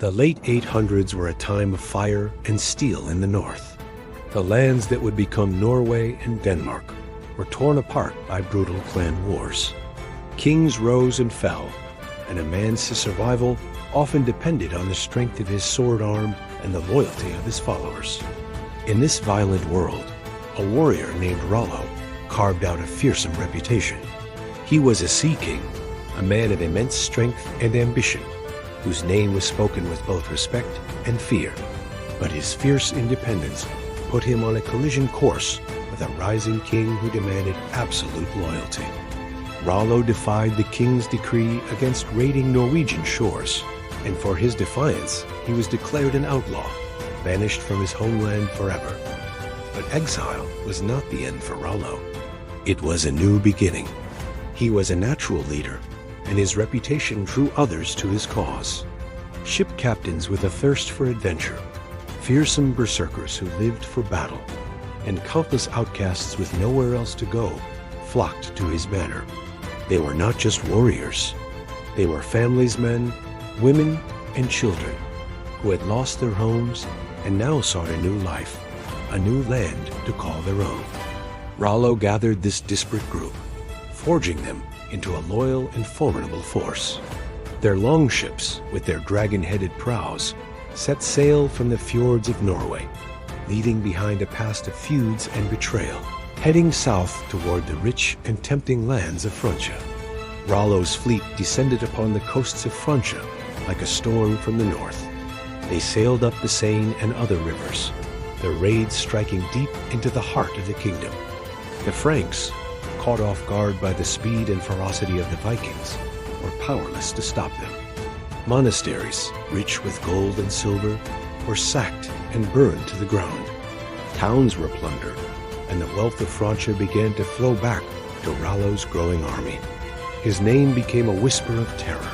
The late 800s were a time of fire and steel in the north. The lands that would become Norway and Denmark were torn apart by brutal clan wars. Kings rose and fell, and a man's survival often depended on the strength of his sword arm and the loyalty of his followers. In this violent world, a warrior named Rollo carved out a fearsome reputation. He was a sea king, a man of immense strength and ambition, whose name was spoken with both respect and fear. But his fierce independence put him on a collision course with a rising king who demanded absolute loyalty. Rollo defied the king's decree against raiding Norwegian shores, and for his defiance, he was declared an outlaw, banished from his homeland forever. But exile was not the end for Rollo. It was a new beginning. He was a natural leader, and his reputation drew others to his cause. Ship captains with a thirst for adventure, fearsome berserkers who lived for battle, and countless outcasts with nowhere else to go flocked to his banner. They were not just warriors. They were families' men, women, and children who had lost their homes and now sought a new life, a new land to call their own. Rollo gathered this disparate group, forging them into a loyal and formidable force. Their longships, with their dragon-headed prows, set sail from the fjords of Norway, leaving behind a past of feuds and betrayal, heading south toward the rich and tempting lands of Francia. Rollo's fleet descended upon the coasts of Francia like a storm from the north. They sailed up the Seine and other rivers, their raids striking deep into the heart of the kingdom. The Franks, caught off guard by the speed and ferocity of the Vikings, were powerless to stop them. Monasteries, rich with gold and silver, were sacked and burned to the ground. Towns were plundered, and the wealth of Francia began to flow back to Rollo's growing army. His name became a whisper of terror,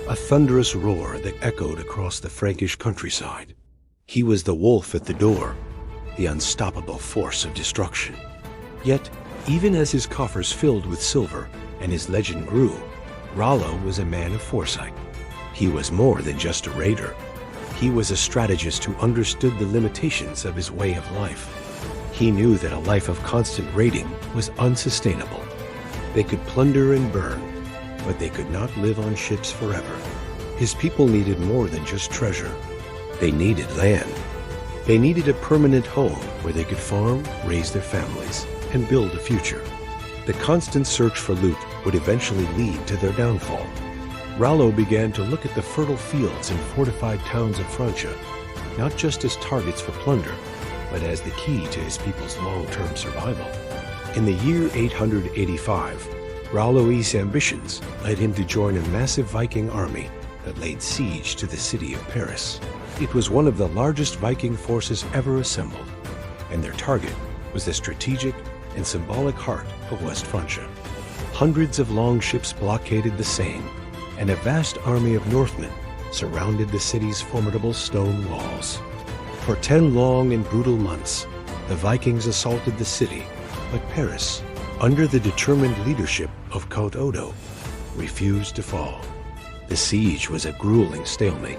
a thunderous roar that echoed across the Frankish countryside. He was the wolf at the door, the unstoppable force of destruction. Yet, even as his coffers filled with silver and his legend grew, Rollo was a man of foresight. He was more than just a raider. He was a strategist who understood the limitations of his way of life. He knew that a life of constant raiding was unsustainable. They could plunder and burn, but they could not live on ships forever. His people needed more than just treasure. They needed land. They needed a permanent home where they could farm, raise their families, and build a future. The constant search for loot would eventually lead to their downfall. Rollo began to look at the fertile fields and fortified towns of Francia, not just as targets for plunder, but as the key to his people's long-term survival. In the year 885, Rollo's ambitions led him to join a massive Viking army that laid siege to the city of Paris. It was one of the largest Viking forces ever assembled, and their target was the strategic and symbolic heart of West Francia. Hundreds of longships blockaded the Seine, and a vast army of Northmen surrounded the city's formidable stone walls. For 10 long and brutal months, the Vikings assaulted the city, but Paris, under the determined leadership of Count Odo, refused to fall. The siege was a grueling stalemate,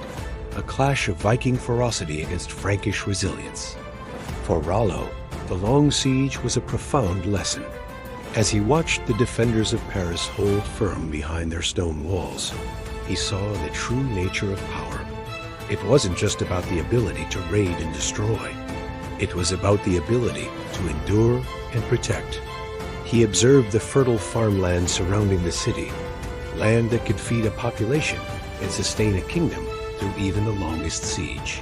a clash of Viking ferocity against Frankish resilience. For Rollo, the long siege was a profound lesson. As he watched the defenders of Paris hold firm behind their stone walls, he saw the true nature of power. It wasn't just about the ability to raid and destroy. It was about the ability to endure and protect. He observed the fertile farmland surrounding the city, land that could feed a population and sustain a kingdom through even the longest siege.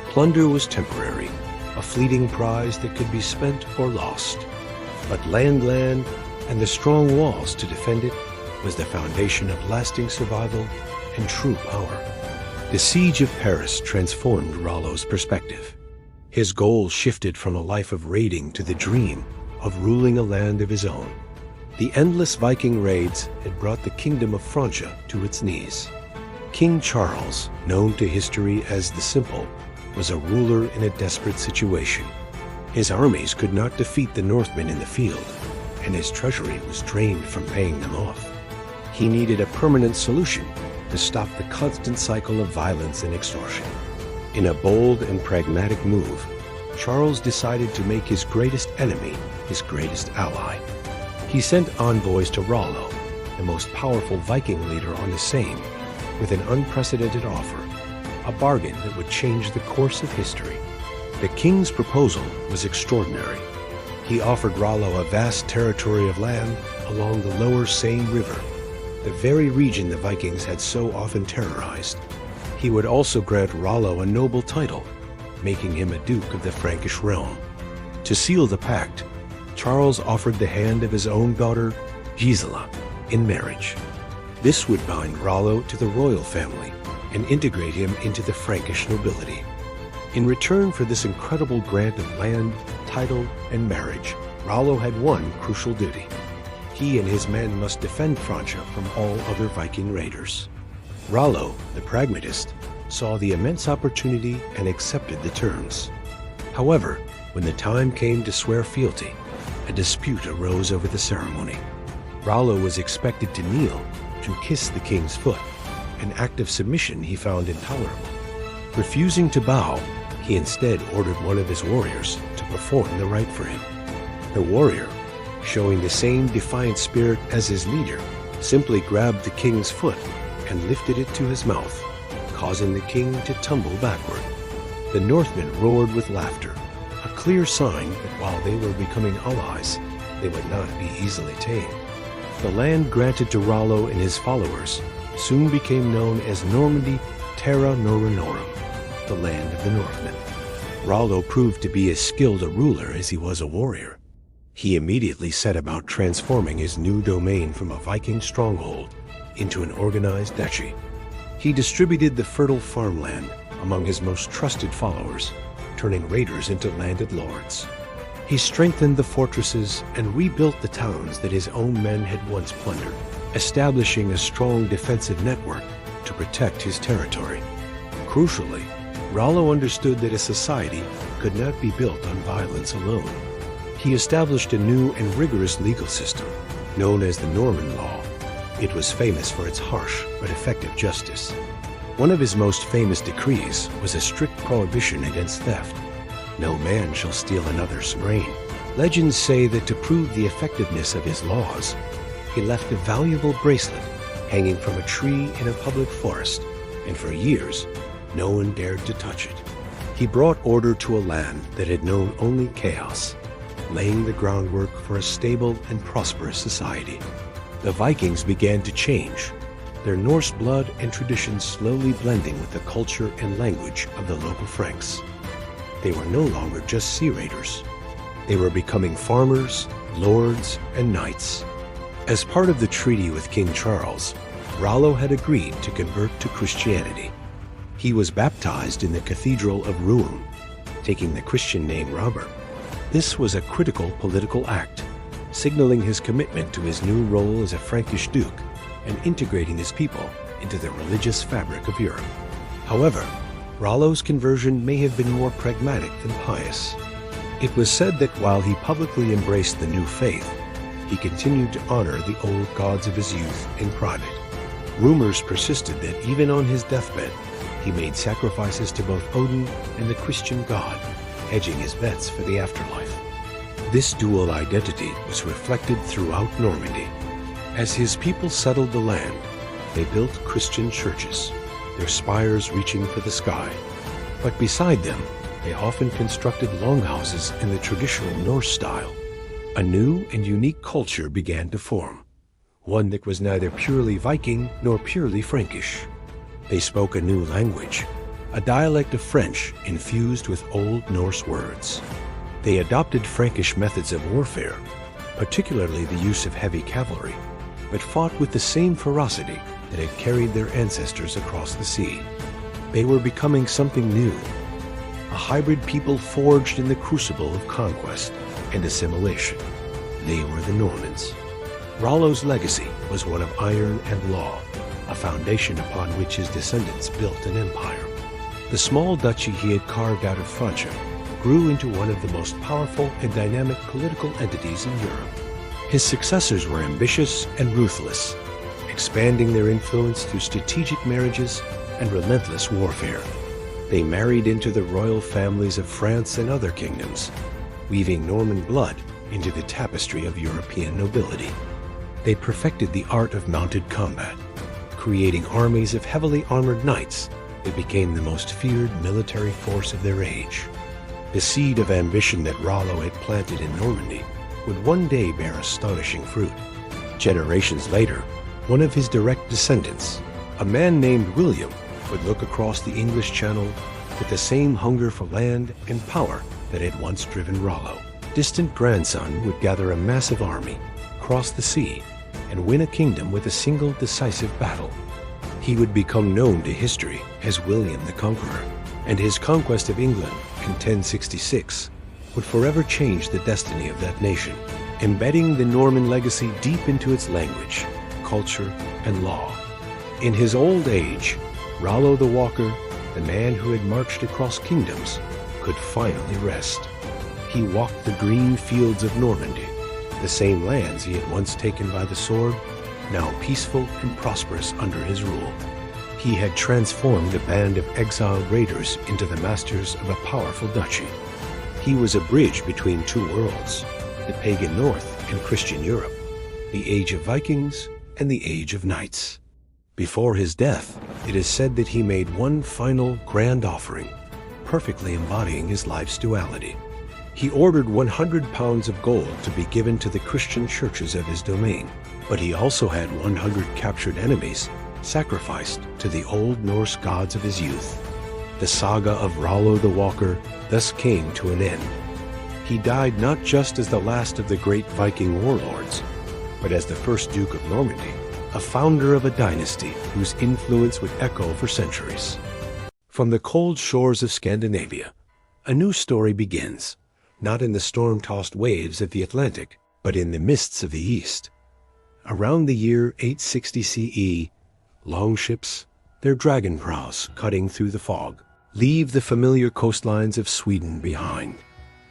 Plunder was temporary, a fleeting prize that could be spent or lost. But land, and the strong walls to defend it was the foundation of lasting survival and true power. The siege of Paris transformed Rollo's perspective. His goal shifted from a life of raiding to the dream of ruling a land of his own. The endless Viking raids had brought the kingdom of Francia to its knees. King Charles, known to history as the Simple, was a ruler in a desperate situation. His armies could not defeat the Northmen in the field, and his treasury was drained from paying them off. He needed a permanent solution, to stop the constant cycle of violence and extortion. In a bold and pragmatic move, Charles decided to make his greatest enemy his greatest ally. He sent envoys to Rollo, the most powerful Viking leader on the Seine, with an unprecedented offer, a bargain that would change the course of history. The king's proposal was extraordinary. He offered Rollo a vast territory of land along the lower Seine River, the very region the Vikings had so often terrorized. He would also grant Rollo a noble title, making him a duke of the Frankish realm. To seal the pact, Charles offered the hand of his own daughter, Gisela, in marriage. This would bind Rollo to the royal family and integrate him into the Frankish nobility. In return for this incredible grant of land, title, and marriage, Rollo had one crucial duty. He and his men must defend Francia from all other Viking raiders. Rollo, the pragmatist, saw the immense opportunity and accepted the terms. However, when the time came to swear fealty, a dispute arose over the ceremony. Rollo was expected to kneel to kiss the king's foot, an act of submission he found intolerable. Refusing to bow, he instead ordered one of his warriors to perform the rite for him. The warrior, showing the same defiant spirit as his leader, simply grabbed the king's foot and lifted it to his mouth, causing the king to tumble backward. The Northmen roared with laughter, a clear sign that while they were becoming allies, they would not be easily tamed. The land granted to Rollo and his followers soon became known as Normandy Terra Norinorum, the land of the Northmen. Rollo proved to be as skilled a ruler as he was a warrior. He immediately set about transforming his new domain from a Viking stronghold into an organized duchy. He distributed the fertile farmland among his most trusted followers, turning raiders into landed lords. He strengthened the fortresses and rebuilt the towns that his own men had once plundered, establishing a strong defensive network to protect his territory. Crucially, Rollo understood that a society could not be built on violence alone. He established a new and rigorous legal system, known as the Norman Law. It was famous for its harsh but effective justice. One of his most famous decrees was a strict prohibition against theft. No man shall steal another's grain. Legends say that to prove the effectiveness of his laws, he left a valuable bracelet hanging from a tree in a public forest, and for years, no one dared to touch it. He brought order to a land that had known only chaos, laying the groundwork for a stable and prosperous society. The Vikings began to change, their Norse blood and traditions slowly blending with the culture and language of the local Franks. They were no longer just sea raiders. They were becoming farmers, lords, and knights. As part of the treaty with King Charles, Rollo had agreed to convert to Christianity. He was baptized in the Cathedral of Rouen, taking the Christian name Robert. This was a critical political act, signaling his commitment to his new role as a Frankish duke and integrating his people into the religious fabric of Europe. However, Rollo's conversion may have been more pragmatic than pious. It was said that while he publicly embraced the new faith, he continued to honor the old gods of his youth in private. Rumors persisted that even on his deathbed, he made sacrifices to both Odin and the Christian god, hedging his bets for the afterlife. This dual identity was reflected throughout Normandy. As his people settled the land, they built Christian churches, their spires reaching for the sky. But beside them, they often constructed longhouses in the traditional Norse style. A new and unique culture began to form, one that was neither purely Viking nor purely Frankish. They spoke a new language, a dialect of French infused with Old Norse words. They adopted Frankish methods of warfare, particularly the use of heavy cavalry, but fought with the same ferocity that had carried their ancestors across the sea. They were becoming something new, a hybrid people forged in the crucible of conquest and assimilation. They were the Normans. Rollo's legacy was one of iron and law, a foundation upon which his descendants built an empire. The small duchy he had carved out of Francia grew into one of the most powerful and dynamic political entities in Europe. His successors were ambitious and ruthless, and expanding their influence through strategic marriages and relentless warfare. They married into the royal families of France and other kingdoms, weaving Norman blood into the tapestry of European nobility. They perfected the art of mounted combat, creating armies of heavily armored knights that became the most feared military force of their age. The seed of ambition that Rollo had planted in Normandy would one day bear astonishing fruit. Generations later, one of his direct descendants, a man named William, would look across the English Channel with the same hunger for land and power that had once driven Rollo. Distant grandson would gather a massive army, cross the sea, and win a kingdom with a single decisive battle. He would become known to history as William the Conqueror, and his conquest of England in 1066 would forever change the destiny of that nation, embedding the Norman legacy deep into its language, culture, and law. In his old age, Rollo the Walker, the man who had marched across kingdoms, could finally rest. He walked the green fields of Normandy, the same lands he had once taken by the sword, now peaceful and prosperous under his rule. He had transformed a band of exiled raiders into the masters of a powerful duchy. He was a bridge between two worlds, the pagan North and Christian Europe, the age of Vikings and the age of knights. Before his death, it is said that he made one final grand offering, perfectly embodying his life's duality. He ordered 100 pounds of gold to be given to the Christian churches of his domain, but he also had 100 captured enemies sacrificed to the old Norse gods of his youth. The saga of Rollo the Walker thus came to an end. He died not just as the last of the great Viking warlords, but as the first Duke of Normandy, a founder of a dynasty whose influence would echo for centuries. From the cold shores of Scandinavia, a new story begins, not in the storm-tossed waves of the Atlantic, but in the mists of the East. Around the year 860 CE, longships, their dragon prows cutting through the fog, leave the familiar coastlines of Sweden behind.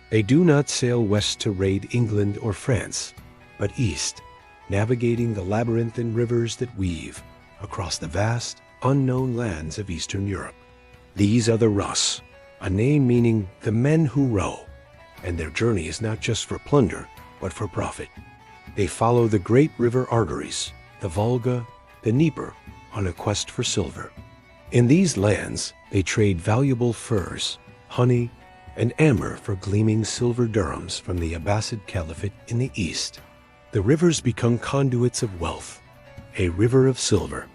They do not sail west to raid England or France, but east, navigating the labyrinthine rivers that weave across the vast, unknown lands of Eastern Europe. These are the Russ, a name meaning the men who row, and their journey is not just for plunder, but for profit. They follow the great river arteries, the Volga, the Dnieper, on a quest for silver. In these lands, they trade valuable furs, honey, and amber for gleaming silver dirhams from the Abbasid Caliphate in the east. The rivers become conduits of wealth, a river of silver,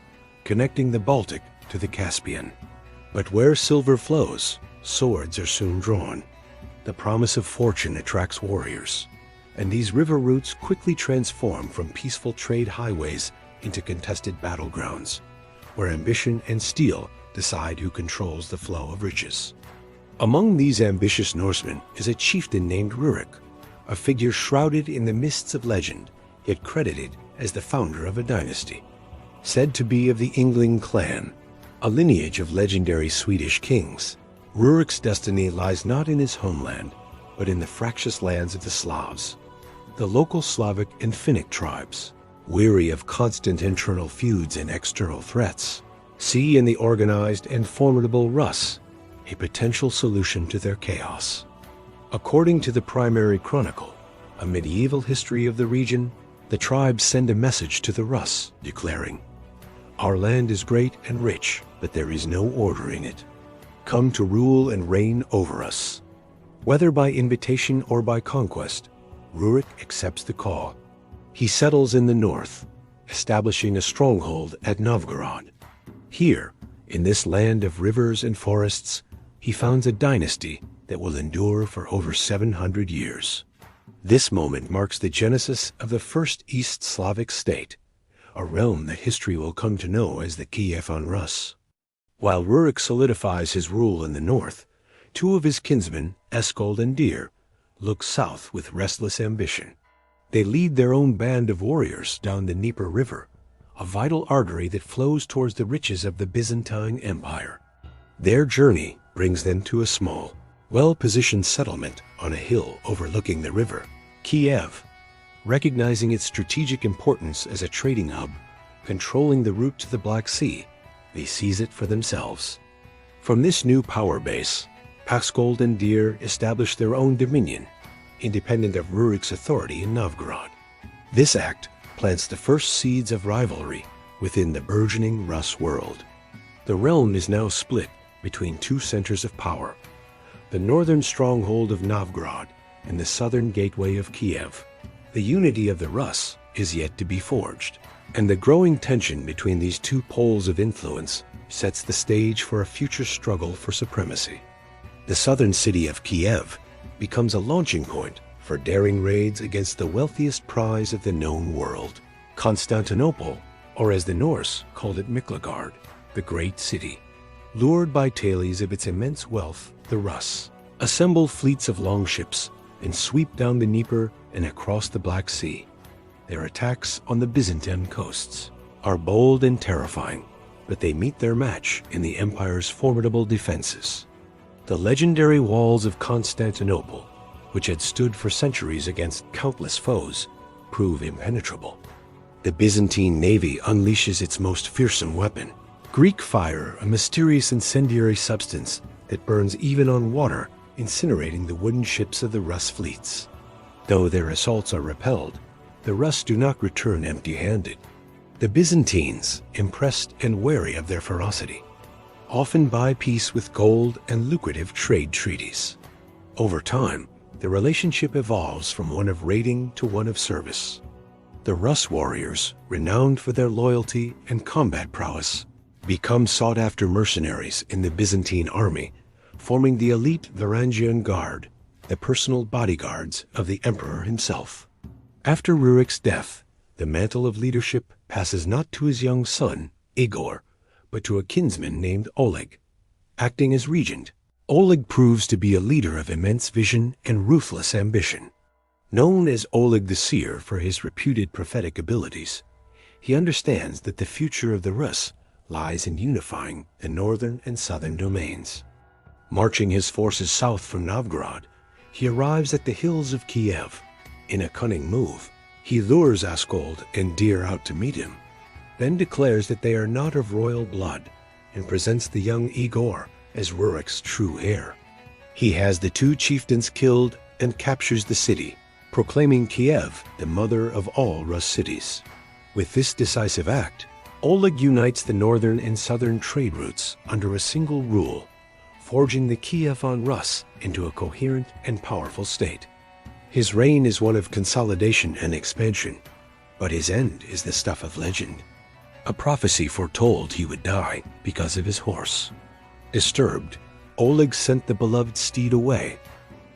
connecting the Baltic to the Caspian. But where silver flows, swords are soon drawn. The promise of fortune attracts warriors, and these river routes quickly transform from peaceful trade highways into contested battlegrounds, where ambition and steel decide who controls the flow of riches. Among these ambitious Norsemen is a chieftain named Rurik, a figure shrouded in the mists of legend, yet credited as the founder of a dynasty. Said to be of the Yngling clan, a lineage of legendary Swedish kings, Rurik's destiny lies not in his homeland, but in the fractious lands of the Slavs. The local Slavic and Finnic tribes, weary of constant internal feuds and external threats, see in the organized and formidable Russ a potential solution to their chaos. According to the primary chronicle, a medieval history of the region, the tribes send a message to the Russ, declaring, "Our land is great and rich, but there is no order in it. Come to rule and reign over us." Whether by invitation or by conquest, Rurik accepts the call. He settles in the north, establishing a stronghold at Novgorod. Here, in this land of rivers and forests, he founds a dynasty that will endure for over 700 years. This moment marks the genesis of the first East Slavic state, a realm that history will come to know as the Kiev on Rus. While Rurik solidifies his rule in the north, two of his kinsmen, Eskold and Deer, look south with restless ambition. They lead their own band of warriors down the Dnieper River, a vital artery that flows towards the riches of the Byzantine Empire. Their journey brings them to a small, well-positioned settlement on a hill overlooking the river, Kiev. Recognizing its strategic importance as a trading hub, Controlling the route to the Black Sea, they seize it for themselves. From this new power base, Paskold and Dir established their own dominion, independent of Rurik's authority in Novgorod. This act plants the first seeds of rivalry within the burgeoning Rus world. The realm is now split between two centers of power, the northern stronghold of Novgorod and the southern gateway of Kiev. The unity of the Rus is yet to be forged, and the growing tension between these two poles of influence sets the stage for a future struggle for supremacy. The southern city of Kiev becomes a launching point for daring raids against the wealthiest prize of the known world, Constantinople, or as the Norse called it, Miklagard, the Great City. Lured by tales of its immense wealth, the Rus assemble fleets of longships and sweep down the Dnieper and across the Black Sea. Their attacks on the Byzantine coasts are bold and terrifying, but they meet their match in the empire's formidable defenses. The legendary walls of Constantinople, which had stood for centuries against countless foes, prove impenetrable. The Byzantine navy unleashes its most fearsome weapon, Greek fire, a mysterious incendiary substance that burns even on water, incinerating the wooden ships of the Rus fleets. Though their assaults are repelled, the Rus do not return empty-handed. The Byzantines, impressed and wary of their ferocity, often buy peace with gold and lucrative trade treaties. Over time, the relationship evolves from one of raiding to one of service. The Rus warriors, renowned for their loyalty and combat prowess, become sought-after mercenaries in the Byzantine army, forming the elite Varangian Guard, the personal bodyguards of the emperor himself. After Rurik's death, the mantle of leadership passes not to his young son, Igor, but to a kinsman named Oleg. Acting as regent, Oleg proves to be a leader of immense vision and ruthless ambition. Known as Oleg the Seer for his reputed prophetic abilities, he understands that the future of the Rus lies in unifying the northern and southern domains. Marching his forces south from Novgorod, he arrives at the hills of Kiev. In a cunning move, he lures Askold and Dir out to meet him, then declares that they are not of royal blood and presents the young Igor as Rurik's true heir. He has the two chieftains killed and captures the city, proclaiming Kiev the mother of all Rus cities. With this decisive act, Oleg unites the northern and southern trade routes under a single rule, forging the Kievan Rus into a coherent and powerful state. His reign is one of consolidation and expansion, but his end is the stuff of legend. A prophecy foretold he would die because of his horse. Disturbed, Oleg sent the beloved steed away.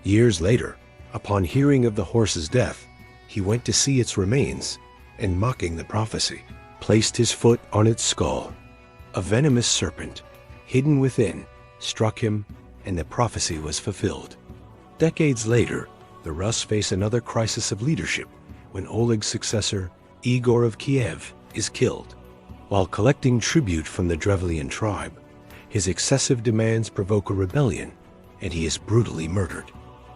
Years later, upon hearing of the horse's death, he went to see its remains and, mocking the prophecy, placed his foot on its skull. A venomous serpent, hidden within, struck him, and the prophecy was fulfilled. Decades later, the Rus face another crisis of leadership when Oleg's successor, Igor of Kiev, is killed. While collecting tribute from the Drevlian tribe, his excessive demands provoke a rebellion, and he is brutally murdered.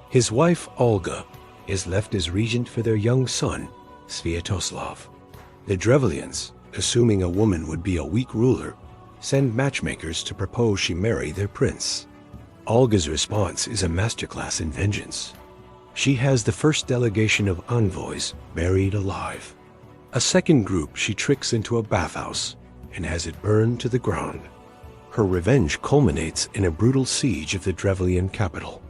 His wife, Olga, is left as regent for their young son, Sviatoslav. The Drevlians, assuming a woman would be a weak ruler, send matchmakers to propose she marry their prince. Olga's response is a masterclass in vengeance. She has the first delegation of envoys buried alive. A second group she tricks into a bathhouse and has it burned to the ground. Her revenge culminates in a brutal siege of the Drevlian capital.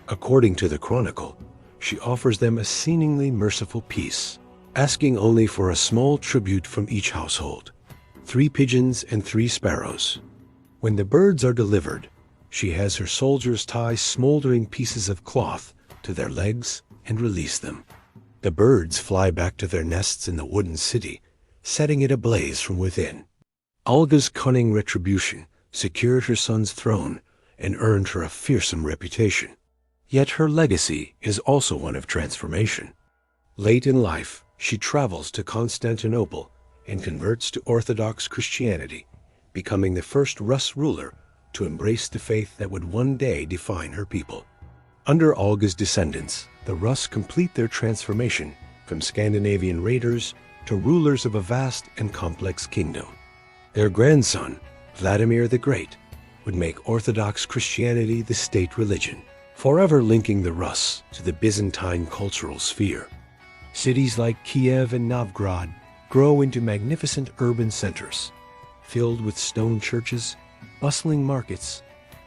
According to the chronicle, she offers them a seemingly merciful peace, asking only for a small tribute from each household, 3 pigeons and 3 sparrows. When the birds are delivered, she has her soldiers tie smoldering pieces of cloth to their legs and release them. The birds fly back to their nests in the wooden city, setting it ablaze from within. Olga's cunning retribution secured her son's throne and earned her a fearsome reputation. Yet her legacy is also one of transformation. Late in life, she travels to Constantinople and converts to Orthodox Christianity, becoming the first Rus ruler to embrace the faith that would one day define her people. Under Olga's descendants, the Rus complete their transformation from Scandinavian raiders to rulers of a vast and complex kingdom. Their grandson, Vladimir the Great, would make Orthodox Christianity the state religion, forever linking the Rus to the Byzantine cultural sphere. Cities like Kiev and Novgorod grow into magnificent urban centers, filled with stone churches, bustling markets,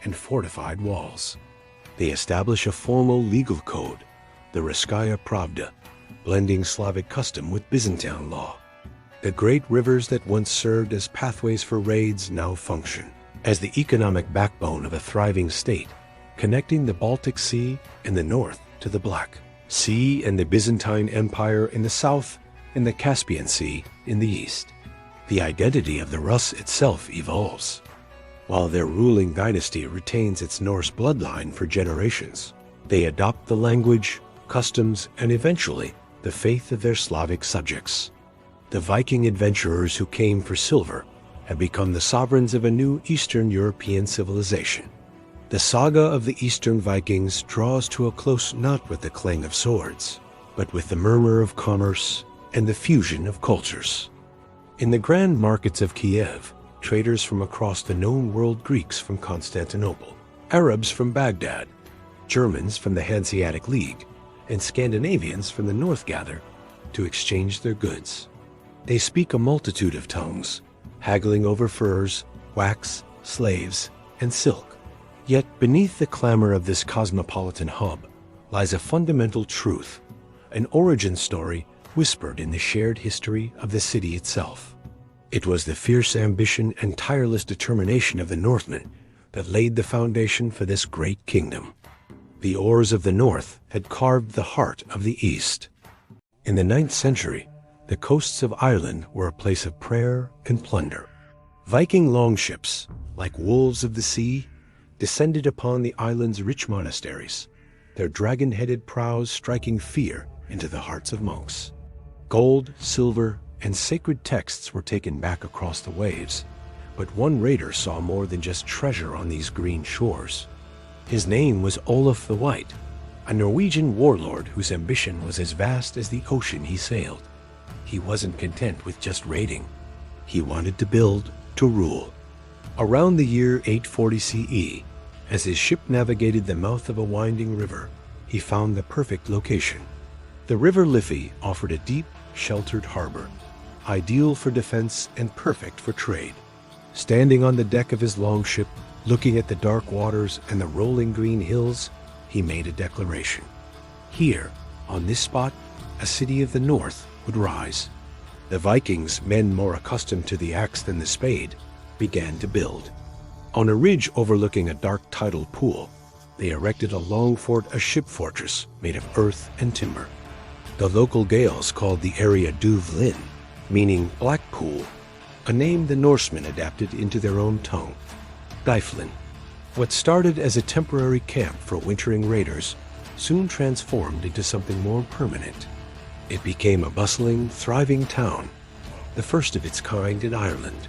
and fortified walls. They establish a formal legal code, the Ruskaya Pravda, blending Slavic custom with Byzantine law. The great rivers that once served as pathways for raids now function as the economic backbone of a thriving state, connecting the Baltic Sea in the north to the Black Sea and the Byzantine Empire in the south and the Caspian Sea in the east. The identity of the Rus itself evolves. While their ruling dynasty retains its Norse bloodline for generations, they adopt the language, customs, and eventually the faith of their Slavic subjects. The Viking adventurers who came for silver have become the sovereigns of a new Eastern European civilization. The saga of the Eastern Vikings draws to a close not with the clang of swords, but with the murmur of commerce and the fusion of cultures. In the grand markets of Kiev, traders from across the known world, Greeks from Constantinople, Arabs from Baghdad, Germans from the Hanseatic League, and Scandinavians from the north gather to exchange their goods. They speak a multitude of tongues, haggling over furs, wax, slaves, and silk. Yet beneath the clamor of this cosmopolitan hub lies a fundamental truth, an origin story whispered in the shared history of the city itself. It was the fierce ambition and tireless determination of the Northmen that laid the foundation for this great kingdom. The oars of the north had carved the heart of the east. In the 9th century, the coasts of Ireland were a place of prayer and plunder. Viking longships, like wolves of the sea, descended upon the island's rich monasteries, their dragon-headed prows striking fear into the hearts of monks. Gold, silver, and sacred texts were taken back across the waves, but one raider saw more than just treasure on these green shores. His name was Olaf the White, a Norwegian warlord whose ambition was as vast as the ocean he sailed. He wasn't content with just raiding. He wanted to build, to rule. Around the year 840 CE, as his ship navigated the mouth of a winding river, he found the perfect location. The River Liffey offered a deep, sheltered harbor, ideal for defense and perfect for trade. Standing on the deck of his longship, looking at the dark waters and the rolling green hills, he made a declaration. Here, on this spot, a city of the north would rise. The Vikings, men more accustomed to the axe than the spade, began to build. On a ridge overlooking a dark tidal pool, they erected a long fort, a ship fortress made of earth and timber. The local Gaels called the area Duv Lin, meaning black pool, a name the Norsemen adapted into their own tongue. Dyflin. What started as a temporary camp for wintering raiders soon transformed into something more permanent. It became a bustling, thriving town, the first of its kind in Ireland.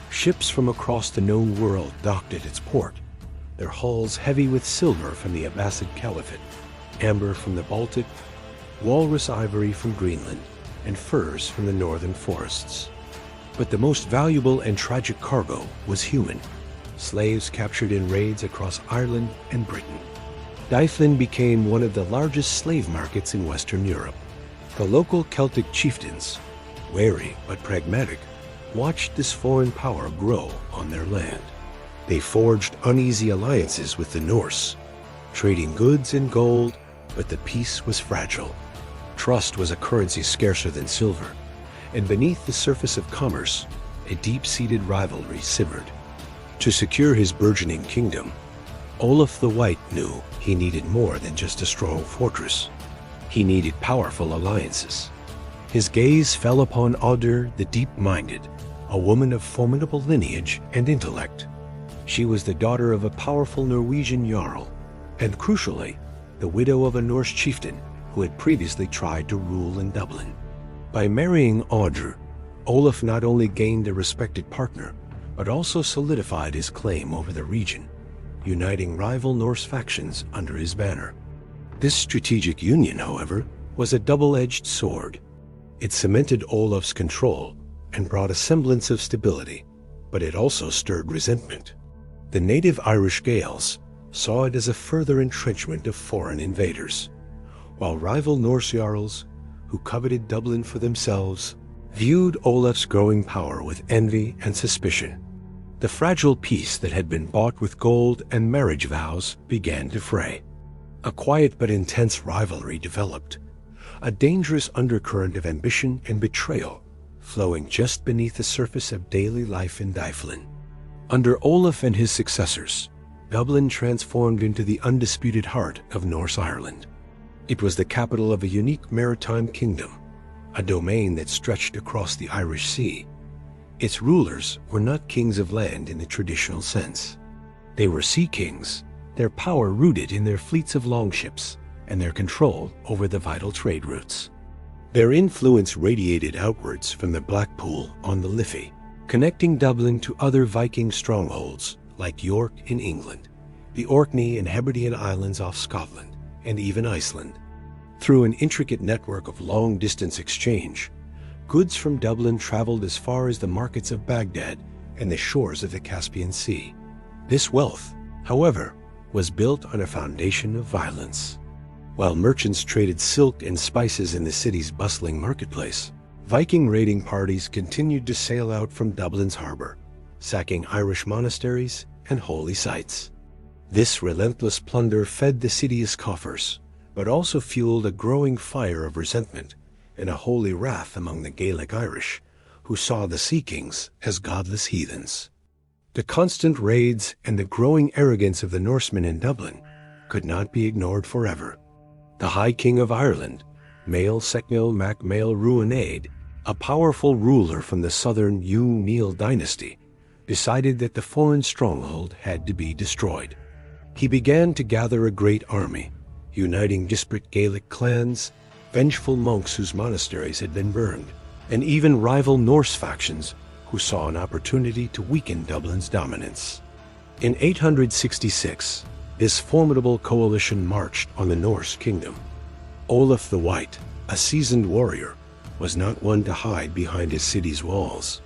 Ships from across the known world docked at its port, their hulls heavy with silver from the Abbasid Caliphate, amber from the Baltic, walrus ivory from Greenland, and furs from the northern forests. But the most valuable and tragic cargo was human, slaves captured in raids across Ireland and Britain. Dyflin became one of the largest slave markets in Western Europe. The local Celtic chieftains, wary but pragmatic, watched this foreign power grow on their land. They forged uneasy alliances with the Norse, trading goods and gold, but the peace was fragile. Trust was a currency scarcer than silver, and beneath the surface of commerce, a deep-seated rivalry simmered. To secure his burgeoning kingdom, Olaf the White knew he needed more than just a strong fortress. He needed powerful alliances. His gaze fell upon Audr the Deep-Minded, a woman of formidable lineage and intellect. She was the daughter of a powerful Norwegian jarl, and crucially, the widow of a Norse chieftain who had previously tried to rule in Dublin. By marrying Audr, Olaf not only gained a respected partner, but also solidified his claim over the region, uniting rival Norse factions under his banner. This strategic union, however, was a double-edged sword. It cemented Olaf's control and brought a semblance of stability, but it also stirred resentment. The native Irish Gaels saw it as a further entrenchment of foreign invaders, while rival Norse jarls, who coveted Dublin for themselves, viewed Olaf's growing power with envy and suspicion. The fragile peace that had been bought with gold and marriage vows began to fray. A quiet but intense rivalry developed, a dangerous undercurrent of ambition and betrayal flowing just beneath the surface of daily life in Dyflin. Under Olaf and his successors, Dublin transformed into the undisputed heart of Norse Ireland. It was the capital of a unique maritime kingdom, a domain that stretched across the Irish Sea. Its rulers were not kings of land in the traditional sense. They were sea kings, their power rooted in their fleets of longships and their control over the vital trade routes. Their influence radiated outwards from the Blackpool on the Liffey, connecting Dublin to other Viking strongholds like York in England, the Orkney and Hebridean Islands off Scotland, and even Iceland. Through an intricate network of long-distance exchange, goods from Dublin traveled as far as the markets of Baghdad and the shores of the Caspian Sea. This wealth, however, was built on a foundation of violence. While merchants traded silk and spices in the city's bustling marketplace, Viking raiding parties continued to sail out from Dublin's harbor, sacking Irish monasteries and holy sites. This relentless plunder fed the city's coffers, but also fueled a growing fire of resentment and a holy wrath among the Gaelic Irish, who saw the Sea Kings as godless heathens. The constant raids and the growing arrogance of the Norsemen in Dublin could not be ignored forever. The High King of Ireland, Mael Secnil Mac Mael Ruanead, a powerful ruler from the southern Hugh Neil dynasty, decided that the foreign stronghold had to be destroyed. He began to gather a great army, uniting disparate Gaelic clans, vengeful monks whose monasteries had been burned, and even rival Norse factions who saw an opportunity to weaken Dublin's dominance. In 866, this formidable coalition marched on the Norse kingdom. Olaf the White, a seasoned warrior, was not one to hide behind his city's walls.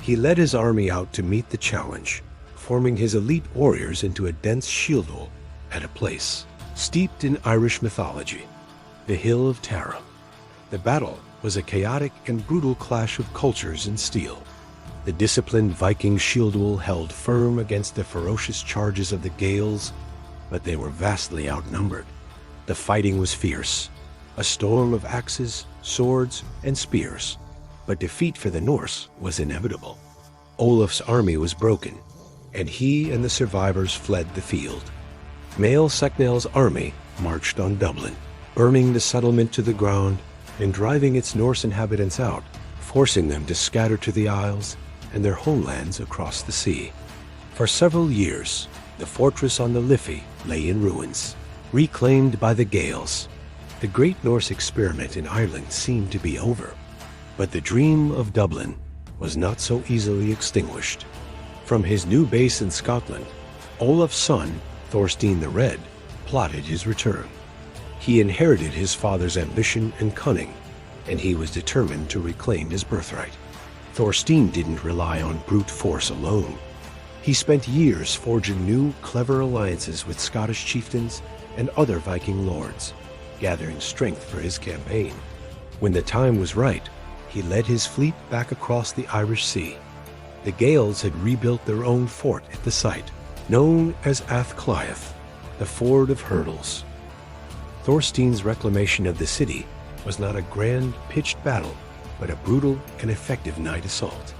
He led his army out to meet the challenge, forming his elite warriors into a dense shield wall at a place steeped in Irish mythology, the Hill of Tara. The battle was a chaotic and brutal clash of cultures and steel. The disciplined Viking shield wall held firm against the ferocious charges of the Gaels, but they were vastly outnumbered. The fighting was fierce, a storm of axes, swords, and spears, but defeat for the Norse was inevitable. Olaf's army was broken, and he and the survivors fled the field. Mael Secnel's army marched on Dublin, burning the settlement to the ground and driving its Norse inhabitants out, forcing them to scatter to the Isles and their homelands across the sea. For several years, the fortress on the Liffey lay in ruins, reclaimed by the Gaels. The great Norse experiment in Ireland seemed to be over, but the dream of Dublin was not so easily extinguished. From his new base in Scotland, Olaf's son, Thorstein the Red, plotted his return. He inherited his father's ambition and cunning, and he was determined to reclaim his birthright. Thorstein didn't rely on brute force alone. He spent years forging new, clever alliances with Scottish chieftains and other Viking lords, gathering strength for his campaign. When the time was right, he led his fleet back across the Irish Sea. The Gaels had rebuilt their own fort at the site, known as Athcliath, the Ford of Hurdles. Thorstein's reclamation of the city was not a grand, pitched battle, but a brutal and effective night assault.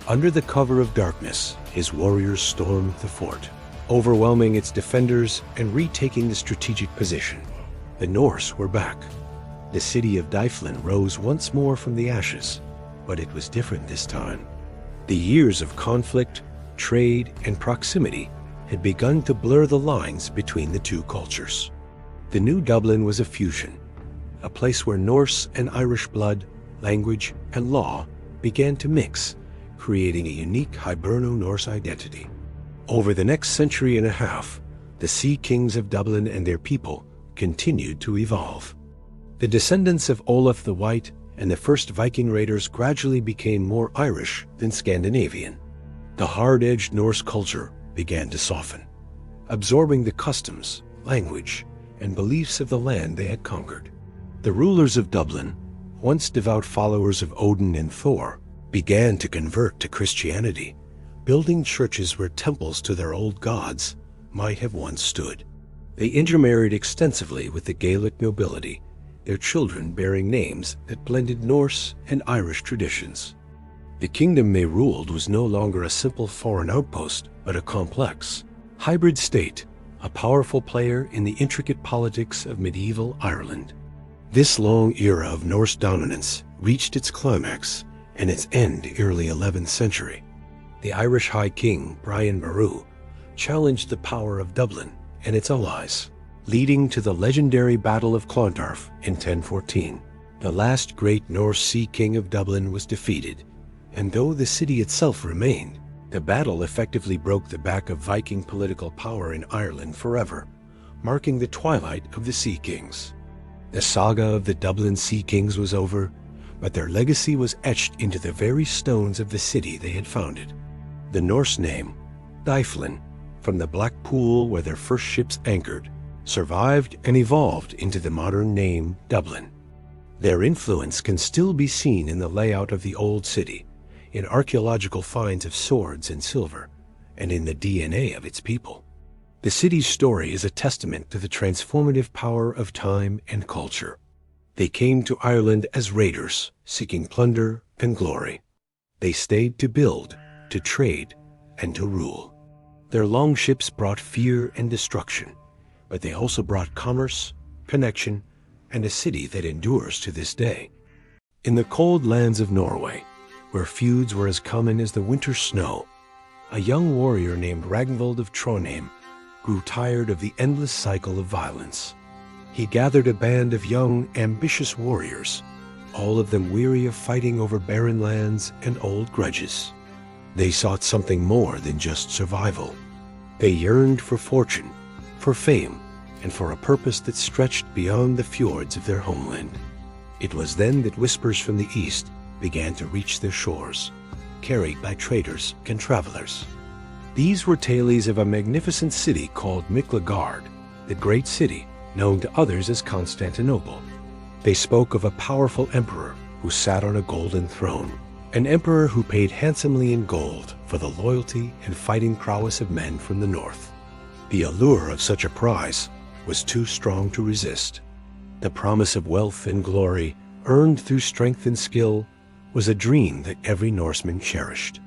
Under the cover of darkness, his warriors stormed the fort, overwhelming its defenders and retaking the strategic position. The Norse were back. The city of Dyflin rose once more from the ashes, but it was different this time. The years of conflict, trade, and proximity had begun to blur the lines between the two cultures. The new Dublin was a fusion, a place where Norse and Irish blood, language, and law began to mix, creating a unique Hiberno-Norse identity. Over the next century and a half, the Sea Kings of Dublin and their people continued to evolve. The descendants of Olaf the White and the first Viking raiders gradually became more Irish than Scandinavian. The hard-edged Norse culture began to soften, absorbing the customs, language, and beliefs of the land they had conquered. The rulers of Dublin, once devout followers of Odin and Thor, began to convert to Christianity, building churches where temples to their old gods might have once stood. They intermarried extensively with the Gaelic nobility, their children bearing names that blended Norse and Irish traditions. The kingdom they ruled was no longer a simple foreign outpost, but a complex, hybrid state, a powerful player in the intricate politics of medieval Ireland. This long era of Norse dominance reached its climax and its end early 11th century. The Irish High King, Brian Boru, challenged the power of Dublin and its allies, leading to the legendary Battle of Clontarf in 1014. The last great Norse sea king of Dublin was defeated, and though the city itself remained, the battle effectively broke the back of Viking political power in Ireland forever, marking the twilight of the Sea Kings. The saga of the Dublin Sea Kings was over, but their legacy was etched into the very stones of the city they had founded. The Norse name, Dyflin, from the black pool where their first ships anchored, survived and evolved into the modern name Dublin. Their influence can still be seen in the layout of the old city, in archaeological finds of swords and silver, and in the DNA of its people. The city's story is a testament to the transformative power of time and culture. They came to Ireland as raiders, seeking plunder and glory. They stayed to build, to trade, and to rule. Their longships brought fear and destruction, but they also brought commerce, connection, and a city that endures to this day. In the cold lands of Norway, where feuds were as common as the winter snow, a young warrior named Ragnvald of Trondheim grew tired of the endless cycle of violence. He gathered a band of young, ambitious warriors, all of them weary of fighting over barren lands and old grudges. They sought something more than just survival. They yearned for fortune, for fame, and for a purpose that stretched beyond the fjords of their homeland. It was then that whispers from the east began to reach their shores, carried by traders and travelers. These were tales of a magnificent city called Miklagard, the great city known to others as Constantinople. They spoke of a powerful emperor who sat on a golden throne, an emperor who paid handsomely in gold for the loyalty and fighting prowess of men from the north. The allure of such a prize was too strong to resist. The promise of wealth and glory, earned through strength and skill, was a dream that every Norseman cherished.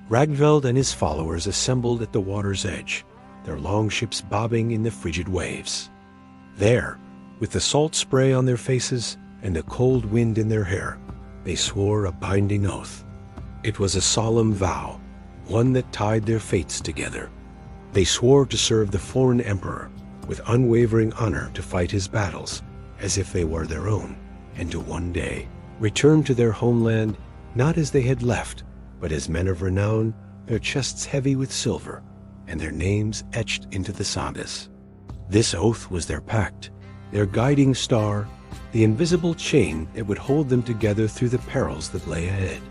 Ragnvald and his followers assembled at the water's edge, their longships bobbing in the frigid waves. There, with the salt spray on their faces and the cold wind in their hair, they swore a binding oath. It was a solemn vow, one that tied their fates together. They swore to serve the foreign emperor with unwavering honor, to fight his battles as if they were their own, and to one day return to their homeland not as they had left, but as men of renown, their chests heavy with silver, and their names etched into the Sagas. This oath was their pact, their guiding star, the invisible chain that would hold them together through the perils that lay ahead.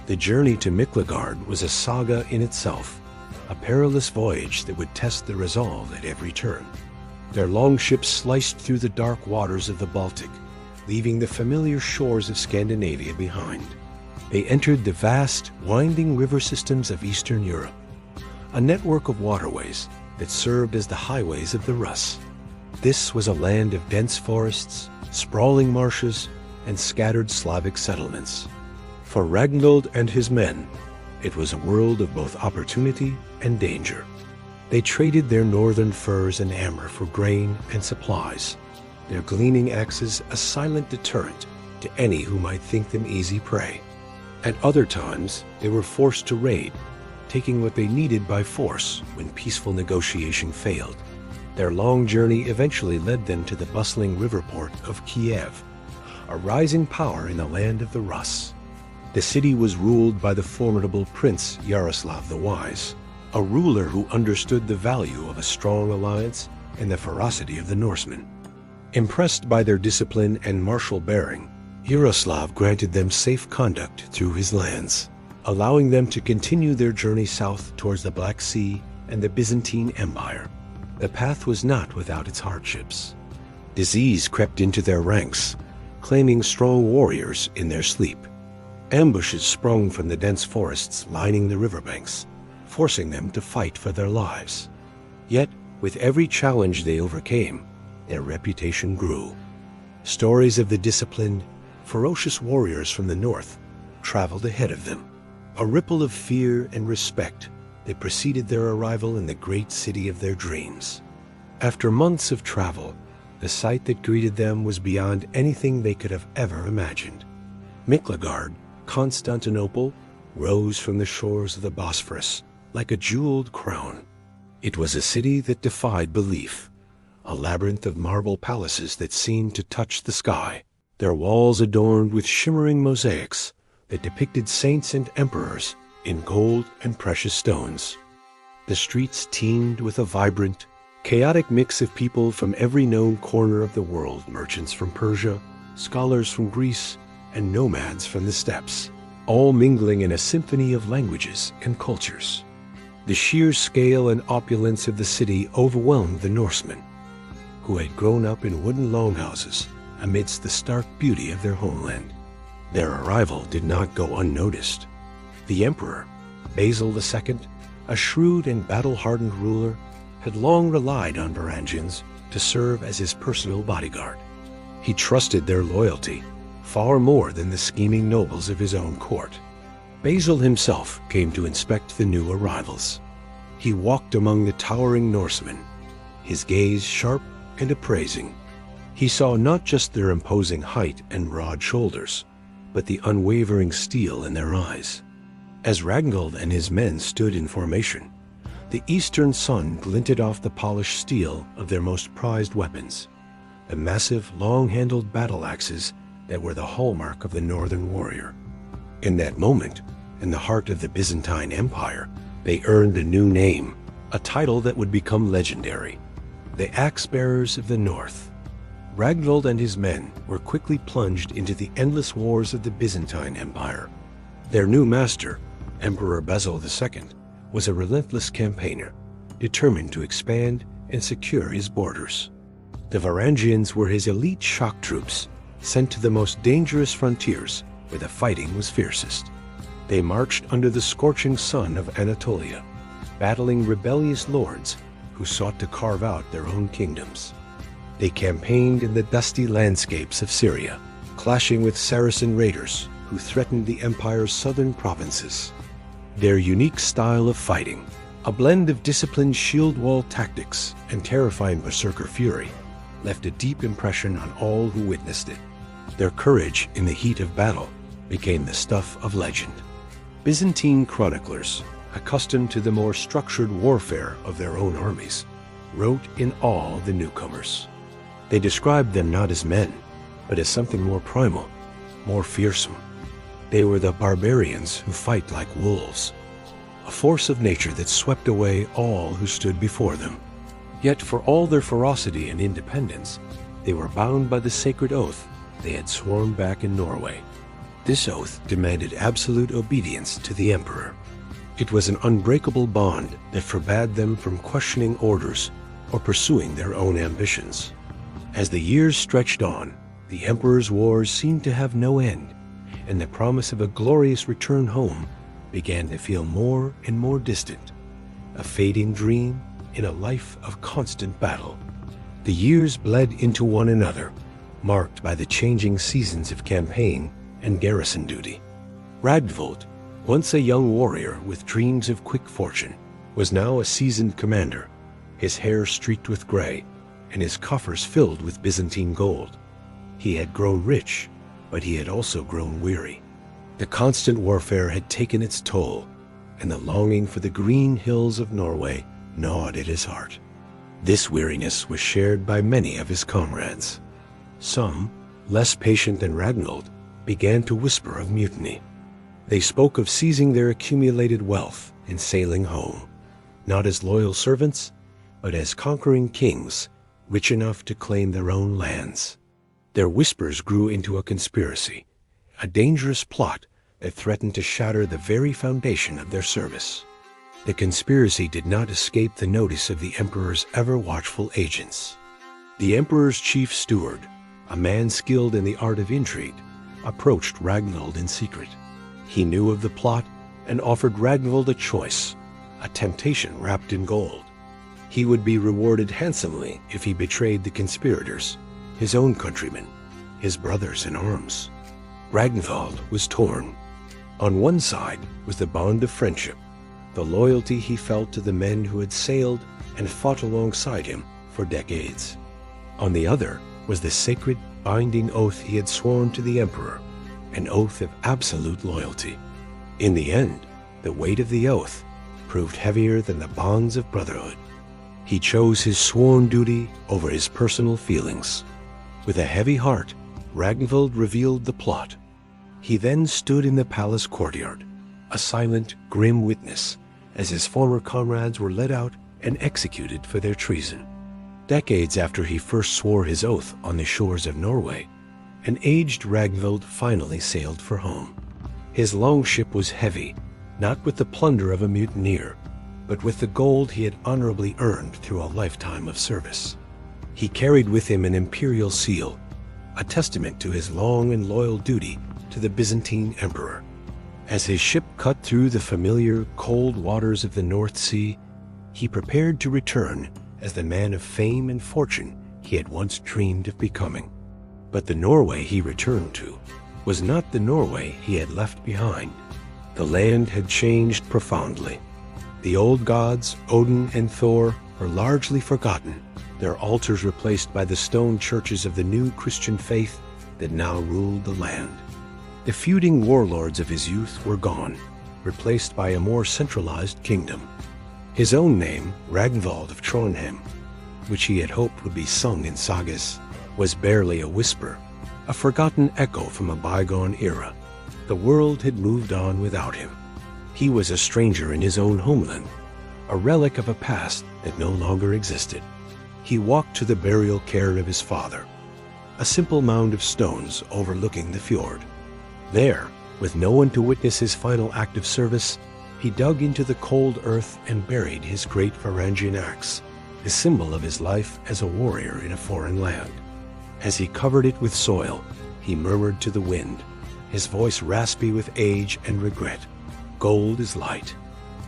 The journey to Miklagard was a saga in itself, a perilous voyage that would test their resolve at every turn. Their longships sliced through the dark waters of the Baltic, leaving the familiar shores of Scandinavia behind. They entered the vast, winding river systems of Eastern Europe, a network of waterways that served as the highways of the Rus. This was a land of dense forests, sprawling marshes, and scattered Slavic settlements. For Ragnvald and his men, it was a world of both opportunity and danger. They traded their northern furs and armor for grain and supplies, their gleaming axes a silent deterrent to any who might think them easy prey. At other times, they were forced to raid, taking what they needed by force when peaceful negotiation failed. Their long journey eventually led them to the bustling river port of Kiev, a rising power in the land of the Rus. The city was ruled by the formidable Prince Yaroslav the Wise, a ruler who understood the value of a strong alliance and the ferocity of the Norsemen. Impressed by their discipline and martial bearing, Yaroslav granted them safe conduct through his lands, allowing them to continue their journey south towards the Black Sea and the Byzantine Empire. The path was not without its hardships. Disease crept into their ranks, claiming strong warriors in their sleep. Ambushes sprung from the dense forests lining the riverbanks, forcing them to fight for their lives. Yet, with every challenge they overcame, their reputation grew. Stories of the disciplined, ferocious warriors from the north traveled ahead of them, a ripple of fear and respect that preceded their arrival in the great city of their dreams. After months of travel, the sight that greeted them was beyond anything they could have ever imagined. Miklagard, Constantinople, rose from the shores of the Bosphorus like a jeweled crown. It was a city that defied belief, a labyrinth of marble palaces that seemed to touch the sky, their walls adorned with shimmering mosaics that depicted saints and emperors in gold and precious stones. The streets teemed with a vibrant, chaotic mix of people from every known corner of the world, merchants from Persia, scholars from Greece, and nomads from the steppes, all mingling in a symphony of languages and cultures. The sheer scale and opulence of the city overwhelmed the Norsemen, who had grown up in wooden longhouses amidst the stark beauty of their homeland. Their arrival did not go unnoticed. The emperor, Basil II, a shrewd and battle-hardened ruler, had long relied on Varangians to serve as his personal bodyguard. He trusted their loyalty far more than the scheming nobles of his own court. Basil himself came to inspect the new arrivals. He walked among the towering Norsemen, his gaze sharp and appraising. He saw not just their imposing height and broad shoulders, but the unwavering steel in their eyes. As Ragnvald and his men stood in formation, the eastern sun glinted off the polished steel of their most prized weapons, the massive, long-handled battle axes that were the hallmark of the northern warrior. In that moment, in the heart of the Byzantine Empire, they earned a new name, a title that would become legendary: the Axe-Bearers of the North. Ragnvald and his men were quickly plunged into the endless wars of the Byzantine Empire. Their new master, Emperor Basil II, was a relentless campaigner, determined to expand and secure his borders. The Varangians were his elite shock troops, sent to the most dangerous frontiers where the fighting was fiercest. They marched under the scorching sun of Anatolia, battling rebellious lords who sought to carve out their own kingdoms. They campaigned in the dusty landscapes of Syria, clashing with Saracen raiders who threatened the empire's southern provinces. Their unique style of fighting, a blend of disciplined shield wall tactics and terrifying berserker fury, left a deep impression on all who witnessed it. Their courage in the heat of battle became the stuff of legend. Byzantine chroniclers, accustomed to the more structured warfare of their own armies, wrote in awe of the newcomers. They described them not as men, but as something more primal, more fearsome. They were the barbarians who fight like wolves, a force of nature that swept away all who stood before them. Yet for all their ferocity and independence, they were bound by the sacred oath they had sworn back in Norway. This oath demanded absolute obedience to the emperor. It was an unbreakable bond that forbade them from questioning orders or pursuing their own ambitions. As the years stretched on, the emperor's wars seemed to have no end, and the promise of a glorious return home began to feel more and more distant, a fading dream in a life of constant battle. The years bled into one another, marked by the changing seasons of campaign and garrison duty. Ragnvald, once a young warrior with dreams of quick fortune, was now a seasoned commander, his hair streaked with gray and his coffers filled with Byzantine gold. He had grown rich, but he had also grown weary. The constant warfare had taken its toll, and the longing for the green hills of Norway gnawed at his heart. This weariness was shared by many of his comrades. Some, less patient than Ragnvald, began to whisper of mutiny. They spoke of seizing their accumulated wealth and sailing home, not as loyal servants, but as conquering kings, rich enough to claim their own lands. Their whispers grew into a conspiracy, a dangerous plot that threatened to shatter the very foundation of their service. The conspiracy did not escape the notice of the Emperor's ever-watchful agents. The Emperor's chief steward, a man skilled in the art of intrigue, approached Ragnvald in secret. He knew of the plot and offered Ragnvald a choice, a temptation wrapped in gold. He would be rewarded handsomely if he betrayed the conspirators, his own countrymen, his brothers in arms. Ragnvald was torn. On one side was the bond of friendship, the loyalty he felt to the men who had sailed and fought alongside him for decades. On the other was the sacred, binding oath he had sworn to the Emperor, an oath of absolute loyalty. In the end, the weight of the oath proved heavier than the bonds of brotherhood. He chose his sworn duty over his personal feelings. With a heavy heart, Ragnvald revealed the plot. He then stood in the palace courtyard, a silent, grim witness, as his former comrades were led out and executed for their treason. Decades after he first swore his oath on the shores of Norway, an aged Ragnvald finally sailed for home. His longship was heavy, not with the plunder of a mutineer, but with the gold he had honorably earned through a lifetime of service. He carried with him an imperial seal, a testament to his long and loyal duty to the Byzantine emperor. As his ship cut through the familiar, cold waters of the North Sea, he prepared to return as the man of fame and fortune he had once dreamed of becoming. But the Norway he returned to was not the Norway he had left behind. The land had changed profoundly. The old gods, Odin and Thor, were largely forgotten, their altars replaced by the stone churches of the new Christian faith that now ruled the land. The feuding warlords of his youth were gone, replaced by a more centralized kingdom. His own name, Ragnvald of Trondheim, which he had hoped would be sung in sagas, was barely a whisper, a forgotten echo from a bygone era. The world had moved on without him. He was a stranger in his own homeland, a relic of a past that no longer existed. He walked to the burial care of his father, a simple mound of stones overlooking the fjord. There, with no one to witness his final act of service, he dug into the cold earth and buried his great Varangian axe, the symbol of his life as a warrior in a foreign land. As he covered it with soil, he murmured to the wind, his voice raspy with age and regret. Gold is light.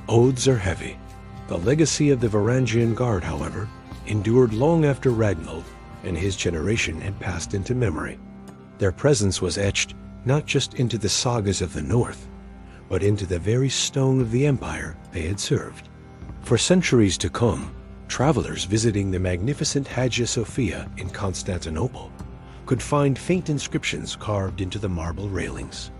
Oaths are heavy. The legacy of the Varangian Guard, however, endured long after Ragnvald and his generation had passed into memory. Their presence was etched not just into the sagas of the North, but into the very stone of the empire they had served. For centuries to come, travelers visiting the magnificent Hagia Sophia in Constantinople could find faint inscriptions carved into the marble railings.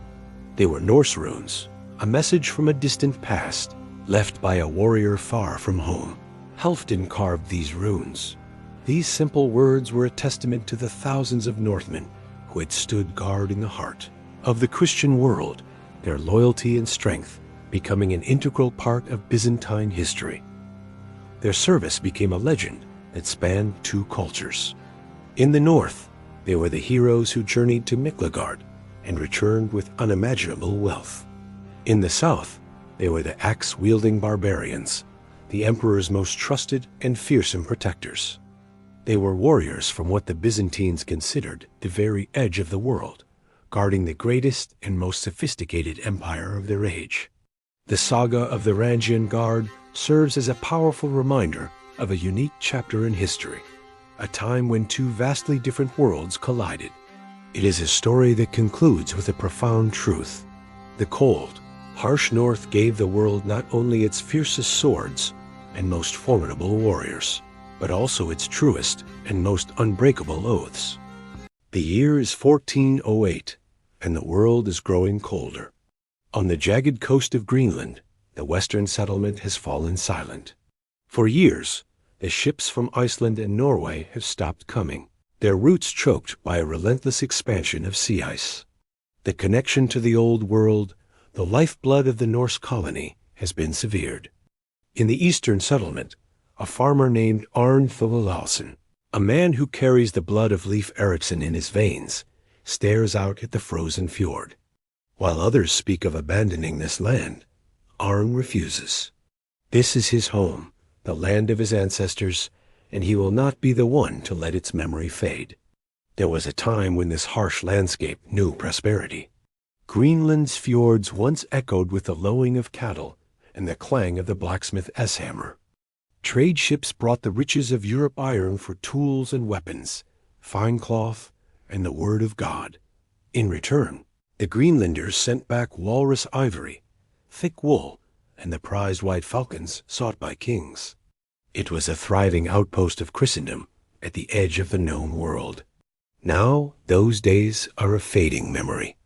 They were Norse runes, a message from a distant past, left by a warrior far from home. Halfdan carved these runes. These simple words were a testament to the thousands of Northmen who had stood guard in the heart of the Christian world, their loyalty and strength becoming an integral part of Byzantine history. Their service became a legend that spanned two cultures. In the north, they were the heroes who journeyed to Miklagard and returned with unimaginable wealth. In the south, they were the axe-wielding barbarians, the emperor's most trusted and fearsome protectors. They were warriors from what the Byzantines considered the very edge of the world, guarding the greatest and most sophisticated empire of their age. The saga of the Varangian Guard serves as a powerful reminder of a unique chapter in history, a time when two vastly different worlds collided. It is a story that concludes with a profound truth. The cold, harsh north gave the world not only its fiercest swords and most formidable warriors, but also its truest and most unbreakable oaths. The year is 1408, and the world is growing colder. On the jagged coast of Greenland, the western settlement has fallen silent. For years, the ships from Iceland and Norway have stopped coming, their routes choked by a relentless expansion of sea ice. The connection to the old world, the lifeblood of the Norse colony, has been severed. In the eastern settlement, a farmer named Arn Thorvaldsen A man who carries the blood of Leif Erikson in his veins stares out at the frozen fjord. While others speak of abandoning this land, Arn refuses. This is his home, the land of his ancestors, and he will not be the one to let its memory fade. There was a time when this harsh landscape knew prosperity. Greenland's fjords once echoed with the lowing of cattle and the clang of the blacksmith S-hammer. Trade ships brought the riches of Europe iron for tools and weapons, fine cloth, and the word of God. In return, the Greenlanders sent back walrus ivory, thick wool, and the prized white falcons sought by kings. It was a thriving outpost of Christendom at the edge of the known world. Now those days are a fading memory.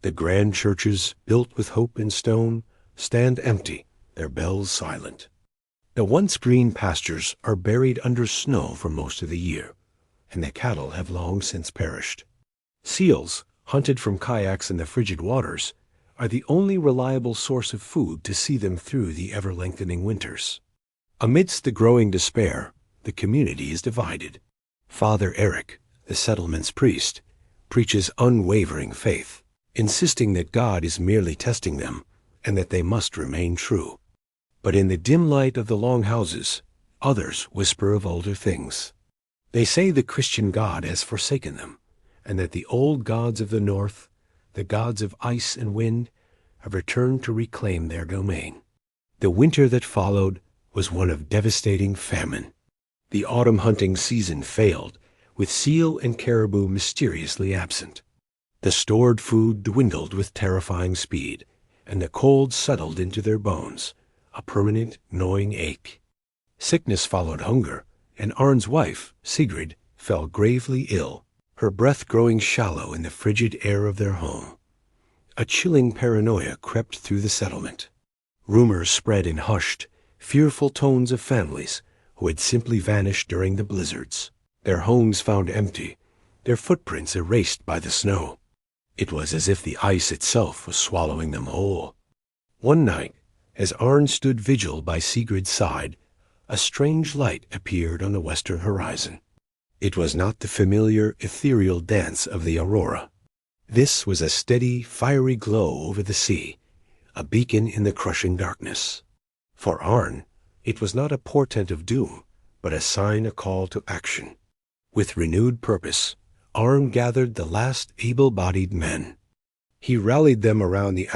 The grand churches, built with hope in stone, stand empty, their bells silent. The once green pastures are buried under snow for most of the year, and the cattle have long since perished. Seals, hunted from kayaks in the frigid waters, are the only reliable source of food to see them through the ever-lengthening winters. Amidst the growing despair, the community is divided. Father Eric, the settlement's priest, preaches unwavering faith, insisting that God is merely testing them and that they must remain true. But in the dim light of the long houses, others whisper of older things. They say the Christian God has forsaken them, and that the old gods of the north, the gods of ice and wind, have returned to reclaim their domain. The winter that followed was one of devastating famine. The autumn hunting season failed, with seal and caribou mysteriously absent. The stored food dwindled with terrifying speed, and the cold settled into their bones, a permanent, gnawing ache. Sickness followed hunger, and Arn's wife, Sigrid, fell gravely ill, her breath growing shallow in the frigid air of their home. A chilling paranoia crept through the settlement. Rumors spread in hushed, fearful tones of families who had simply vanished during the blizzards, their homes found empty, their footprints erased by the snow. It was as if the ice itself was swallowing them whole. One night, as Arn stood vigil by Sigrid's side, a strange light appeared on the western horizon. It was not the familiar, ethereal dance of the aurora. This was a steady, fiery glow over the sea, a beacon in the crushing darkness. For Arn, it was not a portent of doom, but a sign, a call to action. With renewed purpose, Arn gathered the last able-bodied men. He rallied them around the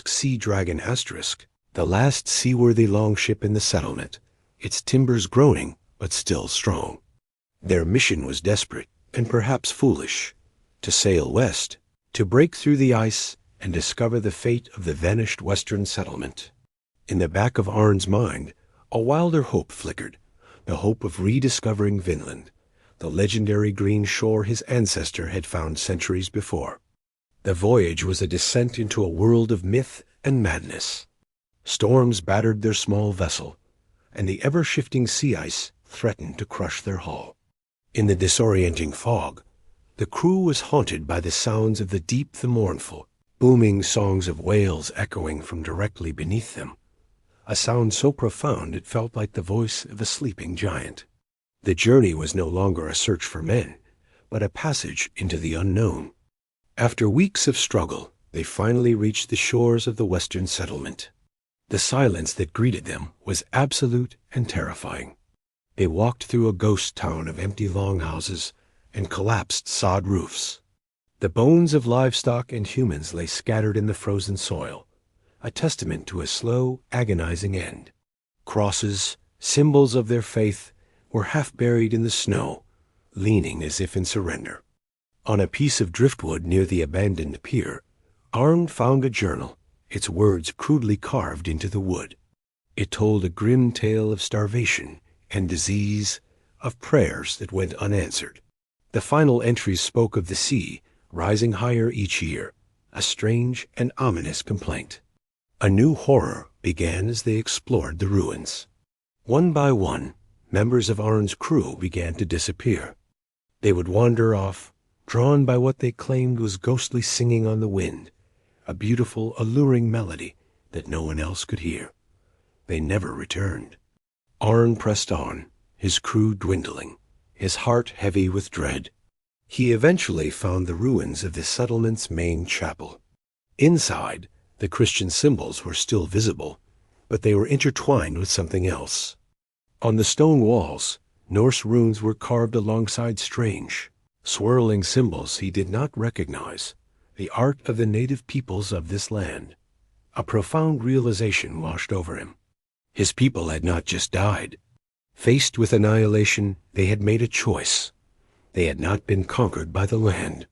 Sea Dragon *, the last seaworthy longship in the settlement, its timbers groaning but still strong. Their mission was desperate and perhaps foolish: to sail west, to break through the ice and discover the fate of the vanished western settlement. In the back of Arn's mind, a wilder hope flickered, the hope of rediscovering Vinland, the legendary green shore his ancestor had found centuries before. The voyage was a descent into a world of myth and madness. Storms battered their small vessel, and the ever-shifting sea ice threatened to crush their hull. In the disorienting fog, the crew was haunted by the sounds of the deep, the mournful, booming songs of whales echoing from directly beneath them, a sound so profound it felt like the voice of a sleeping giant. The journey was no longer a search for men, but a passage into the unknown. After weeks of struggle, they finally reached the shores of the western settlement. The silence that greeted them was absolute and terrifying. They walked through a ghost town of empty longhouses and collapsed sod roofs. The bones of livestock and humans lay scattered in the frozen soil, a testament to a slow, agonizing end. Crosses, symbols of their faith, were half buried in the snow, leaning as if in surrender. On a piece of driftwood near the abandoned pier, Arn found a journal, its words crudely carved into the wood. It told a grim tale of starvation and disease, of prayers that went unanswered. The final entries spoke of the sea rising higher each year, a strange and ominous complaint. A new horror began as they explored the ruins. One by one, members of Arn's crew began to disappear. They would wander off, drawn by what they claimed was ghostly singing on the wind, a beautiful, alluring melody that no one else could hear. They never returned. Arn pressed on, his crew dwindling, his heart heavy with dread. He eventually found the ruins of the settlement's main chapel. Inside, the Christian symbols were still visible, but they were intertwined with something else. On the stone walls, Norse runes were carved alongside strange, swirling symbols he did not recognize, the art of the native peoples of this land. A profound realization washed over him. His people had not just died. Faced with annihilation, they had made a choice. They had not been conquered by the land.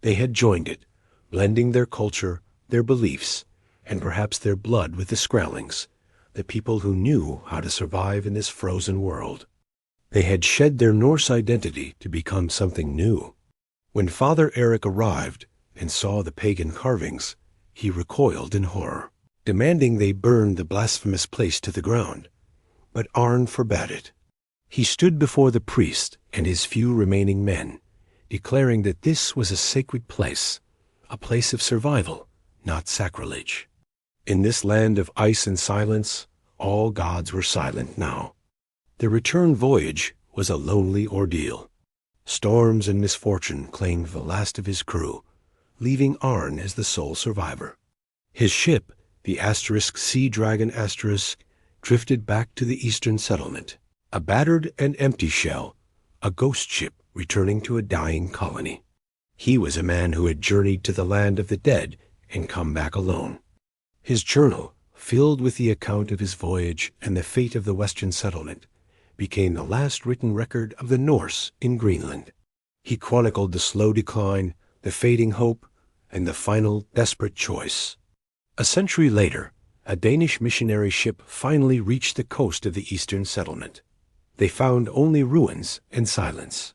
They had joined it, blending their culture, their beliefs, and perhaps their blood with the Skrellings, the people who knew how to survive in this frozen world. They had shed their Norse identity to become something new. When Father Eric arrived and saw the pagan carvings, he recoiled in horror, demanding they burn the blasphemous place to the ground. But Arn forbade it. He stood before the priest and his few remaining men, declaring that this was a sacred place, a place of survival, not sacrilege. In this land of ice and silence, all gods were silent now. The return voyage was a lonely ordeal. Storms and misfortune claimed the last of his crew, leaving Arn as the sole survivor. His ship, the Sea Dragon Asterisk, drifted back to the eastern settlement, a battered and empty shell, a ghost ship returning to a dying colony. He was a man who had journeyed to the land of the dead and come back alone. His journal, filled with the account of his voyage and the fate of the western settlement, became the last written record of the Norse in Greenland. He chronicled the slow decline, the fading hope, and the final desperate choice. A century later, a Danish missionary ship finally reached the coast of the eastern settlement. They found only ruins and silence.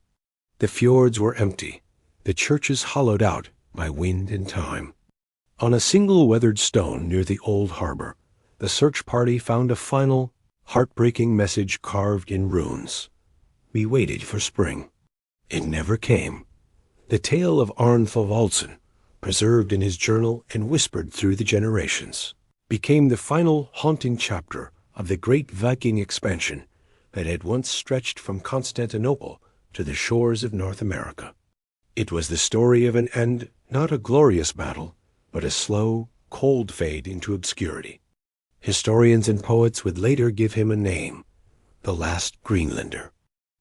The fjords were empty, the churches hollowed out by wind and time. On a single weathered stone near the old harbor, the search party found a final, heartbreaking message carved in runes. We waited for spring. It never came. The tale of Arn Thorvaldsen, preserved in his journal and whispered through the generations, became the final haunting chapter of the great Viking expansion that had once stretched from Constantinople to the shores of North America. It was the story of an end, not a glorious battle, but a slow, cold fade into obscurity. Historians and poets would later give him a name, the Last Greenlander.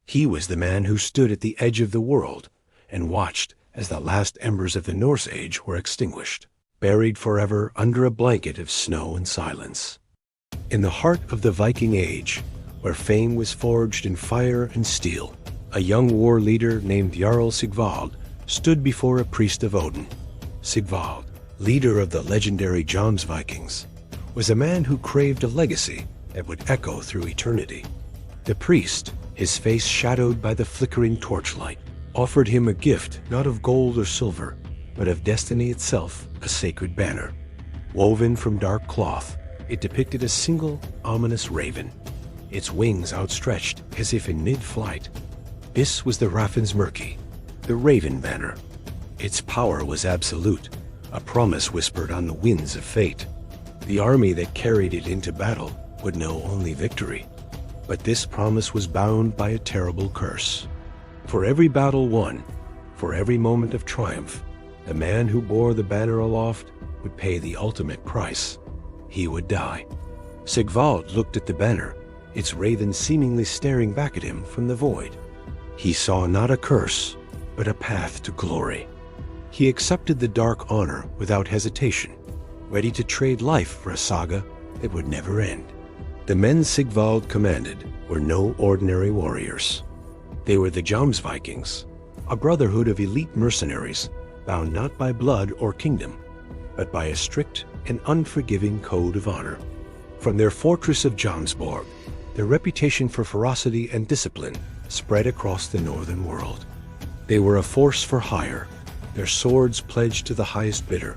He was the man who stood at the edge of the world and watched as the last embers of the Norse Age were extinguished, buried forever under a blanket of snow and silence. In the heart of the Viking Age, where fame was forged in fire and steel, a young war leader named Jarl Sigvald stood before a priest of Odin. Sigvald, leader of the legendary Jomsvikings, was a man who craved a legacy that would echo through eternity. The priest, his face shadowed by the flickering torchlight, offered him a gift not of gold or silver, but of destiny itself, a sacred banner. Woven from dark cloth, it depicted a single, ominous raven, its wings outstretched as if in mid-flight. This was the Raffin's Murki, the Raven Banner. Its power was absolute, a promise whispered on the winds of fate. The army that carried it into battle would know only victory. But this promise was bound by a terrible curse. For every battle won, for every moment of triumph, the man who bore the banner aloft would pay the ultimate price. He would die. Sigvald looked at the banner, its raven seemingly staring back at him from the void. He saw not a curse, but a path to glory. He accepted the dark honor without hesitation, ready to trade life for a saga that would never end. The men Sigvald commanded were no ordinary warriors. They were the Jomsvikings, a brotherhood of elite mercenaries bound not by blood or kingdom, but by a strict and unforgiving code of honor. From their fortress of Jomsborg, their reputation for ferocity and discipline spread across the northern world. They were a force for hire, their swords pledged to the highest bidder,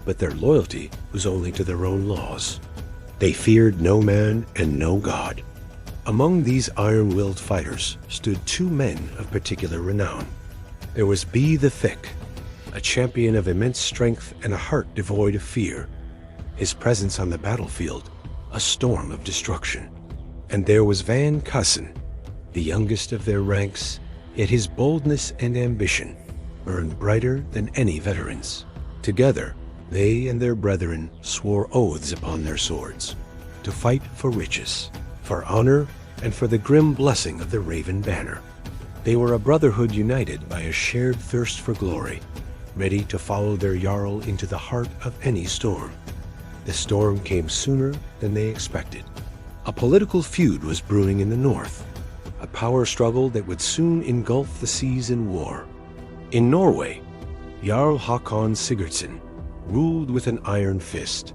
but their loyalty was only to their own laws. They feared no man and no god. Among these iron-willed fighters stood two men of particular renown. There was Be the Thick, a champion of immense strength and a heart devoid of fear. His presence on the battlefield, a storm of destruction. And there was Van Kussen, the youngest of their ranks, Yet his boldness and ambition burned brighter than any veteran's. Together, they and their brethren swore oaths upon their swords to fight for riches, for honor, and for the grim blessing of the Raven Banner. They were a brotherhood united by a shared thirst for glory, ready to follow their Jarl into the heart of any storm. The storm came sooner than they expected. A political feud was brewing in the north, a power struggle that would soon engulf the seas in war. In Norway, Jarl Hakon Sigurdsson ruled with an iron fist,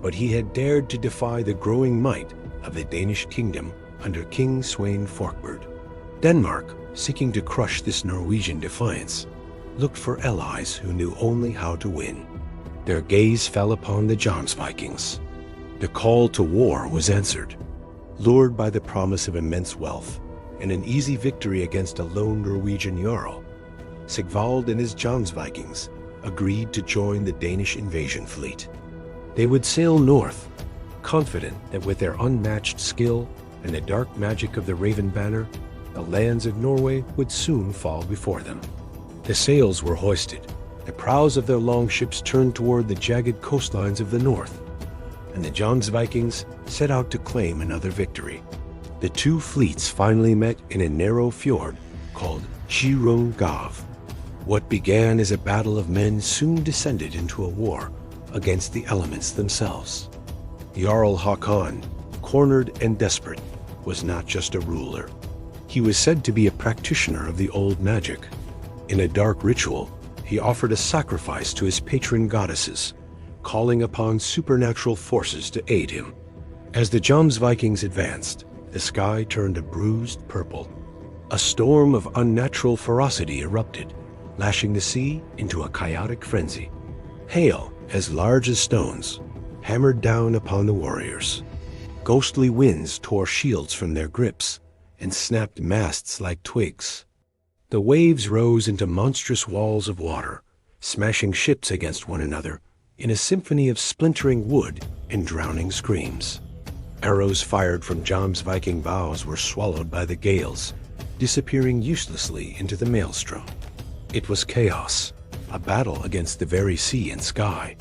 but he had dared to defy the growing might of the Danish kingdom under King Sweyn Forkbeard. Denmark, seeking to crush this Norwegian defiance, looked for allies who knew only how to win. Their gaze fell upon the Jomsvikings. The call to war was answered. Lured by the promise of immense wealth and an easy victory against a lone Norwegian Jarl, Sigvald and his Jomsvikings agreed to join the Danish invasion fleet. They would sail north, confident that with their unmatched skill and the dark magic of the Raven Banner, the lands of Norway would soon fall before them. The sails were hoisted, the prows of their longships turned toward the jagged coastlines of the north, and the Jomsvikings set out to claim another victory. The two fleets finally met in a narrow fjord called Gav. What began as a battle of men soon descended into a war against the elements themselves. Jarl Hakon, cornered and desperate, was not just a ruler. He was said to be a practitioner of the old magic. In a dark ritual, he offered a sacrifice to his patron goddesses, calling upon supernatural forces to aid him. As the Jomsvikings advanced, the sky turned a bruised purple. A storm of unnatural ferocity erupted, lashing the sea into a chaotic frenzy. Hail, as large as stones, hammered down upon the warriors. Ghostly winds tore shields from their grips and snapped masts like twigs. The waves rose into monstrous walls of water, smashing ships against one another in a symphony of splintering wood and drowning screams. Arrows fired from Jomsviking bows were swallowed by the gales, disappearing uselessly into the maelstrom. It was chaos, a battle against the very sea and sky.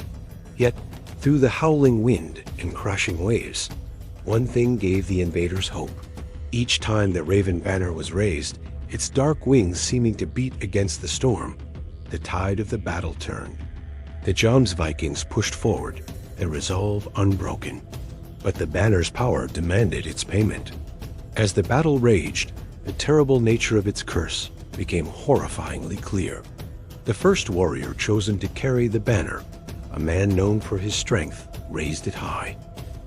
Yet, through the howling wind and crashing waves, one thing gave the invaders hope. Each time the Raven Banner was raised, its dark wings seeming to beat against the storm, the tide of the battle turned. The Jomsvikings pushed forward, their resolve unbroken. But the banner's power demanded its payment. As the battle raged, the terrible nature of its curse became horrifyingly clear. The first warrior chosen to carry the banner, a man known for his strength, raised it high.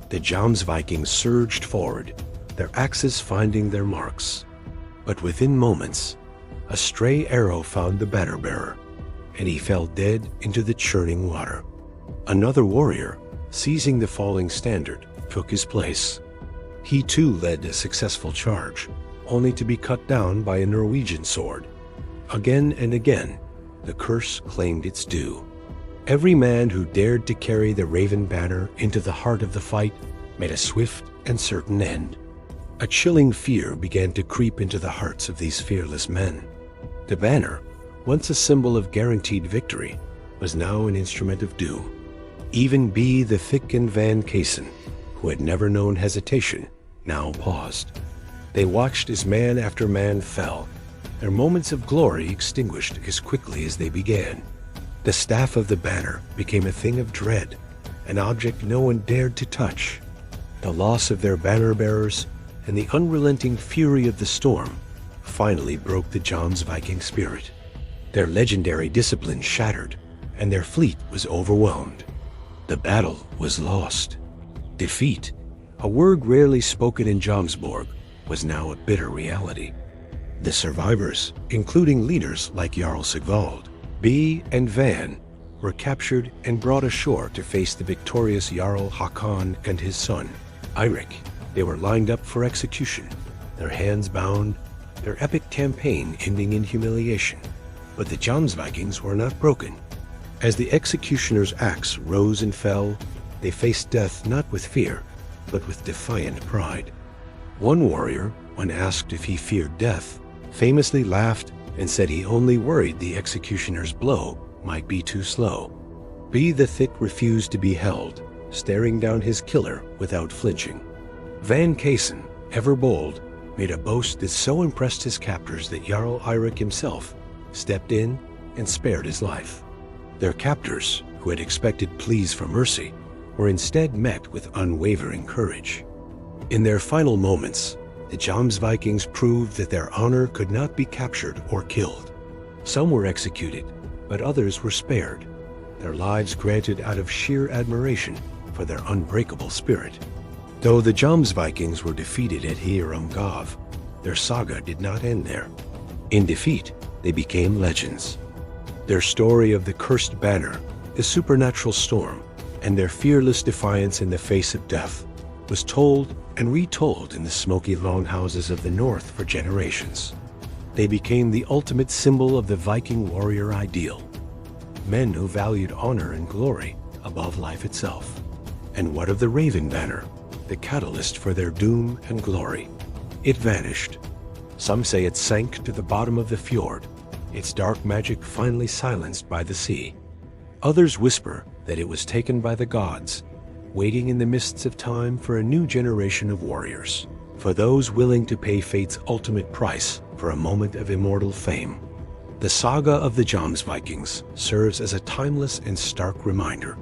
The Jomsvikings surged forward, their axes finding their marks. But within moments, a stray arrow found the banner bearer, and he fell dead into the churning water. Another warrior, seizing the falling standard, took his place. He too led a successful charge, only to be cut down by a Norwegian sword. Again and again, the curse claimed its due. Every man who dared to carry the Raven Banner into the heart of the fight met a swift and certain end. A chilling fear began to creep into the hearts of these fearless men. The banner, once a symbol of guaranteed victory, was now an instrument of doom. Even B. the Thick and Van Kaysen, who had never known hesitation, now paused. They watched as man after man fell, their moments of glory extinguished as quickly as they began. The staff of the banner became a thing of dread, an object no one dared to touch. The loss of their banner bearers and the unrelenting fury of the storm finally broke the Jomsviking spirit. Their legendary discipline shattered, and their fleet was overwhelmed. The battle was lost. Defeat, a word rarely spoken in Jomsborg, was now a bitter reality. The survivors, including leaders like Jarl Sigvald, B and Van, were captured and brought ashore to face the victorious Jarl Hakon and his son, Eirik. They were lined up for execution, their hands bound, their epic campaign ending in humiliation. But the Jomsvikings were not broken. As the executioner's axe rose and fell, they faced death not with fear, but with defiant pride. One warrior, when asked if he feared death, famously laughed and said he only worried the executioner's blow might be too slow. B the Thick refused to be held, staring down his killer without flinching. Van Kaysen, ever bold, made a boast that so impressed his captors that Jarl Eirik himself stepped in and spared his life. Their captors, who had expected pleas for mercy, were instead met with unwavering courage. In their final moments, the Jomsvikings proved that their honor could not be captured or killed. Some were executed, but others were spared, their lives granted out of sheer admiration for their unbreakable spirit. Though the Jomsvikings were defeated at Hierumgav, their saga did not end there. In defeat, they became legends. Their story of the cursed banner, the supernatural storm, and their fearless defiance in the face of death was told and retold in the smoky longhouses of the North for generations. They became the ultimate symbol of the Viking warrior ideal, men who valued honor and glory above life itself. And what of the Raven Banner, the catalyst for their doom and glory? It vanished. Some say it sank to the bottom of the fjord, its dark magic finally silenced by the sea. Others whisper that it was taken by the gods, waiting in the mists of time for a new generation of warriors, for those willing to pay fate's ultimate price for a moment of immortal fame. The saga of the Jomsvikings serves as a timeless and stark reminder.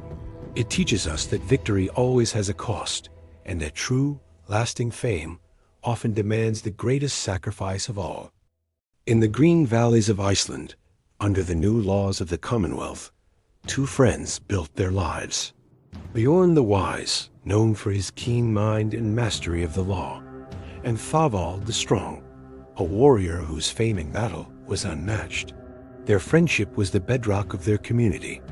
It teaches us that victory always has a cost, and that true, lasting fame often demands the greatest sacrifice of all. In the green valleys of Iceland, under the new laws of the Commonwealth, two friends built their lives. Bjorn the Wise, known for his keen mind and mastery of the law, and Thorvald the Strong, a warrior whose fame in battle was unmatched. Their friendship was the bedrock of their community,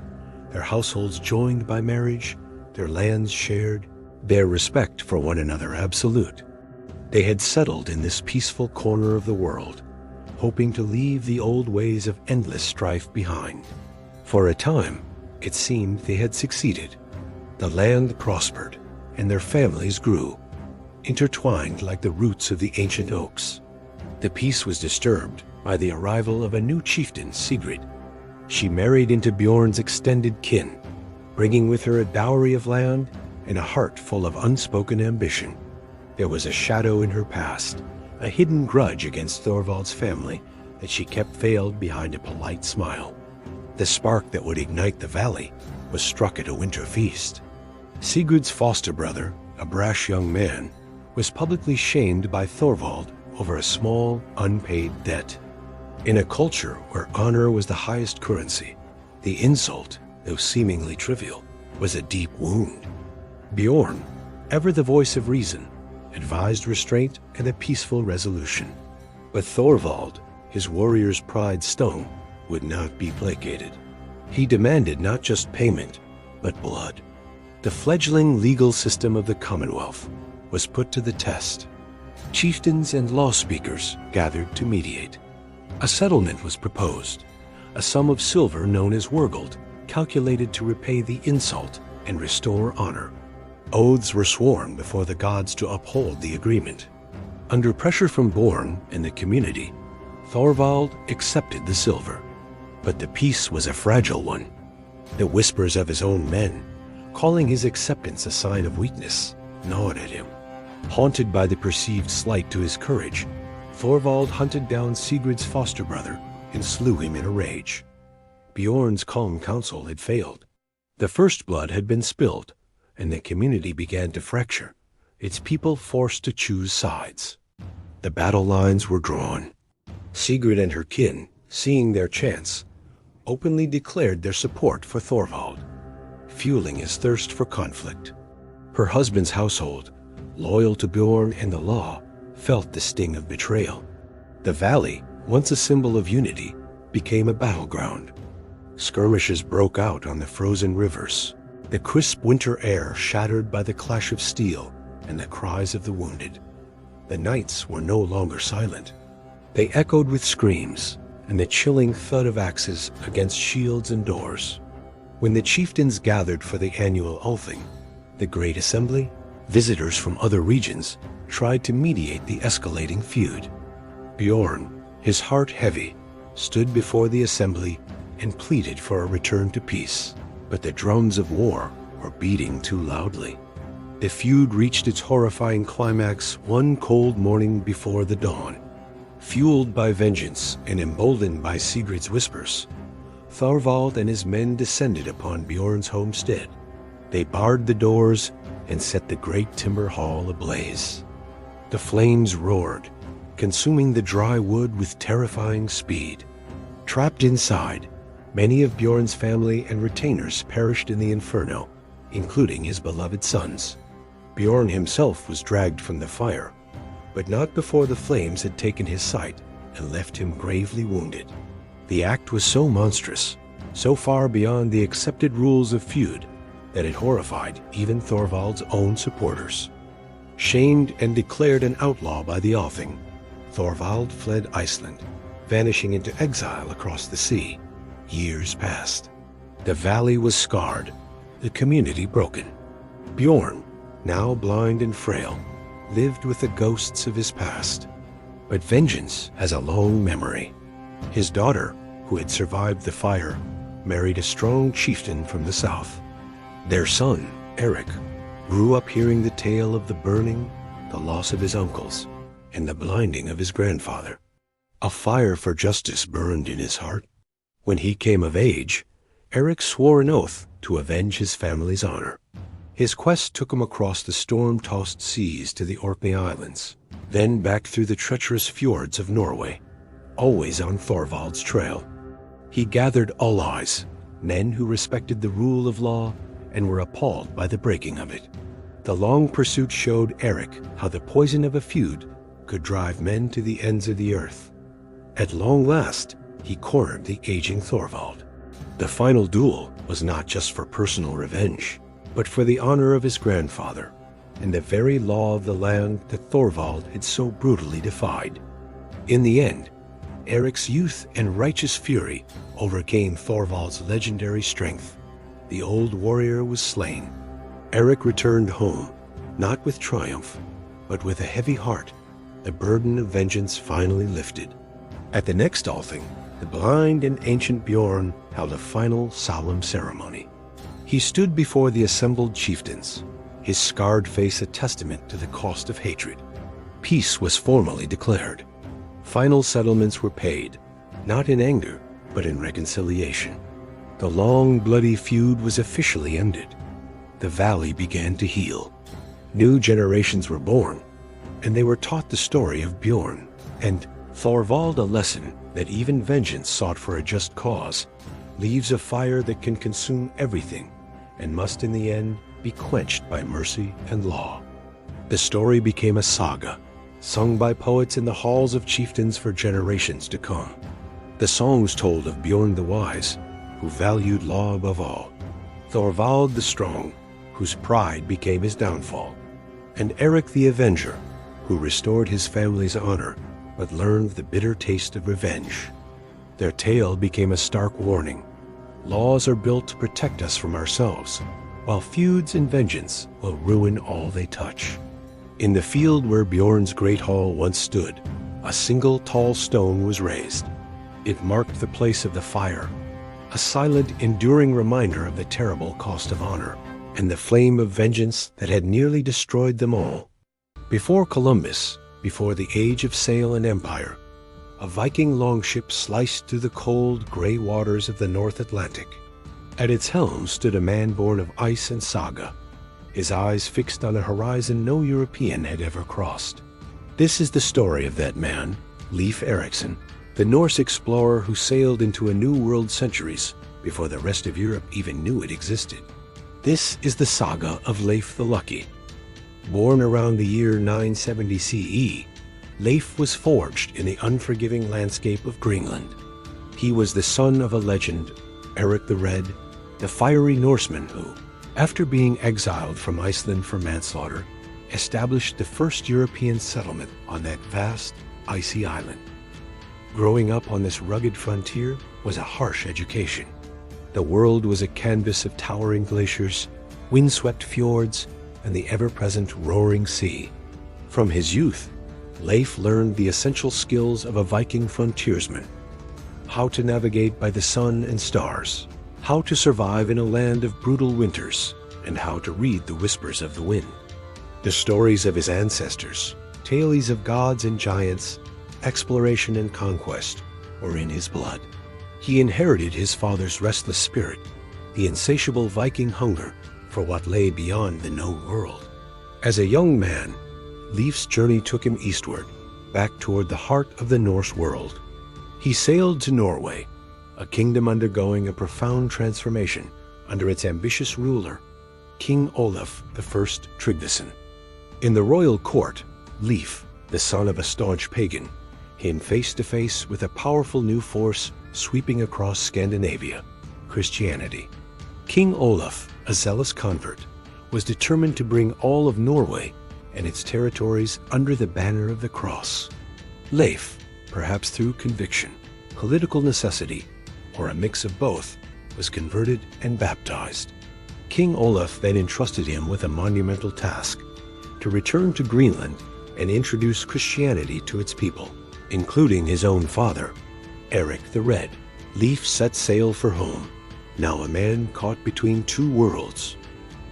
their households joined by marriage, their lands shared, their respect for one another absolute. They had settled in this peaceful corner of the world, hoping to leave the old ways of endless strife behind. For a time, it seemed they had succeeded. The land prospered, and their families grew, intertwined like the roots of the ancient oaks. The peace was disturbed by the arrival of a new chieftain, Sigrid. She married into Bjorn's extended kin, bringing with her a dowry of land and a heart full of unspoken ambition. There was a shadow in her past, a hidden grudge against Thorvald's family that she kept veiled behind a polite smile. The spark that would ignite the valley was struck at a winter feast. Sigurd's foster brother, a brash young man, was publicly shamed by Thorvald over a small, unpaid debt. In a culture where honor was the highest currency, the insult, though seemingly trivial, was a deep wound. Bjorn, ever the voice of reason, advised restraint and a peaceful resolution. But Thorvald, his warrior's pride stung, would not be placated. He demanded not just payment, but blood. The fledgling legal system of the Commonwealth was put to the test. Chieftains and law speakers gathered to mediate. A settlement was proposed, a sum of silver known as wergold, calculated to repay the insult and restore honor. Oaths were sworn before the gods to uphold the agreement. Under pressure from Born and the community, Thorvald accepted the silver. But the peace was a fragile one. The whispers of his own men, calling his acceptance a sign of weakness, gnawed at him. Haunted by the perceived slight to his courage, Thorvald hunted down Sigrid's foster brother and slew him in a rage. Bjorn's calm counsel had failed. The first blood had been spilled, and the community began to fracture, its people forced to choose sides. The battle lines were drawn. Sigrid and her kin, seeing their chance, openly declared their support for Thorvald, fueling his thirst for conflict. Her husband's household, loyal to Bjorn and the law, felt the sting of betrayal. The valley, once a symbol of unity, became a battleground. Skirmishes broke out on the frozen rivers, the crisp winter air shattered by the clash of steel and the cries of the wounded. The nights were no longer silent. They echoed with screams and the chilling thud of axes against shields and doors. When the chieftains gathered for the annual Ulthing, the Great Assembly, visitors from other regions tried to mediate the escalating feud. Bjorn, his heart heavy, stood before the assembly and pleaded for a return to peace. But the drums of war were beating too loudly. The feud reached its horrifying climax one cold morning before the dawn. Fueled by vengeance and emboldened by Sigrid's whispers, Thorvald and his men descended upon Bjorn's homestead. They barred the doors and set the great timber hall ablaze. The flames roared, consuming the dry wood with terrifying speed. Trapped inside, many of Bjorn's family and retainers perished in the inferno, including his beloved sons. Bjorn himself was dragged from the fire, but not before the flames had taken his sight and left him gravely wounded. The act was so monstrous, so far beyond the accepted rules of feud, that it horrified even Thorvald's own supporters. Shamed and declared an outlaw by the Althing, Thorvald fled Iceland, vanishing into exile across the sea. Years passed. The valley was scarred, the community broken. Bjorn, now blind and frail, lived with the ghosts of his past. But vengeance has a long memory. His daughter, who had survived the fire, married a strong chieftain from the south. Their son, Eric, grew up hearing the tale of the burning, the loss of his uncles, and the blinding of his grandfather. A fire for justice burned in his heart. When he came of age, Eric swore an oath to avenge his family's honor. His quest took him across the storm-tossed seas to the Orkney Islands, then back through the treacherous fjords of Norway, always on Thorvald's trail. He gathered allies, men who respected the rule of law and were appalled by the breaking of it. The long pursuit showed Eric how the poison of a feud could drive men to the ends of the earth. At long last, he cornered the aging Thorvald. The final duel was not just for personal revenge, but for the honor of his grandfather and the very law of the land that Thorvald had so brutally defied. In the end, Eric's youth and righteous fury overcame Thorvald's legendary strength. The old warrior was slain. Eric returned home, not with triumph, but with a heavy heart, the burden of vengeance finally lifted. At the next Althing, the blind and ancient Bjorn held a final solemn ceremony. He stood before the assembled chieftains, his scarred face a testament to the cost of hatred. Peace was formally declared. Final settlements were paid, not in anger, but in reconciliation. The long, bloody feud was officially ended. The valley began to heal. New generations were born, and they were taught the story of Bjorn and Thorvald a lesson that even vengeance sought for a just cause leaves a fire that can consume everything and must in the end be quenched by mercy and law. The story became a saga, sung by poets in the halls of chieftains for generations to come. The songs told of Bjorn the Wise, who valued law above all, Thorvald the Strong, whose pride became his downfall, and Eric the Avenger, who restored his family's honor but learned the bitter taste of revenge. Their tale became a stark warning. Laws are built to protect us from ourselves, while feuds and vengeance will ruin all they touch. In the field where Bjorn's great hall once stood, a single tall stone was raised. It marked the place of the fire, a silent, enduring reminder of the terrible cost of honor and the flame of vengeance that had nearly destroyed them all. Before Columbus, before the age of sail and empire, a Viking longship sliced through the cold, gray waters of the North Atlantic. At its helm stood a man born of ice and saga, his eyes fixed on a horizon no European had ever crossed. This is the story of that man, Leif Erikson, the Norse explorer who sailed into a new world centuries before the rest of Europe even knew it existed. This is the saga of Leif the Lucky. Born around the year 970 CE, Leif was forged in the unforgiving landscape of Greenland. He was the son of a legend, Eric the Red, the fiery Norseman who, after being exiled from Iceland for manslaughter, established the first European settlement on that vast, icy island. Growing up on this rugged frontier was a harsh education. The world was a canvas of towering glaciers, windswept fjords, and the ever-present roaring sea. From his youth, Leif learned the essential skills of a Viking frontiersman: how to navigate by the sun and stars, how to survive in a land of brutal winters, and how to read the whispers of the wind. The stories of his ancestors, tales of gods and giants, exploration and conquest, were in his blood. He inherited his father's restless spirit, the insatiable Viking hunger for what lay beyond the known world. As a young man, Leif's journey took him eastward, back toward the heart of the Norse world. He sailed to Norway, a kingdom undergoing a profound transformation under its ambitious ruler, King Olaf I Tryggvason. In the royal court, Leif, the son of a staunch pagan, came face to face with a powerful new force sweeping across Scandinavia: Christianity. King Olaf, a zealous convert, was determined to bring all of Norway and its territories under the banner of the cross. Leif, perhaps through conviction, political necessity, or a mix of both, was converted and baptized. King Olaf then entrusted him with a monumental task: to return to Greenland and introduce Christianity to its people, including his own father, Eric the Red. Leif set sail for home, now a man caught between two worlds.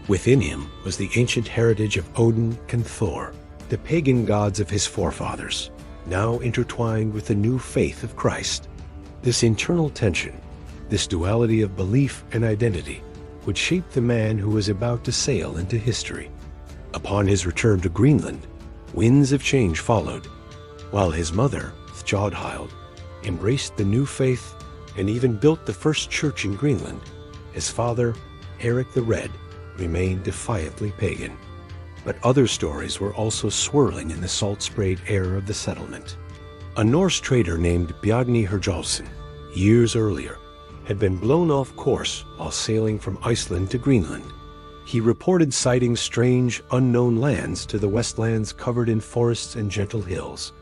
Within him was the ancient heritage of Odin and Thor, the pagan gods of his forefathers, now intertwined with the new faith of Christ. This internal tension, this duality of belief and identity, would shape the man who was about to sail into history. Upon his return to Greenland, winds of change followed. While his mother, Thjodhild, embraced the new faith and even built the first church in Greenland, his father, Eric the Red, remained defiantly pagan. But other stories were also swirling in the salt-sprayed air of the settlement. A Norse trader named Bjarni Herjolfsson, years earlier, had been blown off course while sailing from Iceland to Greenland. He reported sighting strange, unknown lands to the westlands covered in forests and gentle hills,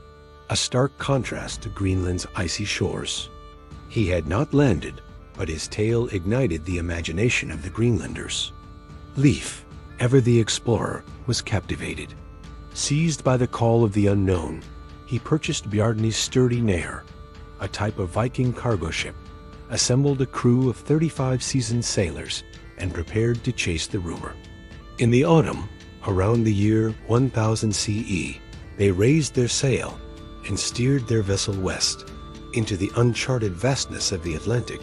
a stark contrast to Greenland's icy shores. He had not landed, but his tale ignited the imagination of the Greenlanders. Leif, ever the explorer, was captivated. Seized by the call of the unknown, he purchased Bjarni's sturdy Nair, a type of Viking cargo ship, assembled a crew of 35 seasoned sailors, and prepared to chase the rumor. In the autumn, around the year 1000 CE, they raised their sail and steered their vessel west, into the uncharted vastness of the Atlantic.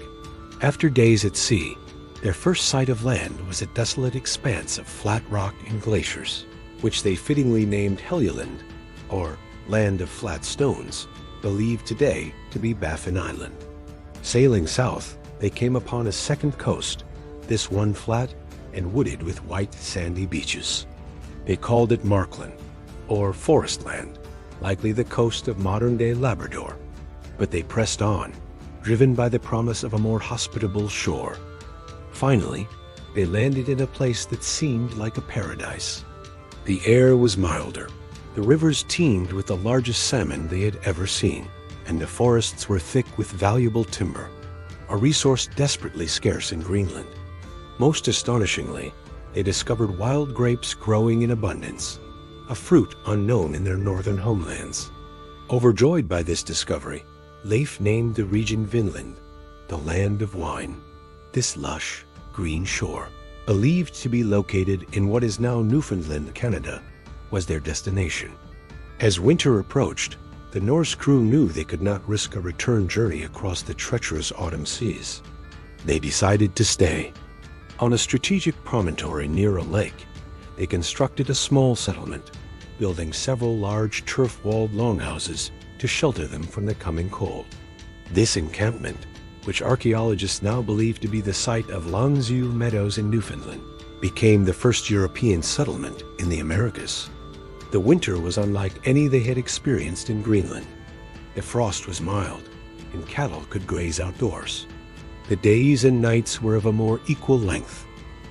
After days at sea, their first sight of land was a desolate expanse of flat rock and glaciers, which they fittingly named Helgeland, or Land of Flat Stones, believed today to be Baffin Island. Sailing south, they came upon a second coast, this one flat and wooded with white sandy beaches. They called it Markland, or Forest Land, likely the coast of modern-day Labrador. But they pressed on, driven by the promise of a more hospitable shore. Finally, they landed in a place that seemed like a paradise. The air was milder, the rivers teemed with the largest salmon they had ever seen, and the forests were thick with valuable timber, a resource desperately scarce in Greenland. Most astonishingly, they discovered wild grapes growing in abundance, a fruit unknown in their northern homelands. Overjoyed by this discovery, Leif named the region Vinland, the land of wine. This lush, green shore, believed to be located in what is now Newfoundland, Canada, was their destination. As winter approached, the Norse crew knew they could not risk a return journey across the treacherous autumn seas. They decided to stay. On a strategic promontory near a lake, they constructed a small settlement, building several large turf-walled longhouses to shelter them from the coming cold. This encampment, which archaeologists now believe to be the site of Longzhu Meadows in Newfoundland, became the first European settlement in the Americas. The winter was unlike any they had experienced in Greenland. The frost was mild, and cattle could graze outdoors. The days and nights were of a more equal length,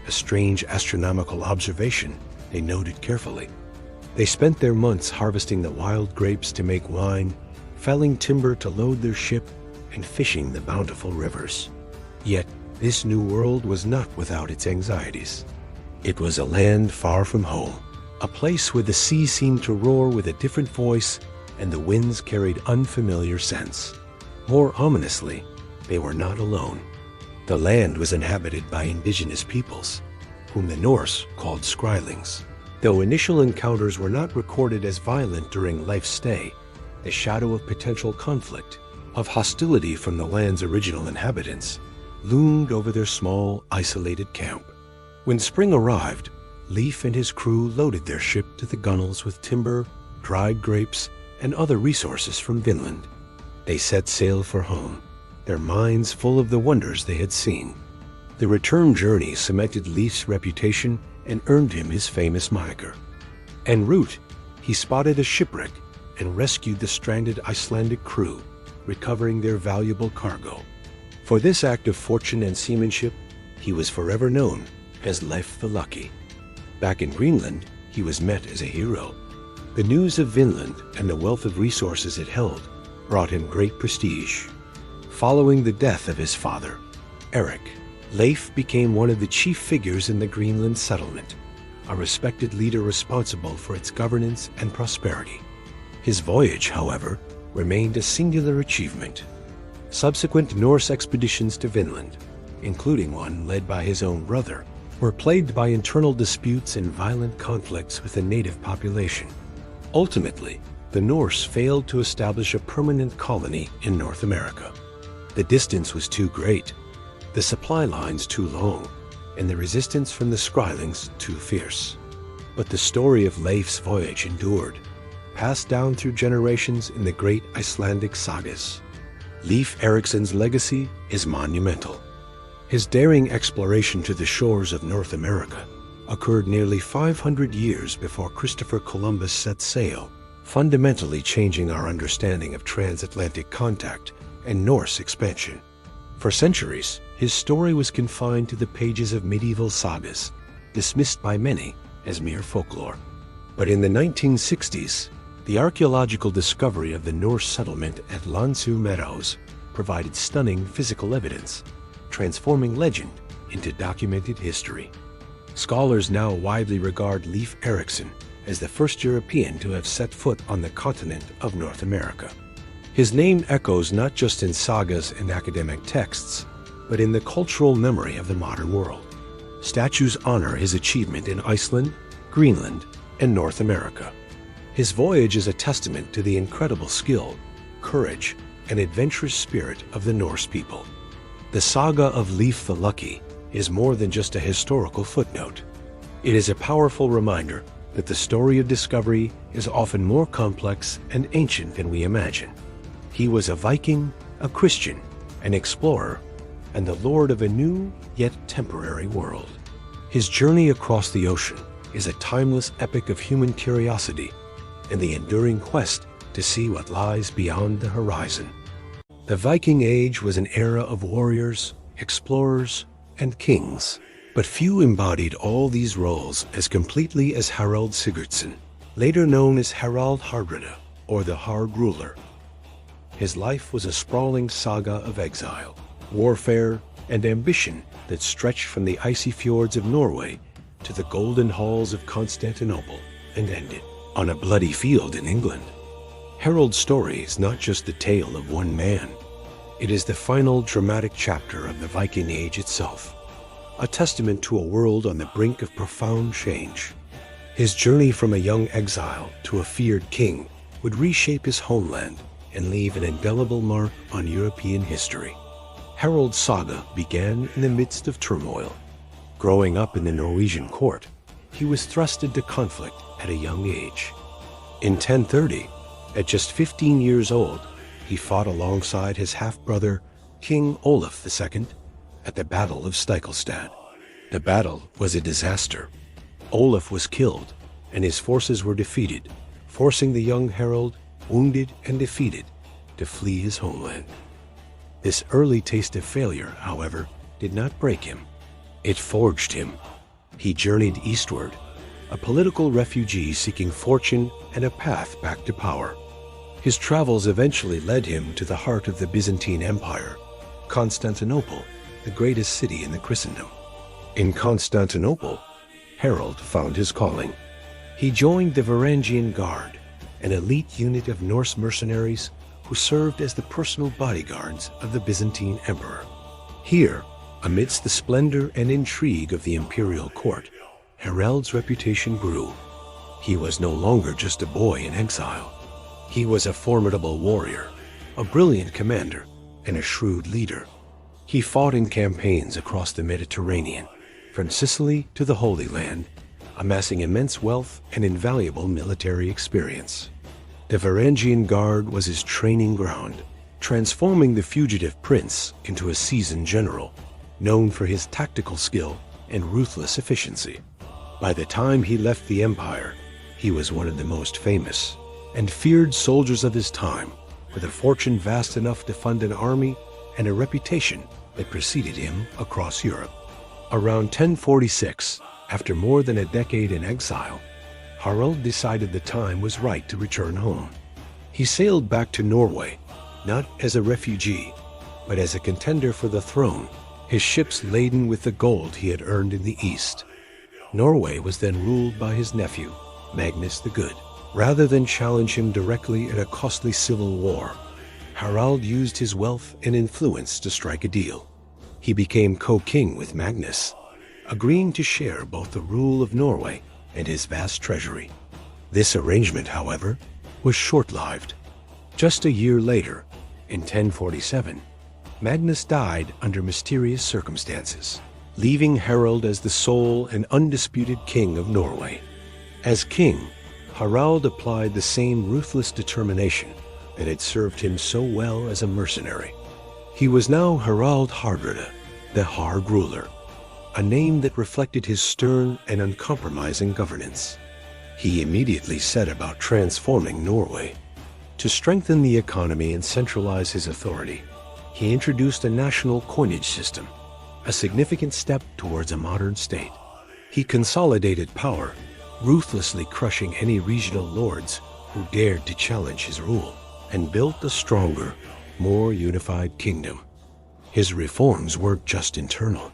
a strange astronomical observation they noted carefully. They spent their months harvesting the wild grapes to make wine, felling timber to load their ship, and fishing the bountiful rivers. Yet, this new world was not without its anxieties. It was a land far from home, a place where the sea seemed to roar with a different voice and the winds carried unfamiliar scents. More ominously, they were not alone. The land was inhabited by indigenous peoples, whom the Norse called Skrælings. Though initial encounters were not recorded as violent during life's stay, the shadow of potential conflict, of hostility from the land's original inhabitants, loomed over their small, isolated camp. When spring arrived, Leif and his crew loaded their ship to the gunwales with timber, dried grapes, and other resources from Vinland. They set sail for home, their minds full of the wonders they had seen. The return journey cemented Leif's reputation and earned him his famous moniker. En route, he spotted a shipwreck and rescued the stranded Icelandic crew, recovering their valuable cargo. For this act of fortune and seamanship, he was forever known as Leif the Lucky. Back in Greenland, he was met as a hero. The news of Vinland and the wealth of resources it held brought him great prestige. Following the death of his father, Eric, Leif became one of the chief figures in the Greenland settlement, a respected leader responsible for its governance and prosperity. His voyage, however, remained a singular achievement. Subsequent Norse expeditions to Vinland, including one led by his own brother, were plagued by internal disputes and violent conflicts with the native population. Ultimately, the Norse failed to establish a permanent colony in North America. The distance was too great, the supply lines too long, and the resistance from the Skrælings too fierce. But the story of Leif's voyage endured, passed down through generations in the great Icelandic sagas. Leif Erikson's legacy is monumental. His daring exploration to the shores of North America occurred nearly 500 years before Christopher Columbus set sail, fundamentally changing our understanding of transatlantic contact and Norse expansion. For centuries, his story was confined to the pages of medieval sagas, dismissed by many as mere folklore. But in the 1960s, the archaeological discovery of the Norse settlement at Landsø provided stunning physical evidence, transforming legend into documented history. Scholars now widely regard Leif Erikson as the first European to have set foot on the continent of North America. His name echoes not just in sagas and academic texts, but in the cultural memory of the modern world. Statues honor his achievement in Iceland, Greenland, and North America. His voyage is a testament to the incredible skill, courage, and adventurous spirit of the Norse people. The saga of Leif the Lucky is more than just a historical footnote. It is a powerful reminder that the story of discovery is often more complex and ancient than we imagine. He was a Viking, a Christian, an explorer, and the lord of a new yet temporary world. His journey across the ocean is a timeless epic of human curiosity and the enduring quest to see what lies beyond the horizon. The Viking Age was an era of warriors, explorers, and kings, but few embodied all these roles as completely as Harald Sigurdsson, later known as Harald Hardrada, or the Hard Ruler. His life was a sprawling saga of exile, warfare, and ambition that stretched from the icy fjords of Norway to the golden halls of Constantinople and ended on a bloody field in England. Harald's story is not just the tale of one man. It is the final dramatic chapter of the Viking Age itself, a testament to a world on the brink of profound change. His journey from a young exile to a feared king would reshape his homeland and leave an indelible mark on European history. Harald's saga began in the midst of turmoil. Growing up in the Norwegian court, he was thrust into conflict at a young age. In 1030, at just 15 years old, he fought alongside his half-brother, King Olaf II, at the Battle of Stiklestad. The battle was a disaster. Olaf was killed, and his forces were defeated, forcing the young Harald, wounded and defeated, to flee his homeland. This early taste of failure, however, did not break him. It forged him. He journeyed eastward, a political refugee seeking fortune and a path back to power. His travels eventually led him to the heart of the Byzantine Empire, Constantinople, the greatest city in the Christendom. In Constantinople, Harald found his calling. He joined the Varangian Guard, an elite unit of Norse mercenaries who served as the personal bodyguards of the Byzantine emperor. Here, amidst the splendor and intrigue of the imperial court, Harald's reputation grew. He was no longer just a boy in exile. He was a formidable warrior, a brilliant commander, and a shrewd leader. He fought in campaigns across the Mediterranean, from Sicily to the Holy Land, amassing immense wealth and invaluable military experience. The Varangian Guard was his training ground, transforming the fugitive prince into a seasoned general, known for his tactical skill and ruthless efficiency. By the time he left the empire, he was one of the most famous and feared soldiers of his time, with a fortune vast enough to fund an army and a reputation that preceded him across Europe. Around 1046, after more than a decade in exile, Harald decided the time was right to return home. He sailed back to Norway, not as a refugee, but as a contender for the throne, his ships laden with the gold he had earned in the east. Norway was then ruled by his nephew, Magnus the Good. Rather than challenge him directly in a costly civil war, Harald used his wealth and influence to strike a deal. He became co-king with Magnus, agreeing to share both the rule of Norway and his vast treasury. This arrangement, however, was short-lived. Just a year later, in 1047, Magnus died under mysterious circumstances, leaving Harald as the sole and undisputed king of Norway. As king, Harald applied the same ruthless determination that had served him so well as a mercenary. He was now Harald Hardrada, the Hard Ruler, a name that reflected his stern and uncompromising governance. He immediately set about transforming Norway. To strengthen the economy and centralize his authority, he introduced a national coinage system, a significant step towards a modern state. He consolidated power, ruthlessly crushing any regional lords who dared to challenge his rule, and built a stronger, more unified kingdom. His reforms weren't just internal.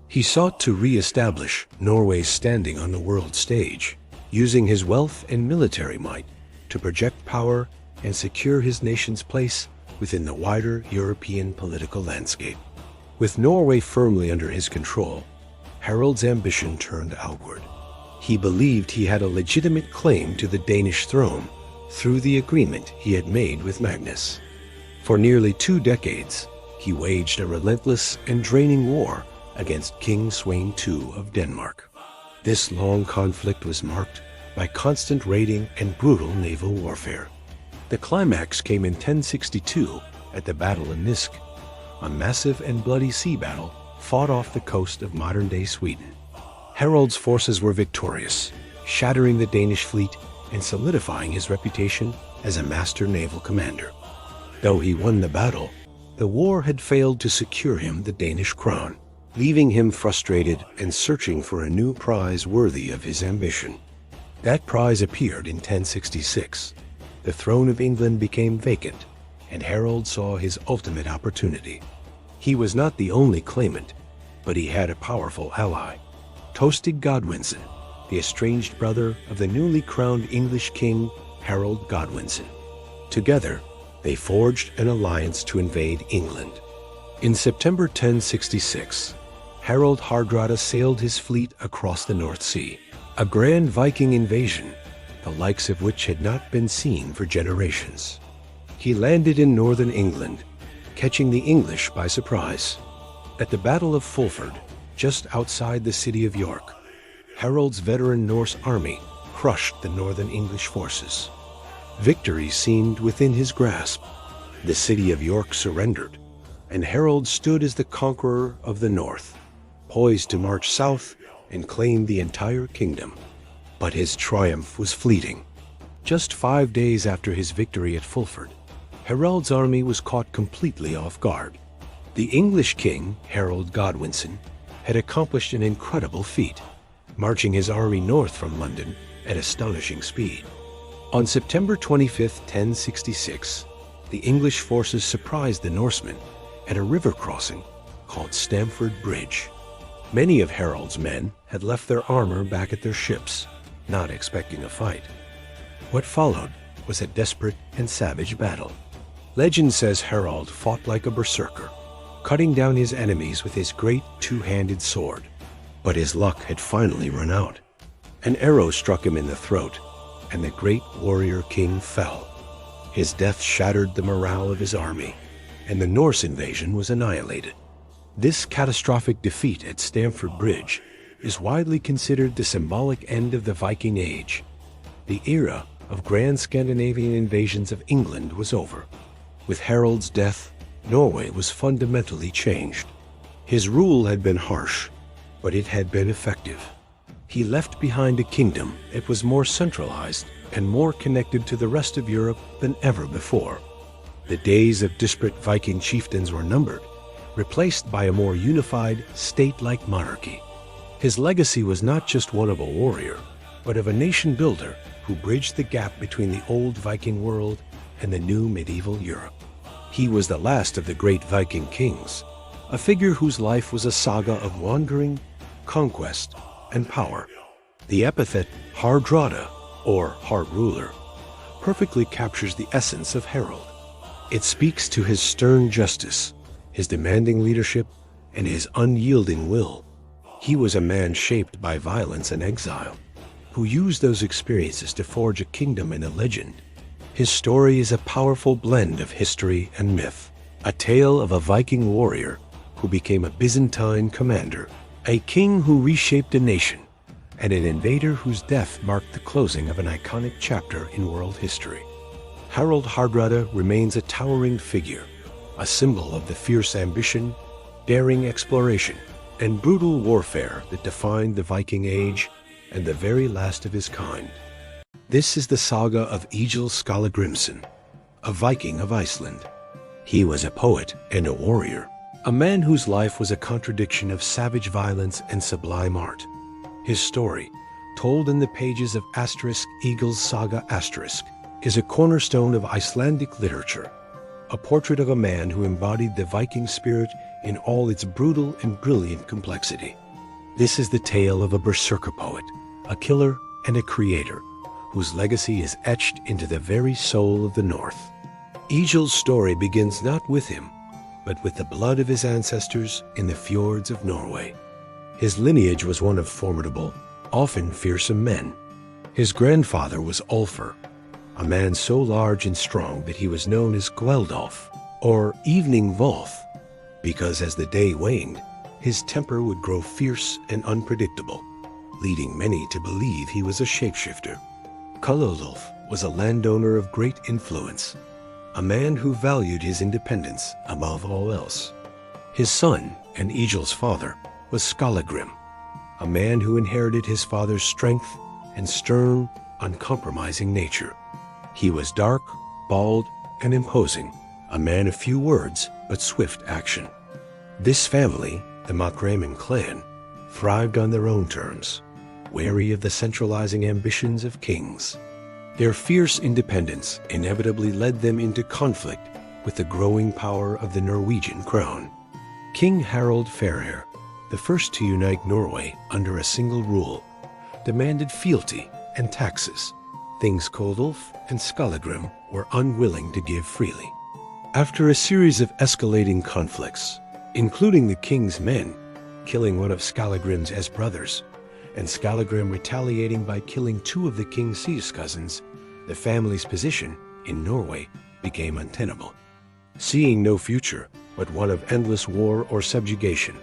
He sought to re-establish Norway's standing on the world stage, using his wealth and military might to project power and secure his nation's place within the wider European political landscape. With Norway firmly under his control, Harald's ambition turned outward. He believed he had a legitimate claim to the Danish throne through the agreement he had made with Magnus. For nearly 2 decades, he waged a relentless and draining war against King Sweyn II of Denmark. This long conflict was marked by constant raiding and brutal naval warfare. The climax came in 1062 at the Battle of Nisk, a massive and bloody sea battle fought off the coast of modern-day Sweden. Harald's forces were victorious, shattering the Danish fleet and solidifying his reputation as a master naval commander. Though he won the battle, the war had failed to secure him the Danish crown, leaving him frustrated and searching for a new prize worthy of his ambition. That prize appeared in 1066. The throne of England became vacant, and Harald saw his ultimate opportunity. He was not the only claimant, but he had a powerful ally. Tostig Godwinson, the estranged brother of the newly crowned English king Harold Godwinson. Together, they forged an alliance to invade England. In September 1066, Harald Hardrada sailed his fleet across the North Sea, a grand Viking invasion, the likes of which had not been seen for generations. He landed in northern England, catching the English by surprise. At the Battle of Fulford, just outside the city of York, Harold's veteran Norse army crushed the northern English forces. Victory seemed within his grasp. The city of York surrendered, and Harold stood as the conqueror of the north, poised to march south and claim the entire kingdom. But his triumph was fleeting. Just 5 days after his victory at Fulford, Harold's army was caught completely off guard. The English king, Harold Godwinson, had accomplished an incredible feat, marching his army north from London at astonishing speed. On September 25, 1066, the English forces surprised the Norsemen at a river crossing called Stamford Bridge. Many of Harold's men had left their armor back at their ships, not expecting a fight. What followed was a desperate and savage battle. Legend says Harold fought like a berserker, cutting down his enemies with his great two-handed sword. But his luck had finally run out. An arrow struck him in the throat, and the great warrior king fell. His death shattered the morale of his army, and the Norse invasion was annihilated. This catastrophic defeat at Stamford Bridge is widely considered the symbolic end of the Viking Age. The era of grand Scandinavian invasions of England was over. With Harold's death, Norway was fundamentally changed. His rule had been harsh, but it had been effective. He left behind a kingdom that was more centralized and more connected to the rest of Europe than ever before. The days of disparate Viking chieftains were numbered, replaced by a more unified, state-like monarchy. His legacy was not just one of a warrior, but of a nation builder who bridged the gap between the old Viking world and the new medieval Europe. He was the last of the great Viking kings, a figure whose life was a saga of wandering, conquest, and power. The epithet Hardrada, or hard ruler, perfectly captures the essence of Harold. It speaks to his stern justice, his demanding leadership, and his unyielding will. He was a man shaped by violence and exile, who used those experiences to forge a kingdom and a legend. His story is a powerful blend of history and myth, a tale of a Viking warrior who became a Byzantine commander, a king who reshaped a nation, and an invader whose death marked the closing of an iconic chapter in world history. Harald Hardrada remains a towering figure, a symbol of the fierce ambition, daring exploration, and brutal warfare that defined the Viking Age and the very last of his kind. This is the saga of Egil Skallagrimsson, a Viking of Iceland. He was a poet and a warrior, a man whose life was a contradiction of savage violence and sublime art. His story, told in the pages of Egil's Saga is a cornerstone of Icelandic literature, a portrait of a man who embodied the Viking spirit in all its brutal and brilliant complexity. This is the tale of a berserker poet, a killer and a creator, whose legacy is etched into the very soul of the North. Egil's story begins not with him, but with the blood of his ancestors in the fjords of Norway. His lineage was one of formidable, often fearsome men. His grandfather was Ulfr, a man so large and strong that he was known as Gweldolf, or Evening Volf, because as the day waned, his temper would grow fierce and unpredictable, leading many to believe he was a shapeshifter. Kuldulf was a landowner of great influence, a man who valued his independence above all else. His son, and Egil's father, was Skallagrim, a man who inherited his father's strength and stern, uncompromising nature. He was dark, bald, and imposing, a man of few words but swift action. This family, the Makramen clan, thrived on their own terms, wary of the centralizing ambitions of kings. Their fierce independence inevitably led them into conflict with the growing power of the Norwegian crown. King Harald Fairhair, the first to unite Norway under a single rule, demanded fealty and taxes, things Kuldulf and Skallagrim were unwilling to give freely. After a series of escalating conflicts, including the king's men killing one of Skallagrim's brothers, and Skallagrim retaliating by killing two of the king's sister cousins, the family's position in Norway became untenable. Seeing no future but one of endless war or subjugation,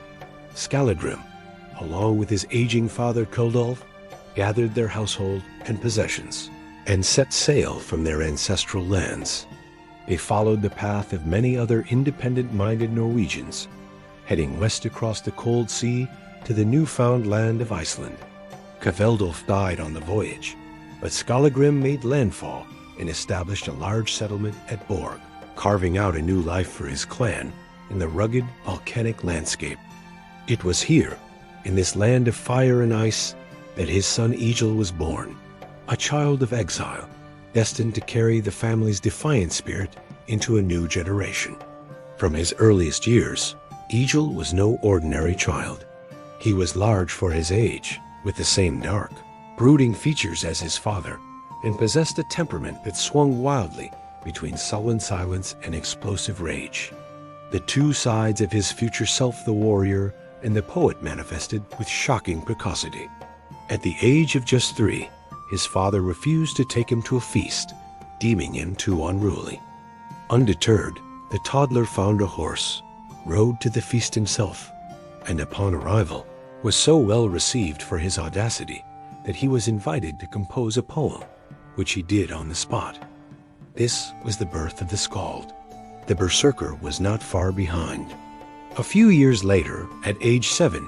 Skallagrim, along with his aging father Kuldulf, gathered their household and possessions and set sail from their ancestral lands. They followed the path of many other independent-minded Norwegians, heading west across the cold sea to the newfound land of Iceland. Kveldulf died on the voyage, but Skallagrim made landfall and established a large settlement at Borg, carving out a new life for his clan in the rugged, volcanic landscape. It was here, in this land of fire and ice, that his son Egil was born, a child of exile, destined to carry the family's defiant spirit into a new generation. From his earliest years, Egil was no ordinary child. He was large for his age, with the same dark, brooding features as his father, and possessed a temperament that swung wildly between sullen silence and explosive rage. The two sides of his future self, the warrior and the poet, manifested with shocking precocity. At the age of just 3, his father refused to take him to a feast, deeming him too unruly. Undeterred, the toddler found a horse, rode to the feast himself, and upon arrival was so well received for his audacity that he was invited to compose a poem, which he did on the spot. This was the birth of the Skald. The berserker was not far behind. A few years later, at age 7,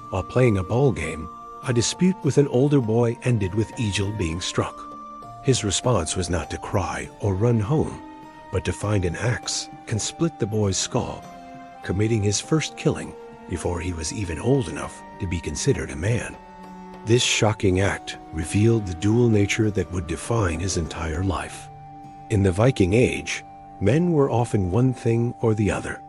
while playing a ball game, a dispute with an older boy ended with Egil being struck. His response was not to cry or run home, but to find an axe and split the boy's skull, committing his first killing before he was even old enough to be considered a man. This shocking act revealed the dual nature that would define his entire life. In the Viking Age, men were often one thing or the other.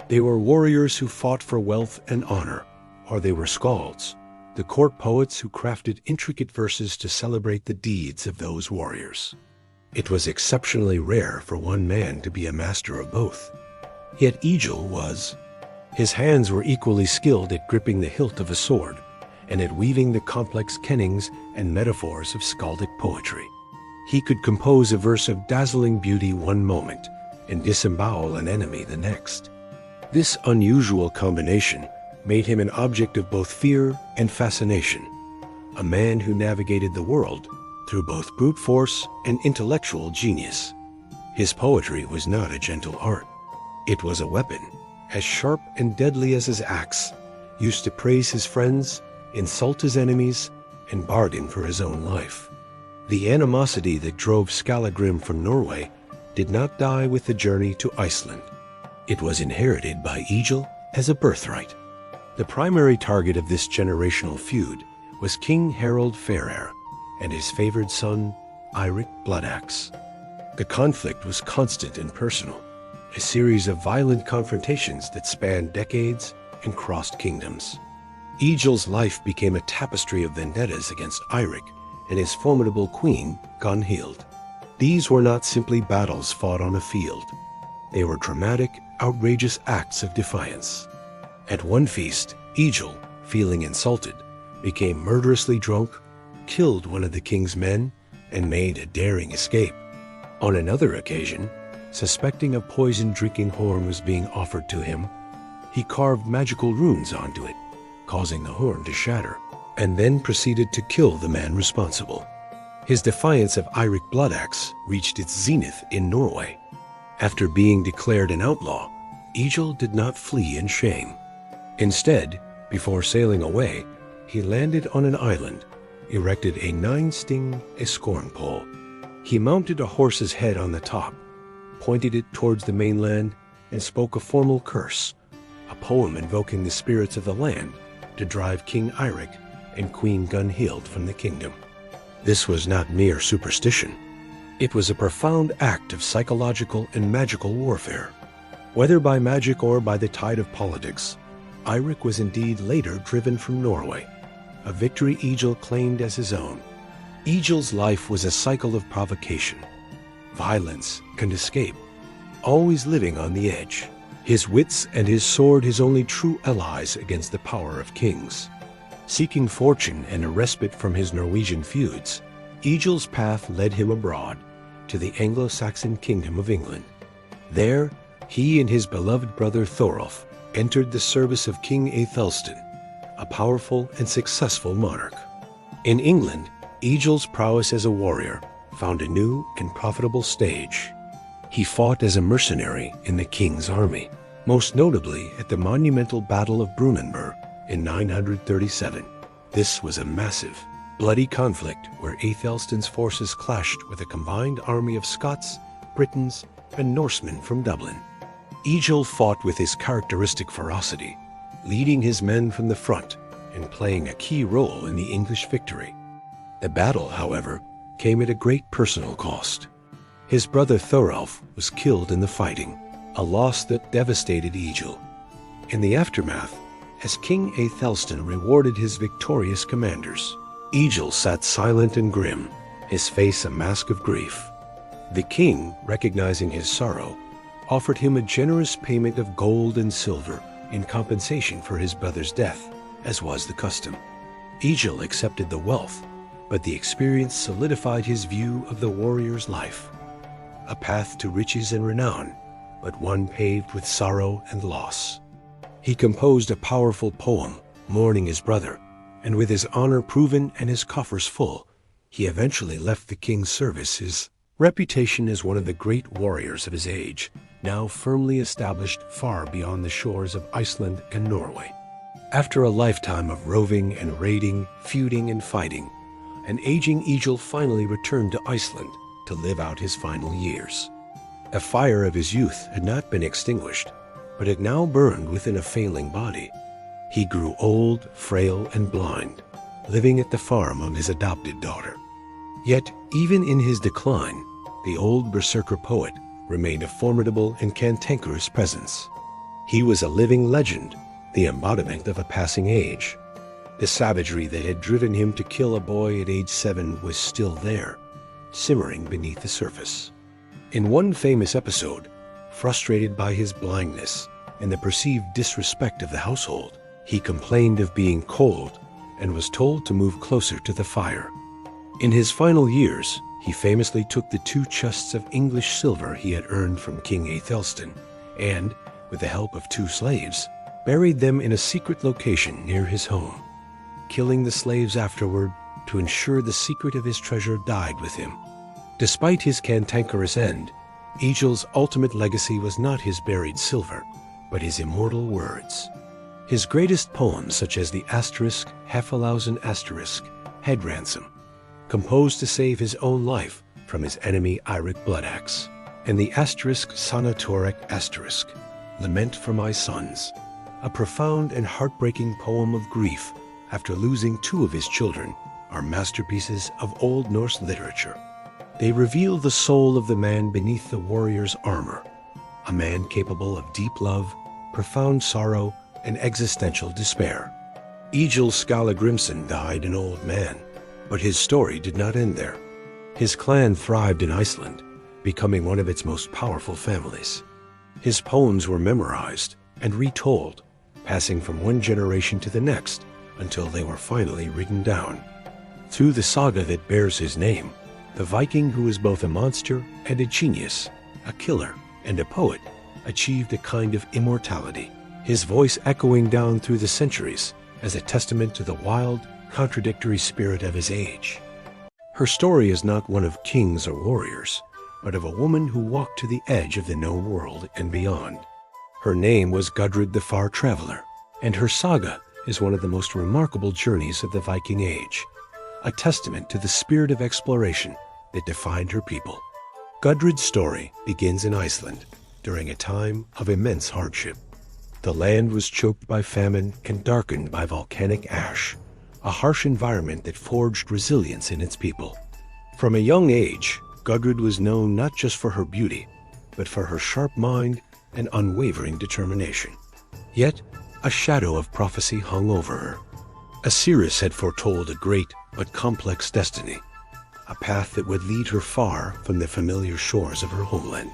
They were warriors who fought for wealth and honor, or they were skalds, the court poets who crafted intricate verses to celebrate the deeds of those warriors. It was exceptionally rare for one man to be a master of both. Yet Egil was. His hands were equally skilled at gripping the hilt of a sword and at weaving the complex kennings and metaphors of skaldic poetry. He could compose a verse of dazzling beauty one moment and disembowel an enemy the next. This unusual combination made him an object of both fear and fascination, a man who navigated the world through both brute force and intellectual genius. His poetry was not a gentle art. It was a weapon, as sharp and deadly as his axe, used to praise his friends, insult his enemies, and bargain for his own life. The animosity that drove Skallagrim from Norway did not die with the journey to Iceland. It was inherited by Egil as a birthright. The primary target of this generational feud was King Harald Fairhair and his favored son, Eirik Bloodaxe. The conflict was constant and personal, a series of violent confrontations that spanned decades and crossed kingdoms. Egil's life became a tapestry of vendettas against Eirik and his formidable queen, Gunhild. These were not simply battles fought on a field. They were dramatic, outrageous acts of defiance. At one feast, Egil, feeling insulted, became murderously drunk, killed one of the king's men, and made a daring escape. On another occasion, suspecting a poisoned drinking horn was being offered to him, he carved magical runes onto it, causing the horn to shatter, and then proceeded to kill the man responsible. His defiance of Eirik Bloodaxe reached its zenith in Norway. After being declared an outlaw, Egil did not flee in shame. Instead, before sailing away, he landed on an island, erected a 9-sting escorn pole. He mounted a horse's head on the top, pointed it towards the mainland, and spoke a formal curse, a poem invoking the spirits of the land to drive King Eirik and Queen Gunhild from the kingdom. This was not mere superstition. It was a profound act of psychological and magical warfare. Whether by magic or by the tide of politics, Eirik was indeed later driven from Norway, a victory Egil claimed as his own. Egil's life was a cycle of provocation, violence, and escape, always living on the edge. His wits and his sword his only true allies against the power of kings. Seeking fortune and a respite from his Norwegian feuds, Egil's path led him abroad to the Anglo-Saxon kingdom of England. There, he and his beloved brother Thorolf entered the service of King Aethelstan, a powerful and successful monarch. In England, Egil's prowess as a warrior found a new and profitable stage. He fought as a mercenary in the king's army, most notably at the monumental Battle of Brunanburh in 937. This was a massive, bloody conflict where Aethelstan's forces clashed with a combined army of Scots, Britons, and Norsemen from Dublin. Egil fought with his characteristic ferocity, leading his men from the front and playing a key role in the English victory. The battle, however, came at a great personal cost. His brother Thorolf was killed in the fighting, a loss that devastated Egil. In the aftermath, as King Aethelstan rewarded his victorious commanders, Egil sat silent and grim his face a mask of grief. The king, recognizing his sorrow, offered him a generous payment of gold and silver in compensation for his brother's death, as was the custom. Egil accepted the wealth, but the experience solidified his view of the warrior's life. A path to riches and renown, but one paved with sorrow and loss. He composed a powerful poem mourning his brother, and with his honor proven and his coffers full, he eventually left the king's service. His reputation as one of the great warriors of his age, now firmly established far beyond the shores of Iceland and Norway. After a lifetime of roving and raiding, feuding and fighting, an aging Egil finally returned to Iceland to live out his final years. A fire of his youth had not been extinguished, but it now burned within a failing body. He grew old, frail, and blind, living at the farm of his adopted daughter. Yet, even in his decline, the old berserker poet remained a formidable and cantankerous presence. He was a living legend, the embodiment of a passing age. The savagery that had driven him to kill a boy at age 7 was still there, simmering beneath the surface. In one famous episode, frustrated by his blindness and the perceived disrespect of the household, he complained of being cold and was told to move closer to the fire. In his final years, he famously took the 2 chests of English silver he had earned from King Aethelstan and, with the help of 2 slaves, buried them in a secret location near his home, killing the slaves afterward to ensure the secret of his treasure died with him. Despite his cantankerous end, Egil's ultimate legacy was not his buried silver, but his immortal words. His greatest poems, such as the Hefalausen*, Head Ransom, composed to save his own life from his enemy Eirik Bloodaxe, and the *Sanatorek*, Lament for My Sons, a profound and heartbreaking poem of grief after losing 2 of his children, are masterpieces of Old Norse literature. They reveal the soul of the man beneath the warrior's armor, a man capable of deep love, profound sorrow, and existential despair. Egil Skallagrimsson died an old man, but his story did not end there. His clan thrived in Iceland, becoming one of its most powerful families. His poems were memorized and retold, passing from one generation to the next until they were finally written down. Through the saga that bears his name, the Viking who is both a monster and a genius, a killer and a poet, achieved a kind of immortality, his voice echoing down through the centuries as a testament to the wild, contradictory spirit of his age. Her story is not one of kings or warriors, but of a woman who walked to the edge of the known world and beyond. Her name was Gudrid the Far Traveler, and her saga is one of the most remarkable journeys of the Viking Age, a testament to the spirit of exploration that defined her people. Gudrid's story begins in Iceland during a time of immense hardship. The land was choked by famine and darkened by volcanic ash, a harsh environment that forged resilience in its people. From a young age, Gudrid was known not just for her beauty, but for her sharp mind and unwavering determination. Yet, a shadow of prophecy hung over her. Osiris had foretold a great but complex destiny, a path that would lead her far from the familiar shores of her homeland.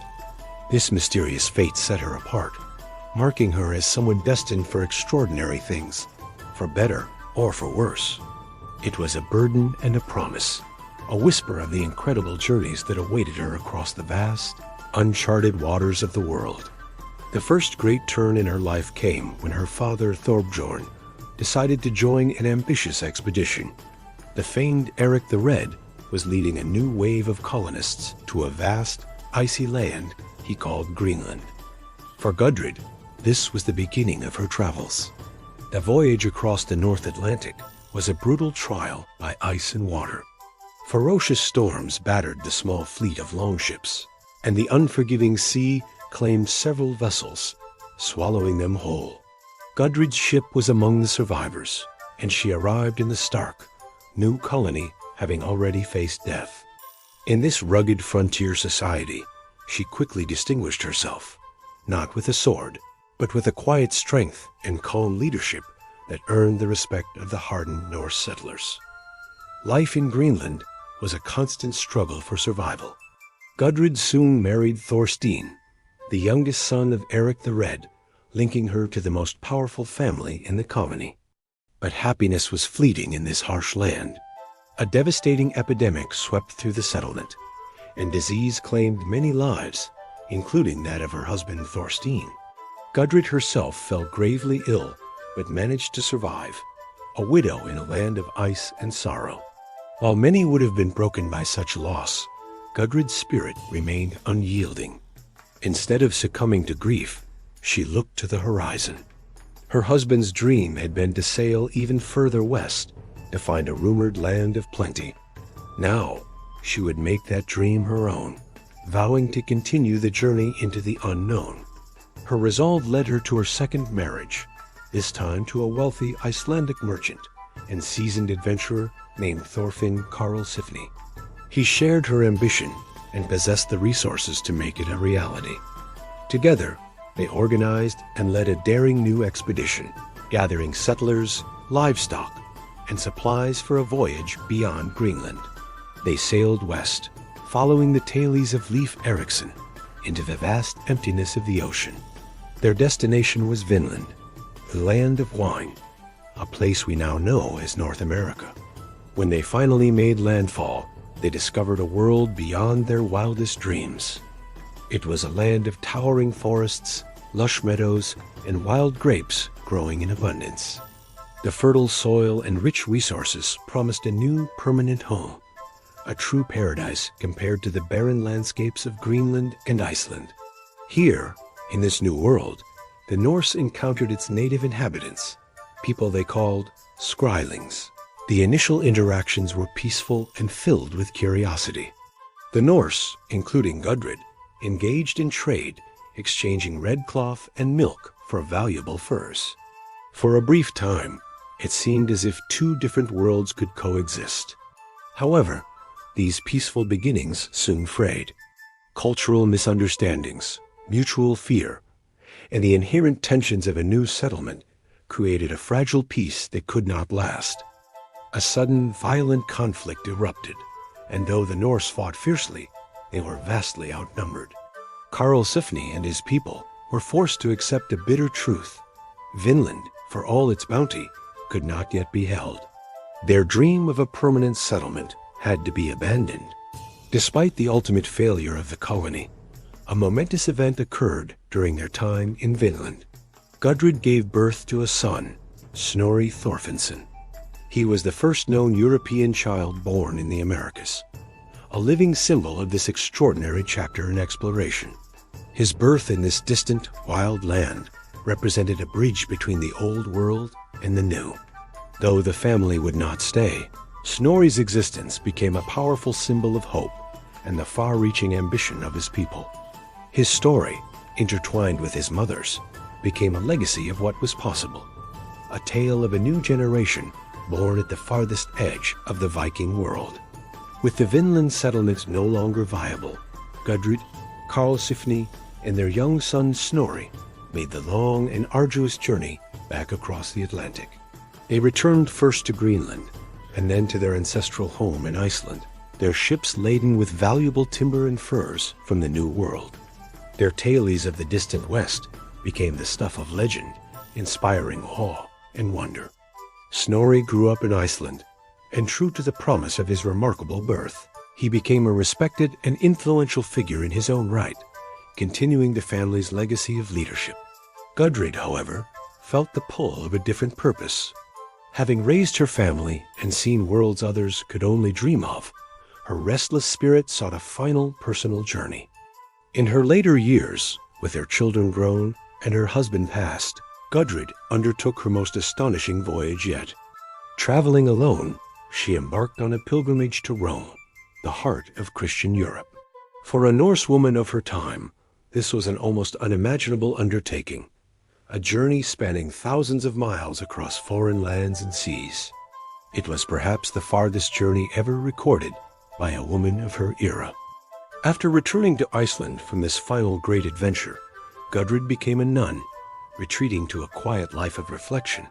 This mysterious fate set her apart, marking her as someone destined for extraordinary things, for better or for worse. It was a burden and a promise, a whisper of the incredible journeys that awaited her across the vast, uncharted waters of the world. The first great turn in her life came when her father, Thorbjorn, decided to join an ambitious expedition. The famed Eric the Red was leading a new wave of colonists to a vast, icy land he called Greenland. For Gudrid, this was the beginning of her travels. The voyage across the North Atlantic was a brutal trial by ice and water. Ferocious storms battered the small fleet of longships, and the unforgiving sea claimed several vessels, swallowing them whole. Gudrid's ship was among the survivors, and she arrived in the Stark, new colony having already faced death. In this rugged frontier society, she quickly distinguished herself, not with a sword, but with a quiet strength and calm leadership that earned the respect of the hardened Norse settlers. Life in Greenland was a constant struggle for survival. Gudrid soon married Thorstein, the youngest son of Eric the Red, linking her to the most powerful family in the colony. But happiness was fleeting in this harsh land. A devastating epidemic swept through the settlement, and disease claimed many lives, including that of her husband Thorstein. Gudrid herself fell gravely ill, but managed to survive, a widow in a land of ice and sorrow. While many would have been broken by such loss, Gudrid's spirit remained unyielding. Instead of succumbing to grief, she looked to the horizon. Her husband's dream had been to sail even further west to find a rumored land of plenty. Now, she would make that dream her own, vowing to continue the journey into the unknown. Her resolve led her to her second marriage, this time to a wealthy Icelandic merchant and seasoned adventurer named Thorfinn Karlsifni. He shared her ambition and possessed the resources to make it a reality. Together, they organized and led a daring new expedition, gathering settlers, livestock, and supplies for a voyage beyond Greenland. They sailed west, following the tailies of Leif Erikson, into the vast emptiness of the ocean. Their destination was Vinland, the land of wine, a place we now know as North America. When they finally made landfall, they discovered a world beyond their wildest dreams. It was a land of towering forests, lush meadows, and wild grapes growing in abundance. The fertile soil and rich resources promised a new permanent home, a true paradise compared to the barren landscapes of Greenland and Iceland. Here, in this new world, the Norse encountered its native inhabitants, people they called Skrælings. The initial interactions were peaceful and filled with curiosity. The Norse, including Gudrid, engaged in trade, exchanging red cloth and milk for valuable furs. For a brief time, it seemed as if two different worlds could coexist. However, these peaceful beginnings soon frayed. Cultural misunderstandings, mutual fear, and the inherent tensions of a new settlement created a fragile peace that could not last. A sudden, violent conflict erupted, and though the Norse fought fiercely, they were vastly outnumbered. Karlsifni and his people were forced to accept a bitter truth. Vinland, for all its bounty, could not yet be held. Their dream of a permanent settlement had to be abandoned. Despite the ultimate failure of the colony, a momentous event occurred during their time in Vinland. Gudrid gave birth to a son, Snorri Thorfinnsson. He was the first known European child born in the Americas, a living symbol of this extraordinary chapter in exploration. His birth in this distant, wild land represented a bridge between the old world and the new. Though the family would not stay, Snorri's existence became a powerful symbol of hope and the far-reaching ambition of his people. His story, intertwined with his mother's, became a legacy of what was possible, a tale of a new generation born at the farthest edge of the Viking world. With the Vinland settlement no longer viable, Gudrid, Karlsifni, and their young son Snorri made the long and arduous journey back across the Atlantic. They returned first to Greenland, and then to their ancestral home in Iceland, their ships laden with valuable timber and furs from the New World. Their tales of the distant West became the stuff of legend, inspiring awe and wonder. Snorri grew up in Iceland, and true to the promise of his remarkable birth, he became a respected and influential figure in his own right, continuing the family's legacy of leadership. Gudrid, however, felt the pull of a different purpose. Having raised her family and seen worlds others could only dream of, her restless spirit sought a final personal journey. In her later years, with their children grown and her husband passed, Gudrid undertook her most astonishing voyage yet. Traveling alone, she embarked on a pilgrimage to Rome, the heart of Christian Europe. For a Norse woman of her time, this was an almost unimaginable undertaking, a journey spanning thousands of miles across foreign lands and seas. It was perhaps the farthest journey ever recorded by a woman of her era. After returning to Iceland from this final great adventure, Gudrid became a nun, retreating to a quiet life of reflection.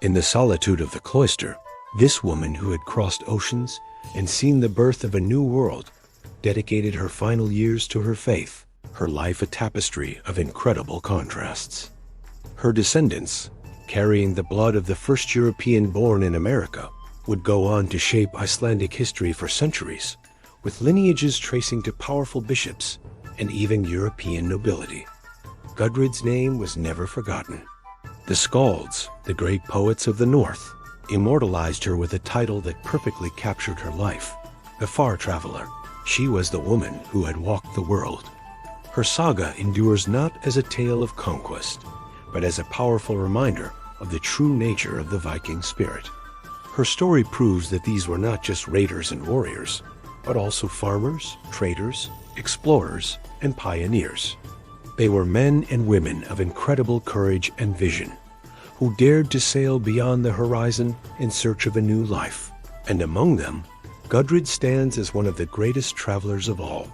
In the solitude of the cloister, This woman who had crossed oceans and seen the birth of a new world dedicated her final years to her faith, her life a tapestry of incredible contrasts. Her descendants, carrying the blood of the first European born in America, would go on to shape Icelandic history for centuries, with lineages tracing to powerful bishops and even European nobility. Gudrid's name was never forgotten. The Skalds, the great poets of the North, immortalized her with a title that perfectly captured her life, the Far Traveler. She was the woman who had walked the world. Her saga endures not as a tale of conquest, but as a powerful reminder of the true nature of the Viking spirit. Her story proves that these were not just raiders and warriors, but also farmers, traders, explorers, and pioneers. They were men and women of incredible courage and vision, who dared to sail beyond the horizon in search of a new life. And among them, Gudrid stands as one of the greatest travelers of all.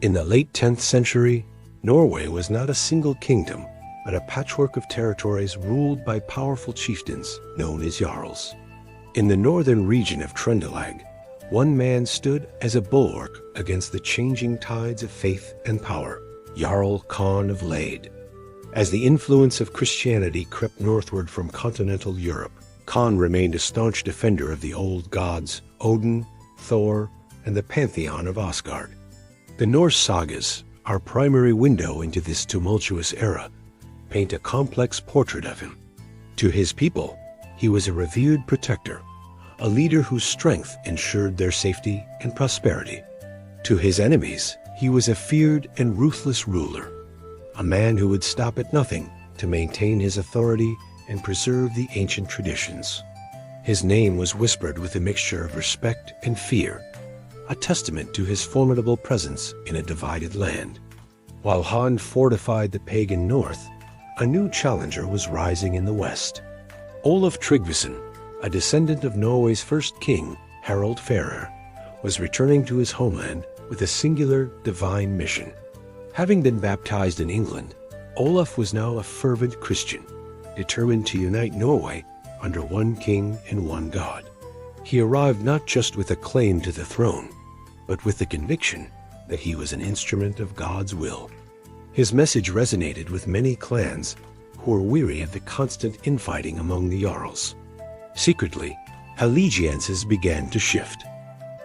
In the late 10th century, Norway was not a single kingdom, but a patchwork of territories ruled by powerful chieftains known as jarls. In the northern region of Trøndelag, one man stood as a bulwark against the changing tides of faith and power, Jarl Khan of Lade. As the influence of Christianity crept northward from continental Europe, Khan remained a staunch defender of the old gods Odin, Thor, and the pantheon of Asgard. The Norse Sagas, our primary window into this tumultuous era, paint a complex portrait of him. To his people, he was a revered protector, a leader whose strength ensured their safety and prosperity. To his enemies, he was a feared and ruthless ruler, a man who would stop at nothing to maintain his authority and preserve the ancient traditions. His name was whispered with a mixture of respect and fear, a testament to his formidable presence in a divided land. While Han fortified the pagan north, a new challenger was rising in the west. Olaf Tryggvason, a descendant of Norway's first king, Harald Farer, was returning to his homeland with a singular divine mission. Having been baptized in England, Olaf was now a fervent Christian, determined to unite Norway under one king and one God. He arrived not just with a claim to the throne, but with the conviction that he was an instrument of God's will. His message resonated with many clans who were weary of the constant infighting among the Jarls. Secretly, allegiances began to shift.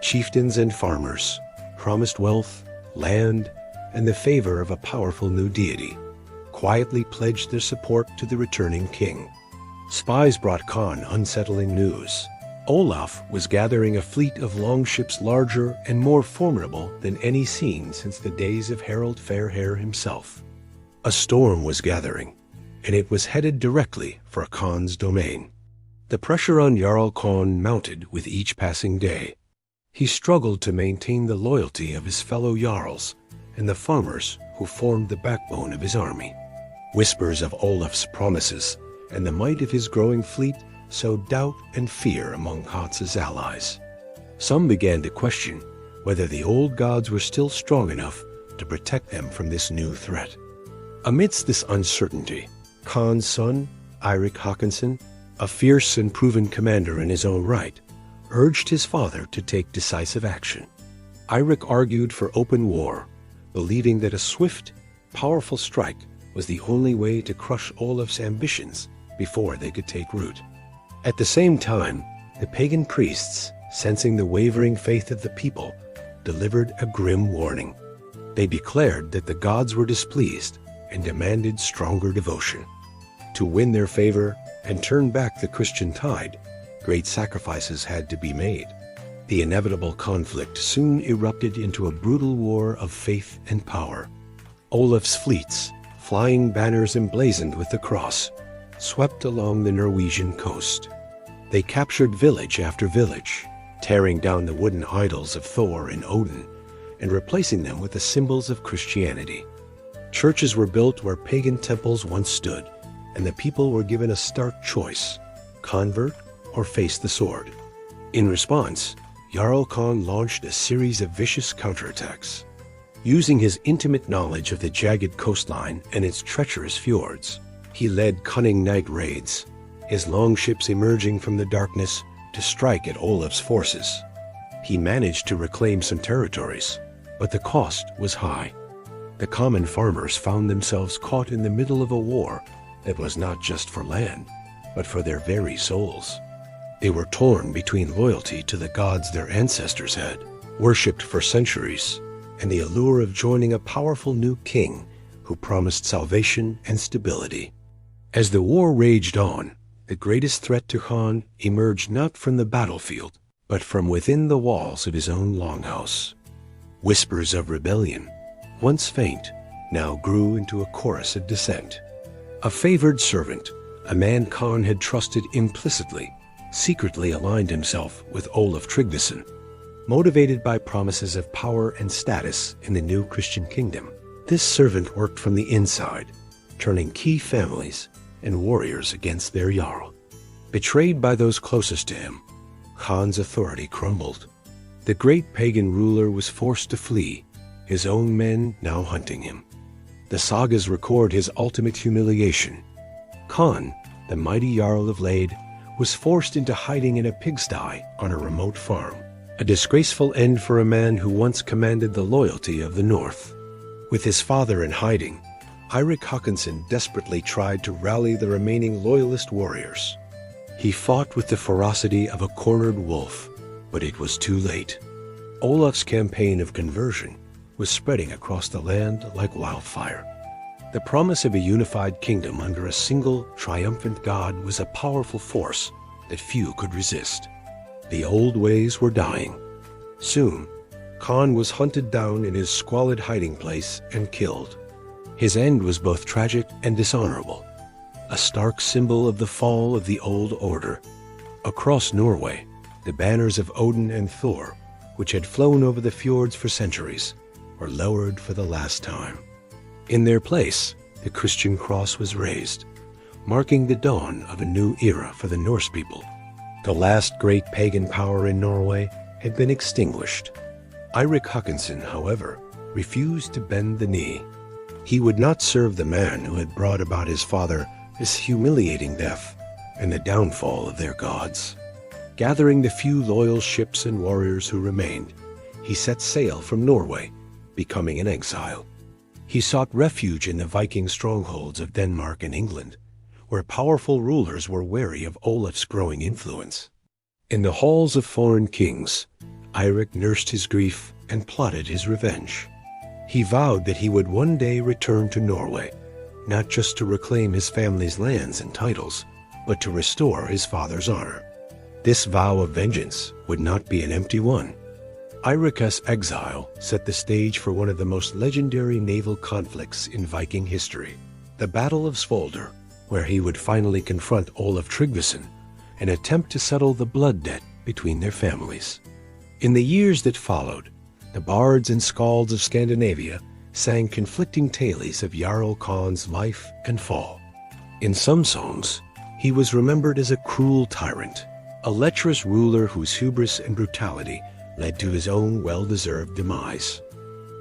Chieftains and farmers promised wealth, land, and the favor of a powerful new deity, quietly pledged their support to the returning king. Spies brought Khan unsettling news. Olaf was gathering a fleet of longships larger and more formidable than any seen since the days of Harald Fairhair himself. A storm was gathering, and it was headed directly for Khan's domain. The pressure on Jarl Khan mounted with each passing day. He struggled to maintain the loyalty of his fellow Jarls and the farmers who formed the backbone of his army. Whispers of Olaf's promises and the might of his growing fleet sowed doubt and fear among Hans's allies. Some began to question whether the old gods were still strong enough to protect them from this new threat. Amidst this uncertainty, Khan's son, Eirik Håkonsson, a fierce and proven commander in his own right, urged his father to take decisive action. Eirik argued for open war, believing that a swift, powerful strike was the only way to crush Olaf's ambitions before they could take root. At the same time, the pagan priests, sensing the wavering faith of the people, delivered a grim warning. They declared that the gods were displeased and demanded stronger devotion. To win their favor and turn back the Christian tide, great sacrifices had to be made. The inevitable conflict soon erupted into a brutal war of faith and power. Olaf's fleets, flying banners emblazoned with the cross, swept along the Norwegian coast. They captured village after village, tearing down the wooden idols of Thor and Odin and replacing them with the symbols of Christianity. Churches were built where pagan temples once stood, and the people were given a stark choice: convert or face the sword. In response, Jarl Khan launched a series of vicious counterattacks. Using his intimate knowledge of the jagged coastline and its treacherous fjords, he led cunning night raids, his longships emerging from the darkness to strike at Olaf's forces. He managed to reclaim some territories, but the cost was high. The common farmers found themselves caught in the middle of a war that was not just for land, but for their very souls. They were torn between loyalty to the gods their ancestors had worshipped for centuries, and the allure of joining a powerful new king who promised salvation and stability. As the war raged on, the greatest threat to Khan emerged not from the battlefield, but from within the walls of his own longhouse. Whispers of rebellion, once faint, now grew into a chorus of dissent. A favored servant, a man Khan had trusted implicitly, secretly aligned himself with Olaf Tryggvason, motivated by promises of power and status in the new Christian kingdom. This servant worked from the inside, turning key families and warriors against their Jarl. Betrayed by those closest to him, Khan's authority crumbled. The great pagan ruler was forced to flee, his own men now hunting him. The sagas record his ultimate humiliation. Khan, the mighty Jarl of Lade, was forced into hiding in a pigsty on a remote farm, a disgraceful end for a man who once commanded the loyalty of the North. With his father in hiding, Eirik Håkonsson desperately tried to rally the remaining loyalist warriors. He fought with the ferocity of a cornered wolf, but it was too late. Olaf's campaign of conversion was spreading across the land like wildfire. The promise of a unified kingdom under a single, triumphant god was a powerful force that few could resist. The old ways were dying. Soon, Khan was hunted down in his squalid hiding place and killed. His end was both tragic and dishonorable, a stark symbol of the fall of the old order. Across Norway, the banners of Odin and Thor, which had flown over the fjords for centuries, were lowered for the last time. In their place, the Christian cross was raised, marking the dawn of a new era for the Norse people. The last great pagan power in Norway had been extinguished. Eirik Håkonsson, however, refused to bend the knee. He would not serve the man who had brought about his father this humiliating death and the downfall of their gods. Gathering the few loyal ships and warriors who remained, he set sail from Norway, becoming an exile. He sought refuge in the Viking strongholds of Denmark and England, where powerful rulers were wary of Olaf's growing influence. In the halls of foreign kings, Eirik nursed his grief and plotted his revenge. He vowed that he would one day return to Norway, not just to reclaim his family's lands and titles, but to restore his father's honor. This vow of vengeance would not be an empty one. Eirik's exile set the stage for one of the most legendary naval conflicts in Viking history, the Battle of Svolder, where he would finally confront Olaf Tryggvason and attempt to settle the blood debt between their families. In the years that followed, the bards and skalds of Scandinavia sang conflicting tales of Jarl Khan's life and fall. In some songs, he was remembered as a cruel tyrant, a lecherous ruler whose hubris and brutality led to his own well-deserved demise.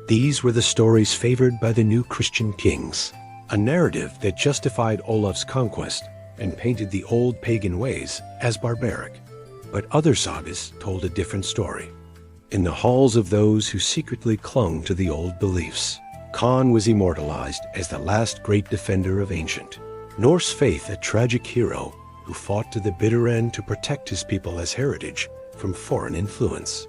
These were the stories favored by the new Christian kings, a narrative that justified Olaf's conquest and painted the old pagan ways as barbaric. But other sagas told a different story. In the halls of those who secretly clung to the old beliefs, Khan was immortalized as the last great defender of ancient Norse faith, a tragic hero who fought to the bitter end to protect his people as heritage from foreign influence.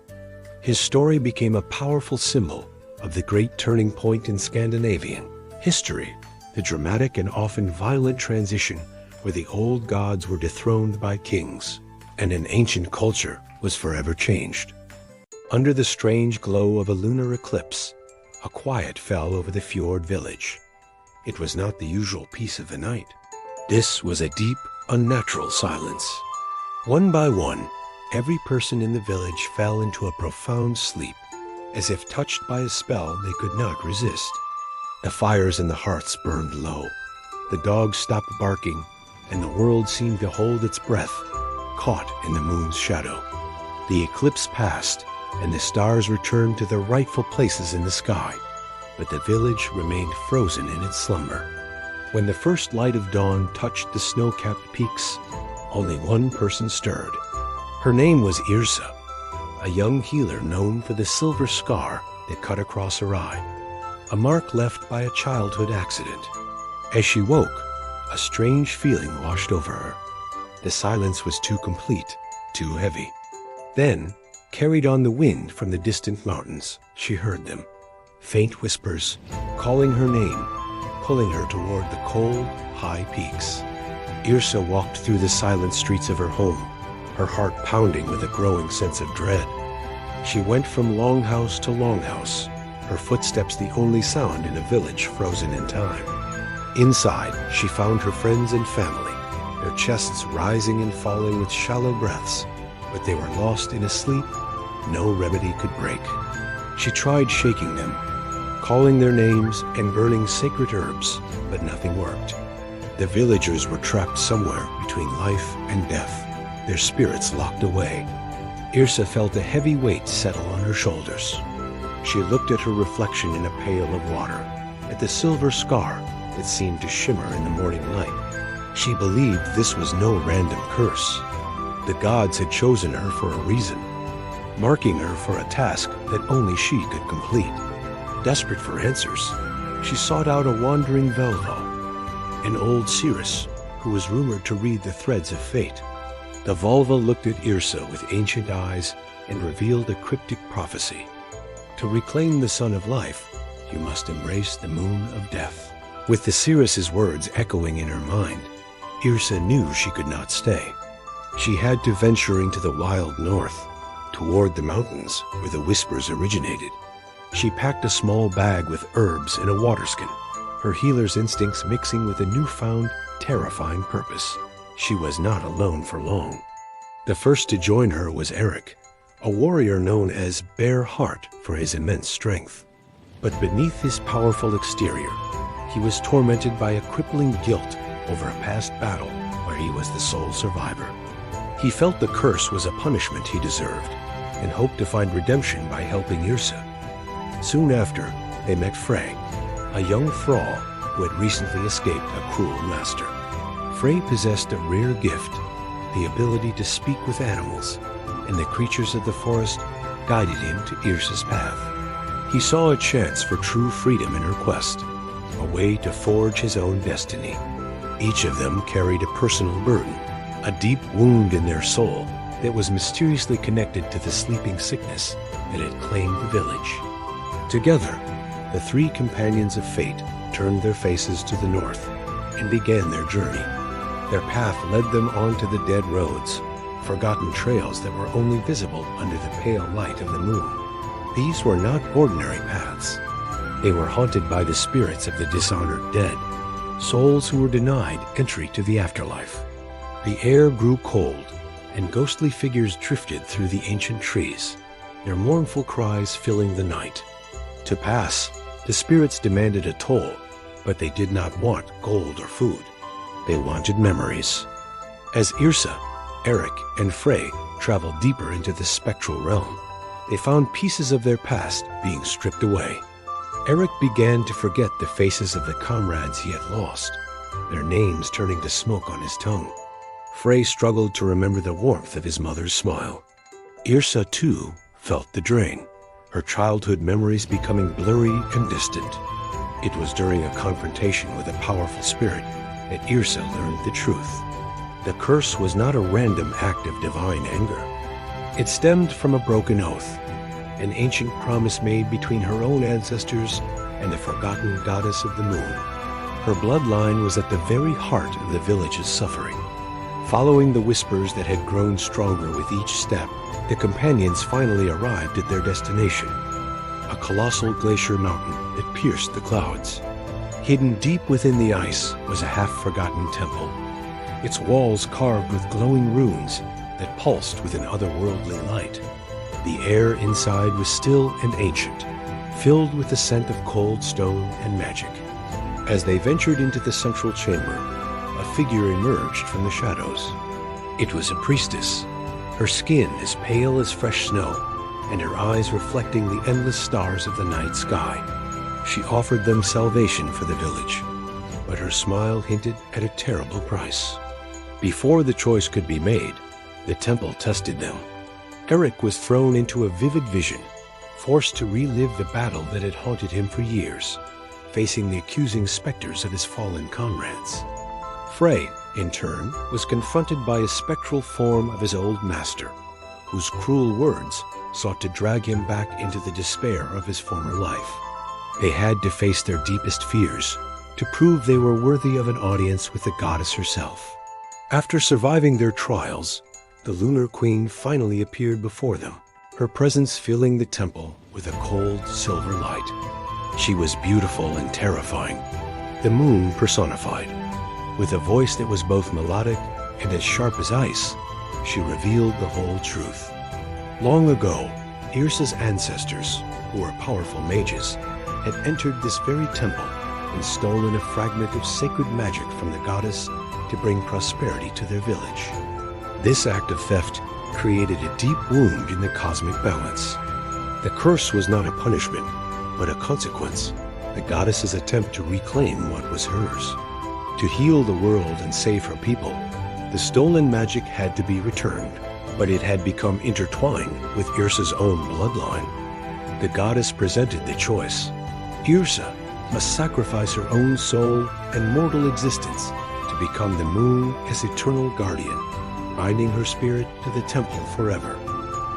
His story became a powerful symbol of the great turning point in Scandinavian history, the dramatic and often violent transition where the old gods were dethroned by kings, and an ancient culture was forever changed. Under the strange glow of a lunar eclipse, a quiet fell over the fjord village. It was not the usual peace of the night. This was a deep, unnatural silence. One by one, every person in the village fell into a profound sleep, as if touched by a spell they could not resist. The fires in the hearths burned low. The dogs stopped barking, and the world seemed to hold its breath, caught in the moon's shadow. The eclipse passed, and the stars returned to their rightful places in the sky, but the village remained frozen in its slumber. When the first light of dawn touched the snow-capped peaks, only one person stirred. Her name was Yrsa, a young healer known for the silver scar that cut across her eye, a mark left by a childhood accident. As she woke, a strange feeling washed over her. The silence was too complete, too heavy. Then, carried on the wind from the distant mountains, she heard them. Faint whispers, calling her name, pulling her toward the cold, high peaks. Yrsa walked through the silent streets of her home, her heart pounding with a growing sense of dread. She went from longhouse to longhouse, her footsteps the only sound in a village frozen in time. Inside, she found her friends and family, their chests rising and falling with shallow breaths, but they were lost in a sleep no remedy could break. She tried shaking them, calling their names and burning sacred herbs, but nothing worked. The villagers were trapped somewhere between life and death, their spirits locked away. Yrsa felt a heavy weight settle on her shoulders. She looked at her reflection in a pail of water, at the silver scar that seemed to shimmer in the morning light. She believed this was no random curse. The gods had chosen her for a reason, marking her for a task that only she could complete. Desperate for answers, she sought out a wandering Volva, an old seeress who was rumored to read the threads of fate. The Volva looked at Yrsa with ancient eyes and revealed a cryptic prophecy. To reclaim the sun of life, you must embrace the moon of death. With the seeress's words echoing in her mind, Yrsa knew she could not stay. She had to venture into the wild north, toward the mountains where the whispers originated. She packed a small bag with herbs and a waterskin, her healer's instincts mixing with a newfound, terrifying purpose. She was not alone for long. The first to join her was Eric, a warrior known as Bare Heart for his immense strength. But beneath his powerful exterior, he was tormented by a crippling guilt over a past battle where he was the sole survivor. He felt the curse was a punishment he deserved and hoped to find redemption by helping Yrsa. Soon after, they met Frey, a young thrall who had recently escaped a cruel master. Frey possessed a rare gift, the ability to speak with animals, and the creatures of the forest guided him to Yrsa's path. He saw a chance for true freedom in her quest, a way to forge his own destiny. Each of them carried a personal burden, a deep wound in their soul that was mysteriously connected to the sleeping sickness that had claimed the village. Together, the three companions of fate turned their faces to the north and began their journey. Their path led them onto the dead roads, forgotten trails that were only visible under the pale light of the moon. These were not ordinary paths. They were haunted by the spirits of the dishonored dead, souls who were denied entry to the afterlife. The air grew cold, and ghostly figures drifted through the ancient trees, their mournful cries filling the night. To pass, the spirits demanded a toll, but they did not want gold or food. They wanted memories. As Yrsa, Eric, and Frey traveled deeper into the spectral realm, they found pieces of their past being stripped away. Eric began to forget the faces of the comrades he had lost, their names turning to smoke on his tongue. Frey struggled to remember the warmth of his mother's smile. Yrsa, too, felt the drain, her childhood memories becoming blurry and distant. It was during a confrontation with a powerful spirit that Yrsa learned the truth. The curse was not a random act of divine anger. It stemmed from a broken oath, an ancient promise made between her own ancestors and the forgotten goddess of the moon. Her bloodline was at the very heart of the village's suffering. Following the whispers that had grown stronger with each step, the companions finally arrived at their destination, a colossal glacier mountain that pierced the clouds. Hidden deep within the ice was a half-forgotten temple, its walls carved with glowing runes that pulsed with an otherworldly light. The air inside was still and ancient, filled with the scent of cold stone and magic. As they ventured into the central chamber, a figure emerged from the shadows. It was a priestess, her skin as pale as fresh snow, and her eyes reflecting the endless stars of the night sky. She offered them salvation for the village, but her smile hinted at a terrible price. Before the choice could be made, The temple tested them. Eric was thrown into a vivid vision, forced to relive the battle that had haunted him for years, facing the accusing specters of his fallen comrades. Frey, in turn, was confronted by a spectral form of his old master, whose cruel words sought to drag him back into the despair of his former life. They had to face their deepest fears to prove they were worthy of an audience with the goddess herself. After surviving their trials, the Lunar Queen finally appeared before them, her presence filling the temple with a cold silver light. She was beautiful and terrifying, the moon personified. With a voice that was both melodic and as sharp as ice, she revealed the whole truth. Long ago, Yrsa's ancestors, who were powerful mages, had entered this very temple and stolen a fragment of sacred magic from the goddess to bring prosperity to their village. This act of theft created a deep wound in the cosmic balance. The curse was not a punishment, but a consequence, the goddess's attempt to reclaim what was hers. To heal the world and save her people, the stolen magic had to be returned, but it had become intertwined with Yrsa's own bloodline. The goddess presented the choice. Yrsa must sacrifice her own soul and mortal existence to become the moon as eternal guardian, binding her spirit to the temple forever.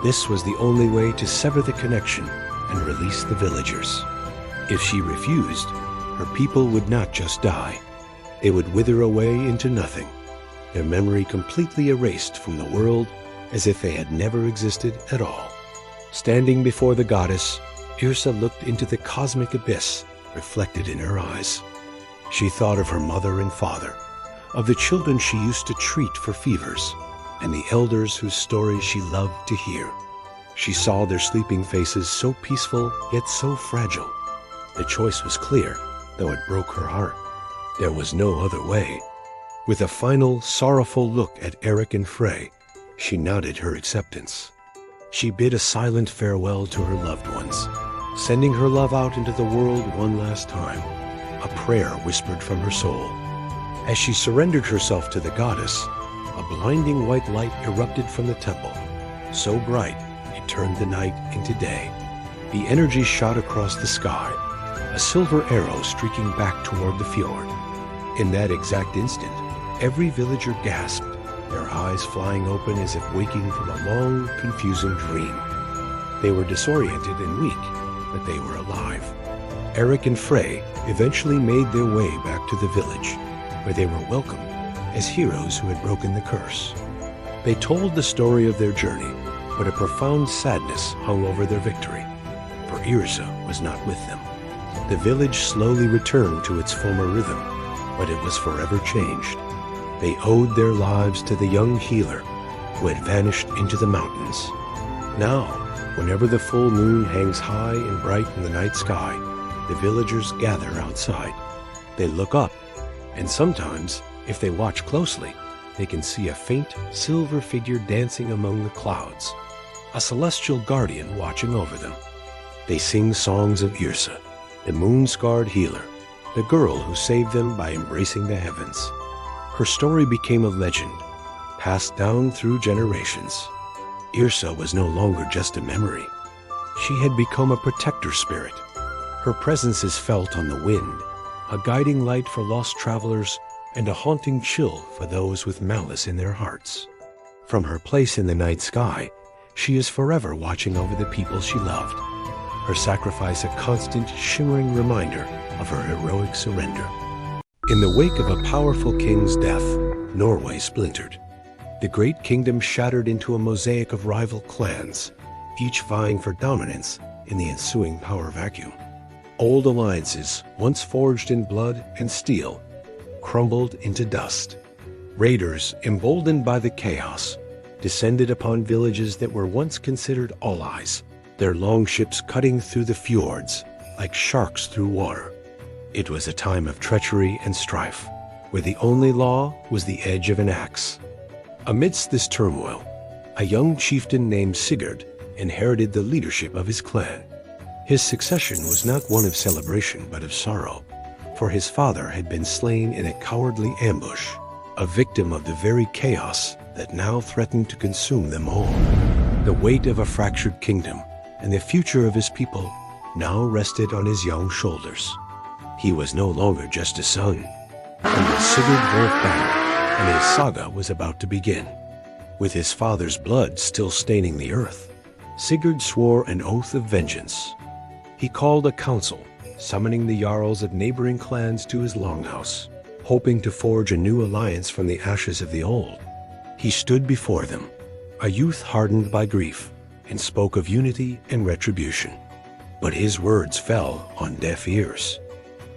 This was the only way to sever the connection and release the villagers. If she refused, her people would not just die. They would wither away into nothing, their memory completely erased from the world as if they had never existed at all. Standing before the goddess, Yrsa looked into the cosmic abyss reflected in her eyes. She thought of her mother and father, of the children she used to treat for fevers, and the elders whose stories she loved to hear. She saw their sleeping faces so peaceful yet so fragile. The choice was clear, though it broke her heart. There was no other way. With a final, sorrowful look at Eric and Frey, she nodded her acceptance. She bid a silent farewell to her loved ones, sending her love out into the world one last time, a prayer whispered from her soul. As she surrendered herself to the goddess, a blinding white light erupted from the temple, so bright it turned the night into day. The energy shot across the sky, a silver arrow streaking back toward the fjord. In that exact instant, every villager gasped, their eyes flying open as if waking from a long, confusing dream. They were disoriented and weak, but they were alive. Eric and Frey eventually made their way back to the village, where they were welcomed as heroes who had broken the curse. They told the story of their journey, but a profound sadness hung over their victory, for Yrsa was not with them. The village slowly returned to its former rhythm, but it was forever changed. They owed their lives to the young healer who had vanished into the mountains. Now, whenever the full moon hangs high and bright in the night sky, the villagers gather outside. They look up, and sometimes, if they watch closely, they can see a faint silver figure dancing among the clouds, a celestial guardian watching over them. They sing songs of Yrsa, the moon-scarred healer, the girl who saved them by embracing the heavens. Her story became a legend, passed down through generations. Yrsa was no longer just a memory. She had become a protector spirit. Her presence is felt on the wind, a guiding light for lost travelers and a haunting chill for those with malice in their hearts. From her place in the night sky, she is forever watching over the people she loved, her sacrifice a constant, shimmering reminder of her heroic surrender. In the wake of a powerful king's death, Norway splintered. The great kingdom shattered into a mosaic of rival clans, each vying for dominance in the ensuing power vacuum. Old alliances, once forged in blood and steel, crumbled into dust. Raiders, emboldened by the chaos, descended upon villages that were once considered allies, their longships cutting through the fjords like sharks through water. It was a time of treachery and strife, where the only law was the edge of an axe. Amidst this turmoil, a young chieftain named Sigurd inherited the leadership of his clan. His succession was not one of celebration but of sorrow, for his father had been slain in a cowardly ambush, a victim of the very chaos that now threatened to consume them all. The weight of a fractured kingdom and the future of his people now rested on his young shoulders. He was no longer just a son, and the Sigurd Wolf battle and his saga was about to begin. With his father's blood still staining the earth, Sigurd swore an oath of vengeance. He called a council, summoning the jarls of neighboring clans to his longhouse, hoping to forge a new alliance from the ashes of the old. He stood before them, a youth hardened by grief, and spoke of unity and retribution. But his words fell on deaf ears.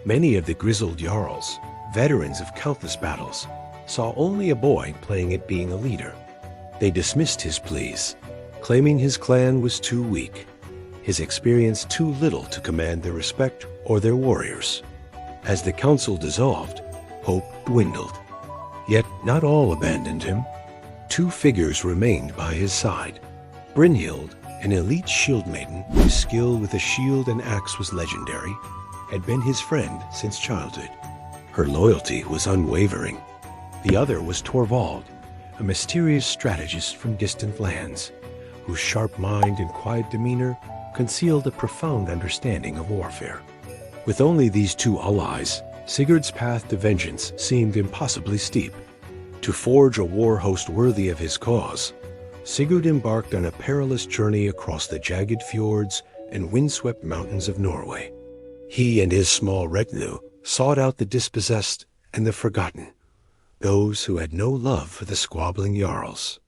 Many of the grizzled jarls, veterans of countless battles, saw only a boy playing at being a leader. They dismissed his pleas, claiming his clan was too weak, his experience too little to command their respect or their warriors. As the council dissolved, hope dwindled. Yet not all abandoned him. Two figures remained by his side. Brynhild, an elite shield maiden whose skill with a shield and axe was legendary, had been his friend since childhood. Her loyalty was unwavering. The other was Torvald, a mysterious strategist from distant lands, whose sharp mind and quiet demeanor concealed a profound understanding of warfare. With only these two allies, Sigurd's path to vengeance seemed impossibly steep. To forge a war host worthy of his cause, Sigurd embarked on a perilous journey across the jagged fjords and windswept mountains of Norway. He and his small retinue sought out the dispossessed and the forgotten, those who had no love for the squabbling jarls.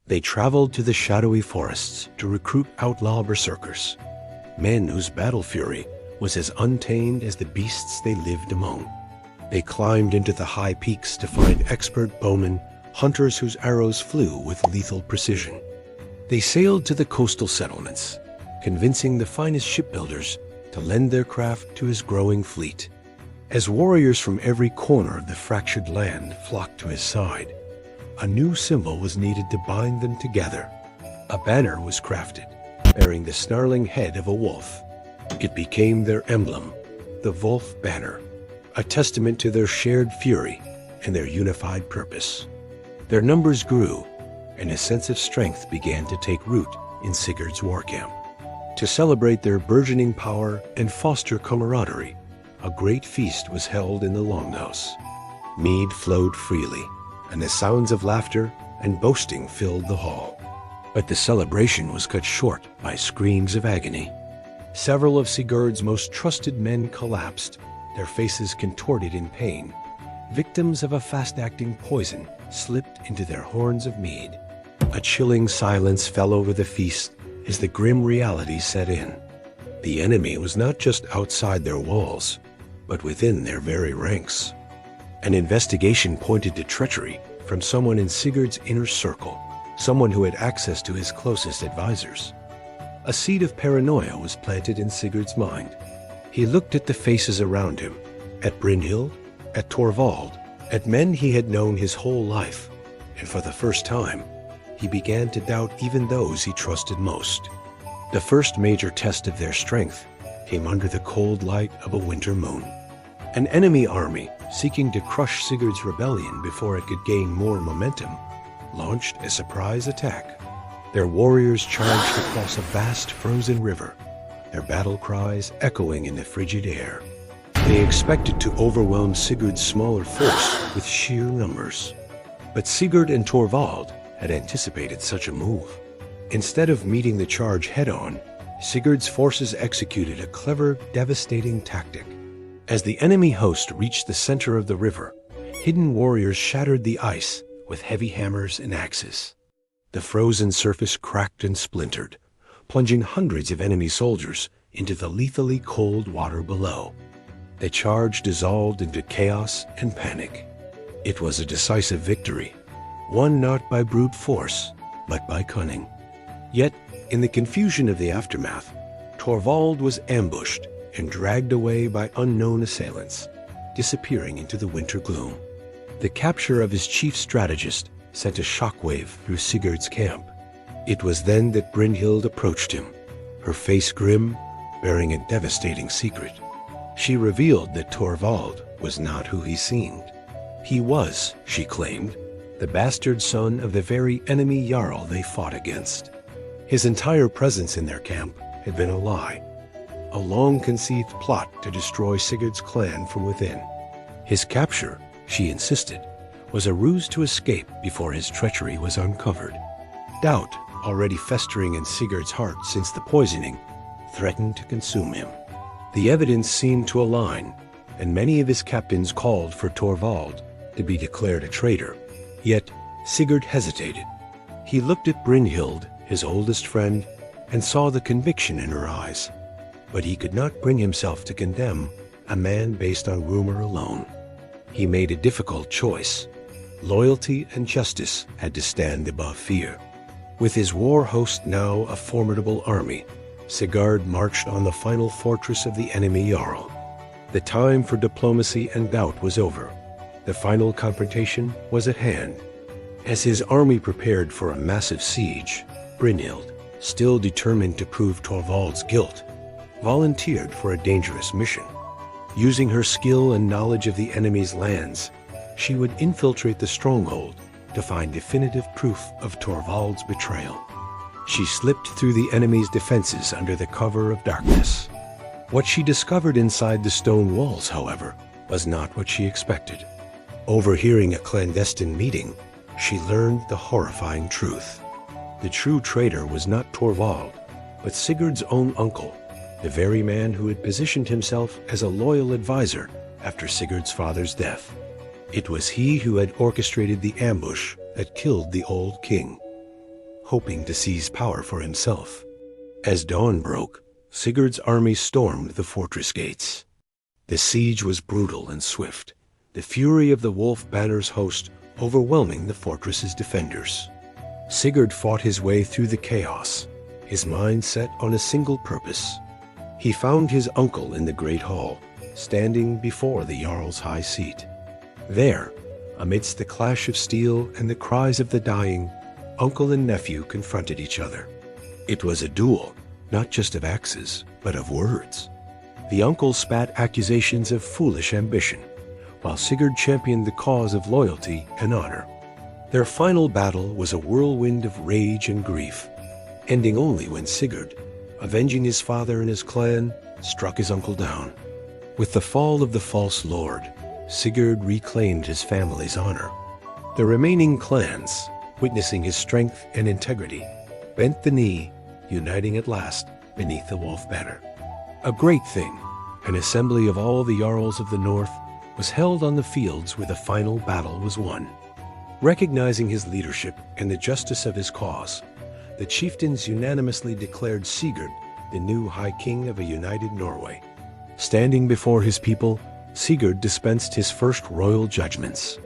They traveled to the shadowy forests to recruit outlaw berserkers, men whose battle fury was as untamed as the beasts they lived among. They climbed into the high peaks to find expert bowmen, hunters whose arrows flew with lethal precision. They sailed to the coastal settlements, convincing the finest shipbuilders to lend their craft to his growing fleet. As warriors from every corner of the fractured land flocked to his side, a new symbol was needed to bind them together. A banner was crafted, bearing the snarling head of a wolf. It became their emblem, the Wolf Banner, a testament to their shared fury and their unified purpose. Their numbers grew, and a sense of strength began to take root in Sigurd's war camp. To celebrate their burgeoning power and foster camaraderie, a great feast was held in the longhouse. Mead flowed freely, and the sounds of laughter and boasting filled the hall. But the celebration was cut short by screams of agony. Several of Sigurd's most trusted men collapsed, their faces contorted in pain. Victims of a fast-acting poison slipped into their horns of mead. A chilling silence fell over the feast as the grim reality set in. The enemy was not just outside their walls, but within their very ranks. An investigation pointed to treachery from someone in Sigurd's inner circle, someone who had access to his closest advisors. A seed of paranoia was planted in Sigurd's mind. He looked at the faces around him, at Brynhild, at Torvald, at men he had known his whole life, and for the first time, he began to doubt even those he trusted most. The first major test of their strength came under the cold light of a winter moon. An enemy army, seeking to crush Sigurd's rebellion before it could gain more momentum, launched a surprise attack. Their warriors charged across a vast frozen river, their battle cries echoing in the frigid air. They expected to overwhelm Sigurd's smaller force with sheer numbers. But Sigurd and Torvald had anticipated such a move. Instead of meeting the charge head-on, Sigurd's forces executed a clever, devastating tactic. As the enemy host reached the center of the river, hidden warriors shattered the ice with heavy hammers and axes. The frozen surface cracked and splintered, plunging hundreds of enemy soldiers into the lethally cold water below. The charge dissolved into chaos and panic. It was a decisive victory, won not by brute force, but by cunning. Yet, in the confusion of the aftermath, Torvald was ambushed and dragged away by unknown assailants, disappearing into the winter gloom. The capture of his chief strategist sent a shockwave through Sigurd's camp. It was then that Brynhild approached him, her face grim, bearing a devastating secret. She revealed that Torvald was not who he seemed. He was, she claimed, the bastard son of the very enemy Jarl they fought against. His entire presence in their camp had been a lie, a long-conceived plot to destroy Sigurd's clan from within. His capture, she insisted, was a ruse to escape before his treachery was uncovered. Doubt, already festering in Sigurd's heart since the poisoning, threatened to consume him. The evidence seemed to align, and many of his captains called for Torvald to be declared a traitor. Yet Sigurd hesitated. He looked at Brynhild, his oldest friend, and saw the conviction in her eyes. But he could not bring himself to condemn a man based on rumor alone. He made a difficult choice. Loyalty and justice had to stand above fear. With his war host now a formidable army, Sigurd marched on the final fortress of the enemy Jarl. The time for diplomacy and doubt was over. The final confrontation was at hand. As his army prepared for a massive siege, Brynhild, still determined to prove Torvald's guilt, volunteered for a dangerous mission. Using her skill and knowledge of the enemy's lands, she would infiltrate the stronghold to find definitive proof of Torvald's betrayal. She slipped through the enemy's defenses under the cover of darkness. What she discovered inside the stone walls, however, was not what she expected. Overhearing a clandestine meeting, she learned the horrifying truth. The true traitor was not Torvald, but Sigurd's own uncle, the very man who had positioned himself as a loyal advisor after Sigurd's father's death. It was he who had orchestrated the ambush that killed the old king, hoping to seize power for himself. As dawn broke, Sigurd's army stormed the fortress gates. The siege was brutal and swift, the fury of the Wolf Banner's host overwhelming the fortress's defenders. Sigurd fought his way through the chaos, his mind set on a single purpose. He found his uncle in the great hall, standing before the Jarl's high seat. There, amidst the clash of steel and the cries of the dying, uncle and nephew confronted each other. It was a duel, not just of axes, but of words. The uncle spat accusations of foolish ambition, while Sigurd championed the cause of loyalty and honor. Their final battle was a whirlwind of rage and grief, ending only when Sigurd, avenging his father and his clan, struck his uncle down. With the fall of the false lord, Sigurd reclaimed his family's honor. The remaining clans, witnessing his strength and integrity, bent the knee, uniting at last beneath the Wolf Banner. A great thing, an assembly of all the Jarls of the North, was held on the fields where the final battle was won. Recognizing his leadership and the justice of his cause, the chieftains unanimously declared Sigurd the new High King of a united Norway. Standing before his people, Sigurd dispensed his first royal judgments.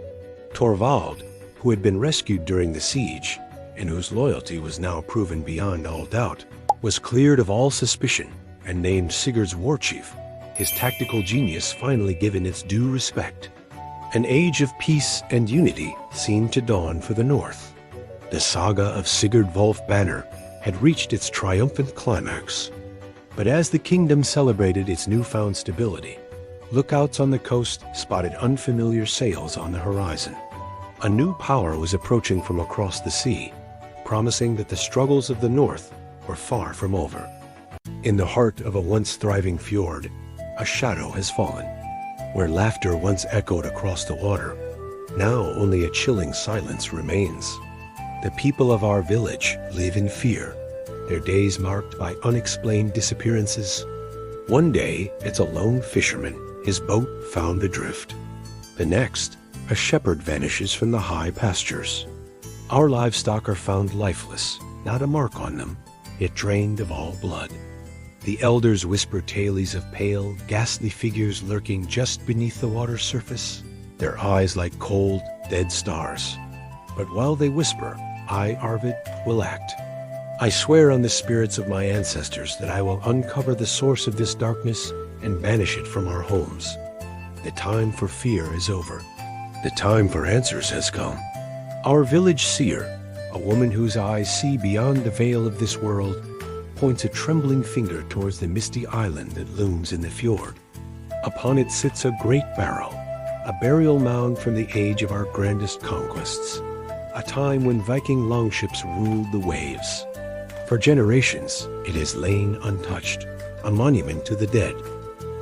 Torvald, who had been rescued during the siege, and whose loyalty was now proven beyond all doubt, was cleared of all suspicion and named Sigurd's war chief, his tactical genius finally given its due respect. An age of peace and unity seemed to dawn for the North. The saga of Sigurd Wolf Banner had reached its triumphant climax. But as the kingdom celebrated its newfound stability, lookouts on the coast spotted unfamiliar sails on the horizon. A new power was approaching from across the sea, promising that the struggles of the North were far from over. In the heart of a once thriving fjord, a shadow has fallen. Where laughter once echoed across the water, now only a chilling silence remains. The people of our village live in fear, their days marked by unexplained disappearances. One day, it's a lone fisherman, his boat found adrift. The next, a shepherd vanishes from the high pastures. Our livestock are found lifeless, not a mark on them, yet drained of all blood. The elders whisper tales of pale, ghastly figures lurking just beneath the water's surface, their eyes like cold, dead stars. But while they whisper, I, Arvid, will act. I swear on the spirits of my ancestors that I will uncover the source of this darkness and banish it from our homes. The time for fear is over. The time for answers has come. Our village seer, a woman whose eyes see beyond the veil of this world, points a trembling finger towards the misty island that looms in the fjord. Upon it sits a great barrow, a burial mound from the age of our grandest conquests. a time when Viking longships ruled the waves. For generations, it has lain untouched, a monument to the dead.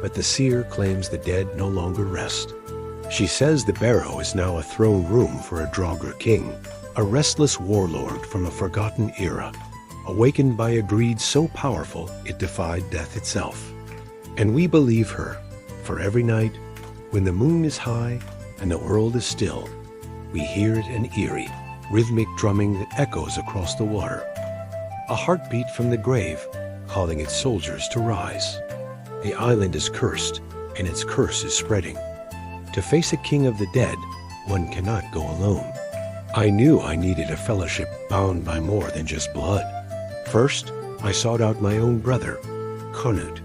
But the seer claims the dead no longer rest. She says the barrow is now a throne room for a Draugr king, a restless warlord from a forgotten era, awakened by a greed so powerful it defied death itself. And we believe her, for every night, when the moon is high and the world is still, we hear it an eerie, rhythmic drumming that echoes across the water. A heartbeat from the grave, calling its soldiers to rise. The island is cursed, and its curse is spreading. To face a king of the dead, one cannot go alone. I knew I needed a fellowship bound by more than just blood. First, I sought out my own brother, Canute.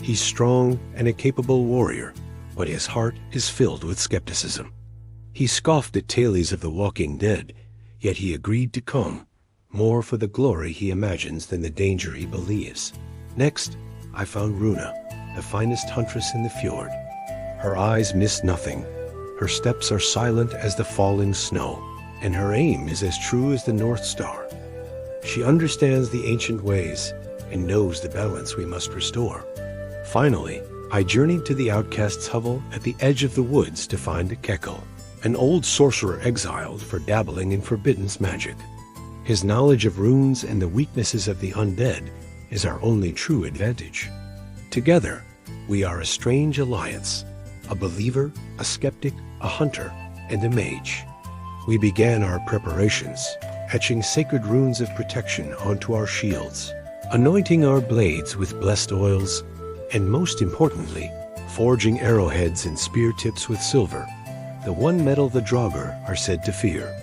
He's strong and a capable warrior, but his heart is filled with skepticism. He scoffed at tales of the walking dead, yet he agreed to come, more for the glory he imagines than the danger he believes. Next, I found Runa, the finest huntress in the fjord. Her eyes miss nothing, her steps are silent as the falling snow, and her aim is as true as the North Star. She understands the ancient ways and knows the balance we must restore. Finally, I journeyed to the outcast's hovel at the edge of the woods to find Kekel, an old sorcerer exiled for dabbling in forbidden magic. His knowledge of runes and the weaknesses of the undead is our only true advantage. Together, we are a strange alliance, a believer, a skeptic, a hunter, and a mage. We began our preparations, etching sacred runes of protection onto our shields, anointing our blades with blessed oils, and most importantly, forging arrowheads and spear tips with silver, the one metal the Draugr are said to fear.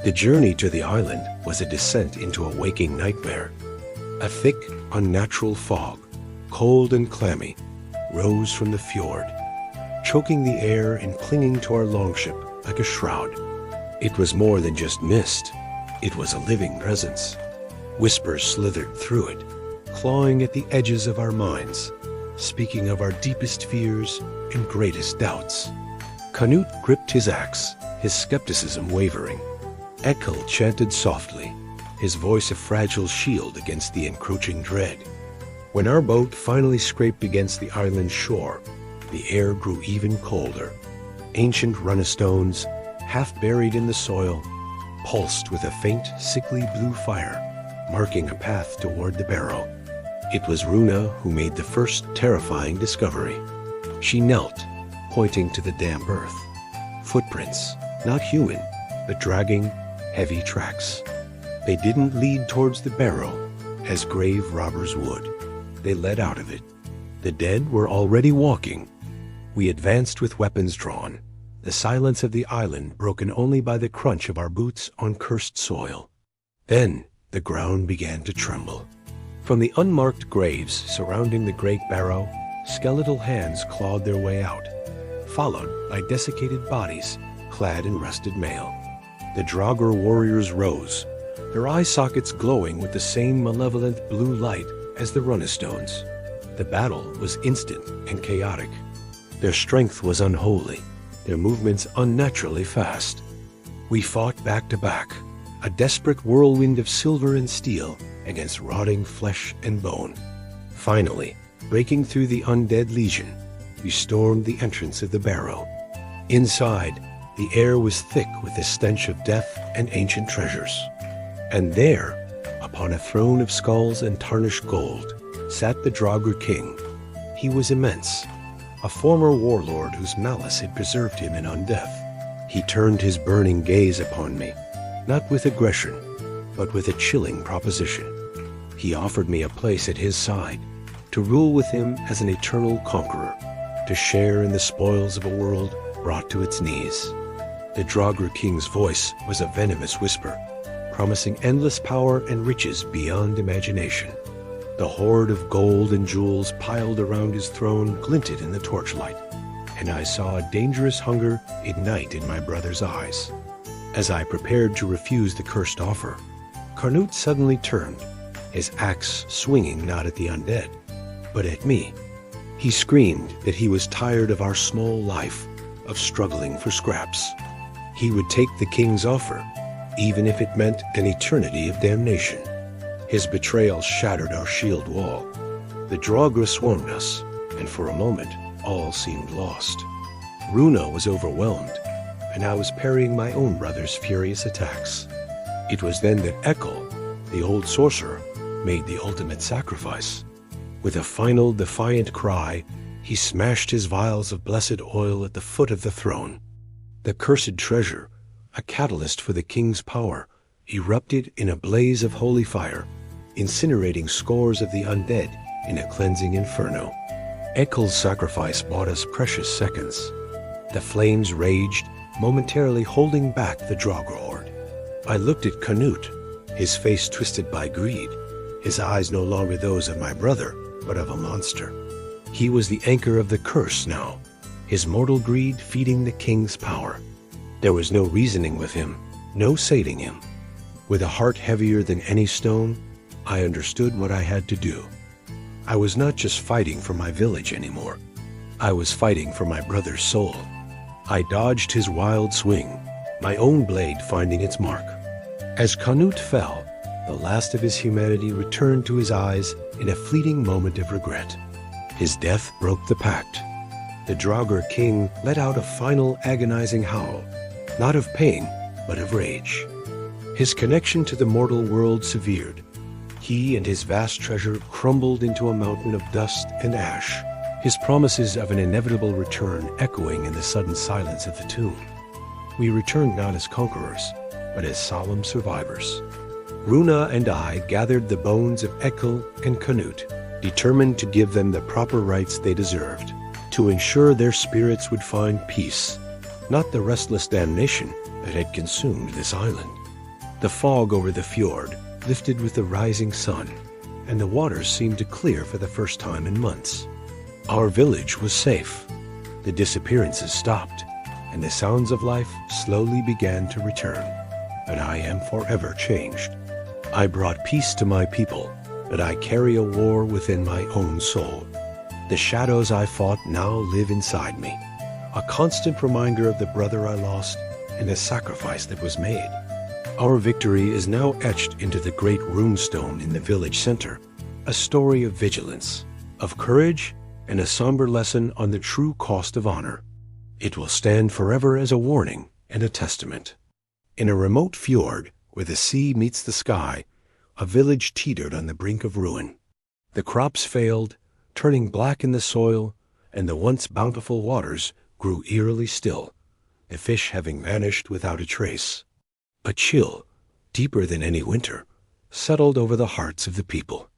The journey to the island was a descent into a waking nightmare. A thick, unnatural fog, cold and clammy, rose from the fjord, choking the air and clinging to our longship like a shroud. It was more than just mist. It was a living presence. Whispers slithered through it, clawing at the edges of our minds, speaking of our deepest fears and greatest doubts. Canute gripped his axe, his skepticism wavering. Ekel chanted softly, his voice a fragile shield against the encroaching dread. When our boat finally scraped against the island's shore, the air grew even colder. Ancient runnestones, half buried in the soil, pulsed with a faint, sickly blue fire, marking a path toward the barrow. It was Runa who made the first terrifying discovery. She knelt, pointing to the damp earth. Footprints, not human, but dragging, heavy tracks. They didn't lead towards the barrow, as grave robbers would. They led out of it. The dead were already walking. We advanced with weapons drawn, the silence of the island broken only by the crunch of our boots on cursed soil. Then the ground began to tremble. From the unmarked graves surrounding the great barrow, skeletal hands clawed their way out, followed by desiccated bodies clad in rusted mail. The Draugr warriors rose, their eye sockets glowing with the same malevolent blue light as the runnestones. The battle was instant and chaotic. Their strength was unholy, their movements unnaturally fast. We fought back to back, a desperate whirlwind of silver and steel against rotting flesh and bone. Finally, breaking through the undead legion, we stormed the entrance of the barrow. Inside, the air was thick with the stench of death and ancient treasures. And there, upon a throne of skulls and tarnished gold, sat the Draugr king. He was immense, a former warlord whose malice had preserved him in undeath. He turned his burning gaze upon me, not with aggression, but with a chilling proposition. He offered me a place at his side, to rule with him as an eternal conqueror, to share in the spoils of a world brought to its knees. The Draugr king's voice was a venomous whisper, promising endless power and riches beyond imagination. The hoard of gold and jewels piled around his throne glinted in the torchlight, and I saw a dangerous hunger ignite in my brother's eyes. As I prepared to refuse the cursed offer, Canute suddenly turned, his axe swinging not at the undead, but at me. He screamed that he was tired of our small life, of struggling for scraps. He would take the king's offer, even if it meant an eternity of damnation. His betrayal shattered our shield wall. The Draugr swarmed us, and for a moment, all seemed lost. Runa was overwhelmed, and I was parrying my own brother's furious attacks. It was then that Ekkel, the old sorcerer, made the ultimate sacrifice. With a final defiant cry, he smashed his vials of blessed oil at the foot of the throne. The cursed treasure, a catalyst for the king's power, erupted in a blaze of holy fire, incinerating scores of the undead in a cleansing inferno. Ekkel's sacrifice bought us precious seconds. The flames raged, momentarily holding back the Draugr horde. I looked at Canute, his face twisted by greed, his eyes no longer those of my brother, but of a monster. He was the anchor of the curse now, his mortal greed feeding the king's power. There was no reasoning with him, no saving him. With a heart heavier than any stone, I understood what I had to do. I was not just fighting for my village anymore. I was fighting for my brother's soul. I dodged his wild swing, my own blade finding its mark. As Canute fell, the last of his humanity returned to his eyes in a fleeting moment of regret. His death broke the pact. The Draugr king let out a final agonizing howl, not of pain, but of rage. His connection to the mortal world severed. He and his vast treasure crumbled into a mountain of dust and ash, his promises of an inevitable return echoing in the sudden silence of the tomb. We returned not as conquerors, but as solemn survivors. Runa and I gathered the bones of Ekkel and Canute, determined to give them the proper rites they deserved, to ensure their spirits would find peace, not the restless damnation that had consumed this island. The fog over the fjord lifted with the rising sun, and the waters seemed to clear for the first time in months. Our village was safe. The disappearances stopped, and the sounds of life slowly began to return. But I am forever changed. I brought peace to my people, but I carry a war within my own soul. The shadows I fought now live inside me, a constant reminder of the brother I lost and the sacrifice that was made. Our victory is now etched into the great runestone in the village center, a story of vigilance, of courage, and a somber lesson on the true cost of honor. It will stand forever as a warning and a testament. In a remote fjord, where the sea meets the sky, a village teetered on the brink of ruin. The crops failed, turning black in the soil, and the once bountiful waters grew eerily still, the fish having vanished without a trace. A chill, deeper than any winter, settled over the hearts of the people.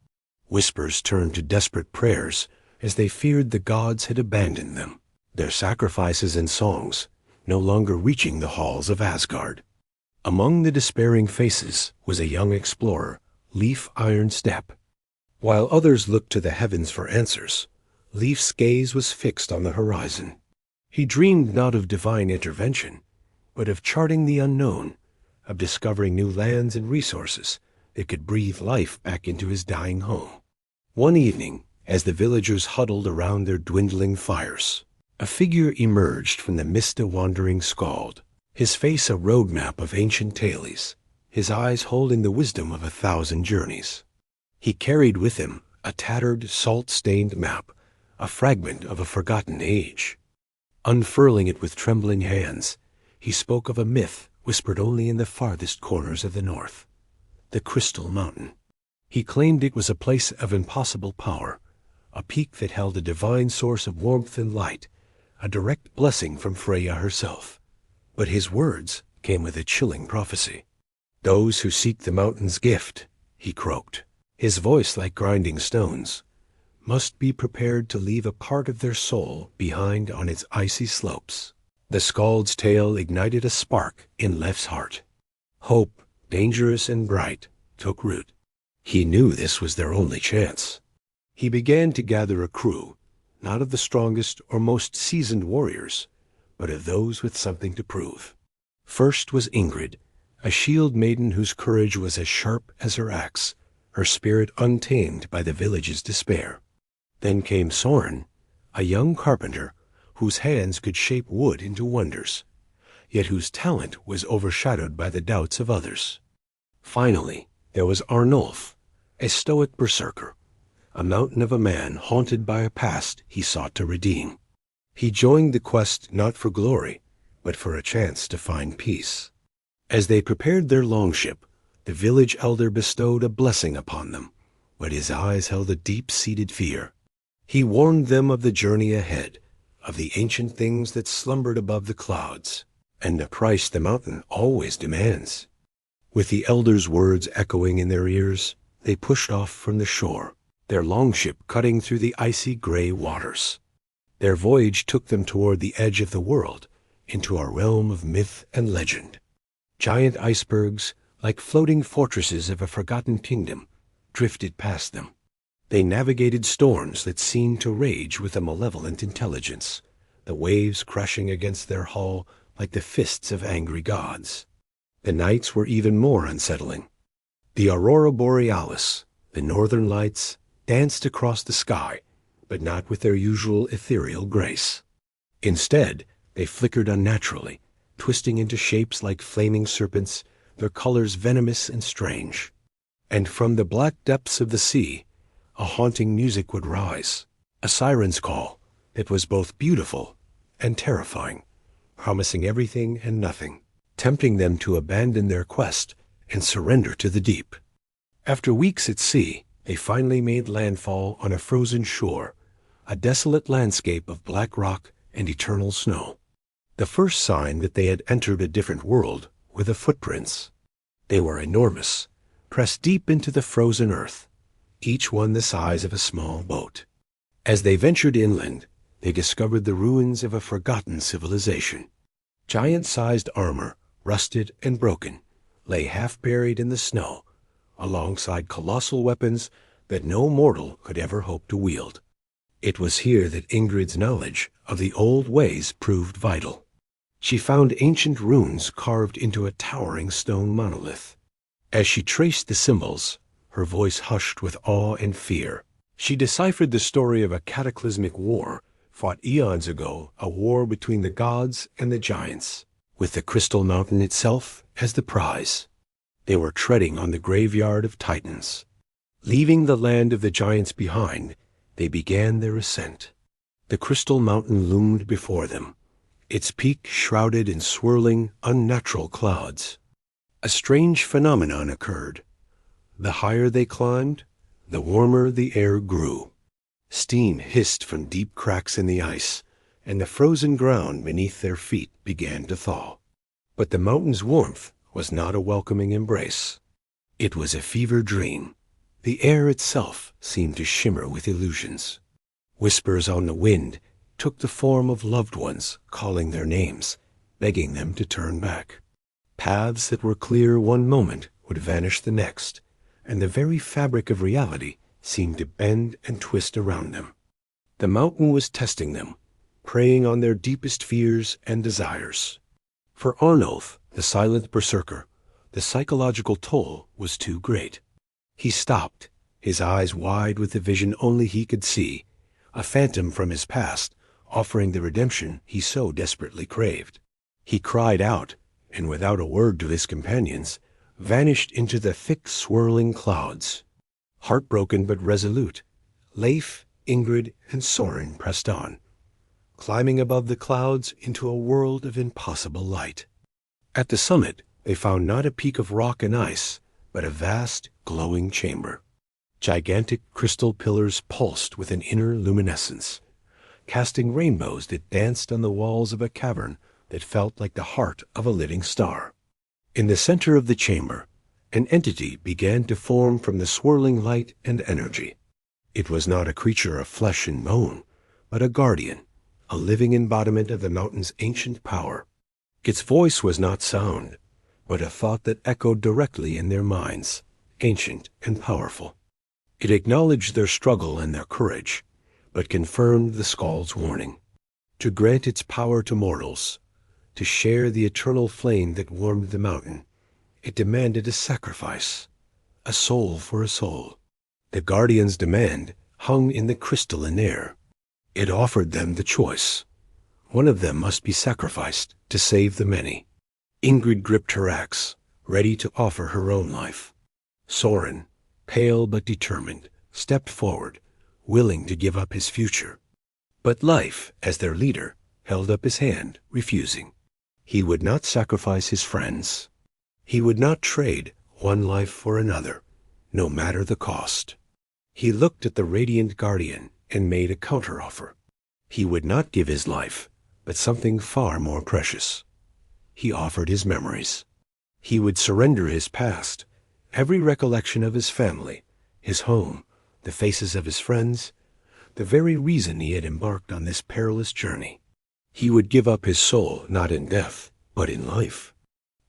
Whispers turned to desperate prayers as they feared the gods had abandoned them, their sacrifices and songs no longer reaching the halls of Asgard. Among the despairing faces was a young explorer, Leif Ironstep. While others looked to the heavens for answers, Leif's gaze was fixed on the horizon. He dreamed not of divine intervention, but of charting the unknown, of discovering new lands and resources that could breathe life back into his dying home. One evening, as the villagers huddled around their dwindling fires, a figure emerged from the mist, a wandering skald, his face a roadmap of ancient tales, his eyes holding the wisdom of 1,000 journeys. He carried with him a tattered, salt-stained map, a fragment of a forgotten age. Unfurling it with trembling hands, he spoke of a myth whispered only in the farthest corners of the north, the Crystal Mountain. He claimed it was a place of impossible power, a peak that held a divine source of warmth and light, a direct blessing from Freya herself. But his words came with a chilling prophecy. "Those who seek the mountain's gift," he croaked, his voice like grinding stones, "must be prepared to leave a part of their soul behind on its icy slopes." The skald's tale ignited a spark in Leif's heart. Hope, dangerous and bright, took root. He knew this was their only chance. He began to gather a crew, not of the strongest or most seasoned warriors, but of those with something to prove. First was Ingrid, a shield maiden whose courage was as sharp as her axe, her spirit untamed by the village's despair. Then came Soren, a young carpenter whose hands could shape wood into wonders. yet whose talent was overshadowed by the doubts of others. Finally, there was Arnulf, a stoic berserker, a mountain of a man haunted by a past he sought to redeem. He joined the quest not for glory, but for a chance to find peace. As they prepared their longship, the village elder bestowed a blessing upon them, but his eyes held a deep-seated fear. He warned them of the journey ahead, of the ancient things that slumbered above the clouds, and the price the mountain always demands. With the elder's words echoing in their ears, they pushed off from the shore, their longship cutting through the icy gray waters. Their voyage took them toward the edge of the world, into a realm of myth and legend. Giant icebergs, like floating fortresses of a forgotten kingdom, drifted past them. They navigated storms that seemed to rage with a malevolent intelligence, the waves crashing against their hull like the fists of angry gods. The nights were even more unsettling. The aurora borealis, the northern lights, danced across the sky, but not with their usual ethereal grace. Instead, they flickered unnaturally, twisting into shapes like flaming serpents, their colors venomous and strange. And from the black depths of the sea, a haunting music would rise, a siren's call that was both beautiful and terrifying, promising everything and nothing, tempting them to abandon their quest and surrender to the deep. After weeks at sea, they finally made landfall on a frozen shore, a desolate landscape of black rock and eternal snow. The first sign that they had entered a different world were the footprints. They were enormous, pressed deep into the frozen earth, each one the size of a small boat. As they ventured inland, they discovered the ruins of a forgotten civilization. Giant-sized armor, rusted and broken, lay half-buried in the snow, alongside colossal weapons that no mortal could ever hope to wield. It was here that Ingrid's knowledge of the old ways proved vital. She found ancient runes carved into a towering stone monolith. As she traced the symbols, her voice hushed with awe and fear. She deciphered the story of a cataclysmic war fought eons ago, a war between the gods and the giants, with the Crystal Mountain itself as the prize. They were treading on the graveyard of titans. Leaving the land of the giants behind, they began their ascent. The Crystal Mountain loomed before them, its peak shrouded in swirling, unnatural clouds. A strange phenomenon occurred. The higher they climbed, the warmer the air grew. Steam hissed from deep cracks in the ice, and the frozen ground beneath their feet began to thaw. But the mountain's warmth was not a welcoming embrace. It was a fever dream. The air itself seemed to shimmer with illusions. Whispers on the wind took the form of loved ones calling their names, begging them to turn back. Paths that were clear one moment would vanish the next, and the very fabric of reality seemed to bend and twist around them. The mountain was testing them, preying on their deepest fears and desires. For Arnulf, the silent berserker, the psychological toll was too great. He stopped, his eyes wide with the vision only he could see, a phantom from his past, offering the redemption he so desperately craved. He cried out, and without a word to his companions, vanished into the thick swirling clouds. Heartbroken but resolute, Leif, Ingrid, and Soren pressed on, climbing above the clouds into a world of impossible light. At the summit, they found not a peak of rock and ice, but a vast, glowing chamber. Gigantic crystal pillars pulsed with an inner luminescence, casting rainbows that danced on the walls of a cavern that felt like the heart of a living star. In the center of the chamber, an entity began to form from the swirling light and energy. It was not a creature of flesh and bone, but a guardian, a living embodiment of the mountain's ancient power. Its voice was not sound, but a thought that echoed directly in their minds, ancient and powerful. It acknowledged their struggle and their courage, but confirmed the Skald's warning. To grant its power to mortals, to share the eternal flame that warmed the mountain, it demanded a sacrifice, a soul for a soul. The Guardian's demand hung in the crystalline air. It offered them the choice, One of them must be sacrificed to save the many. Ingrid gripped her axe, ready to offer her own life. Soren, pale but determined, stepped forward, willing to give up his future. But Leif, as their leader, held up his hand, refusing. He would not sacrifice his friends. He would not trade one life for another, no matter the cost. He looked at the radiant guardian and made a counteroffer. He would not give his life, but something far more precious. He offered his memories. He would surrender his past, every recollection of his family, his home, the faces of his friends, the very reason he had embarked on this perilous journey. He would give up his soul not in death, but in life.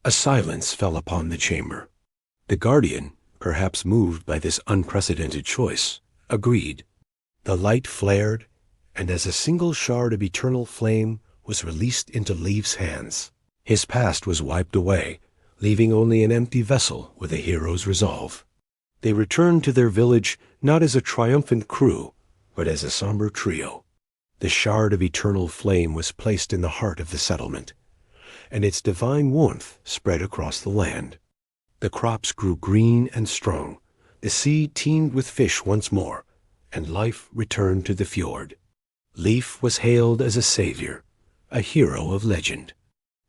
A silence fell upon the chamber. The guardian, perhaps moved by this unprecedented choice, agreed. The light flared, and as a single shard of eternal flame was released into Leif's hands, his past was wiped away, leaving only an empty vessel with a hero's resolve. They returned to their village not as a triumphant crew, but as a somber trio. The shard of eternal flame was placed in the heart of the settlement, and its divine warmth spread across the land. The crops grew green and strong, the sea teemed with fish once more, and life returned to the fjord. Leif was hailed as a savior, a hero of legend.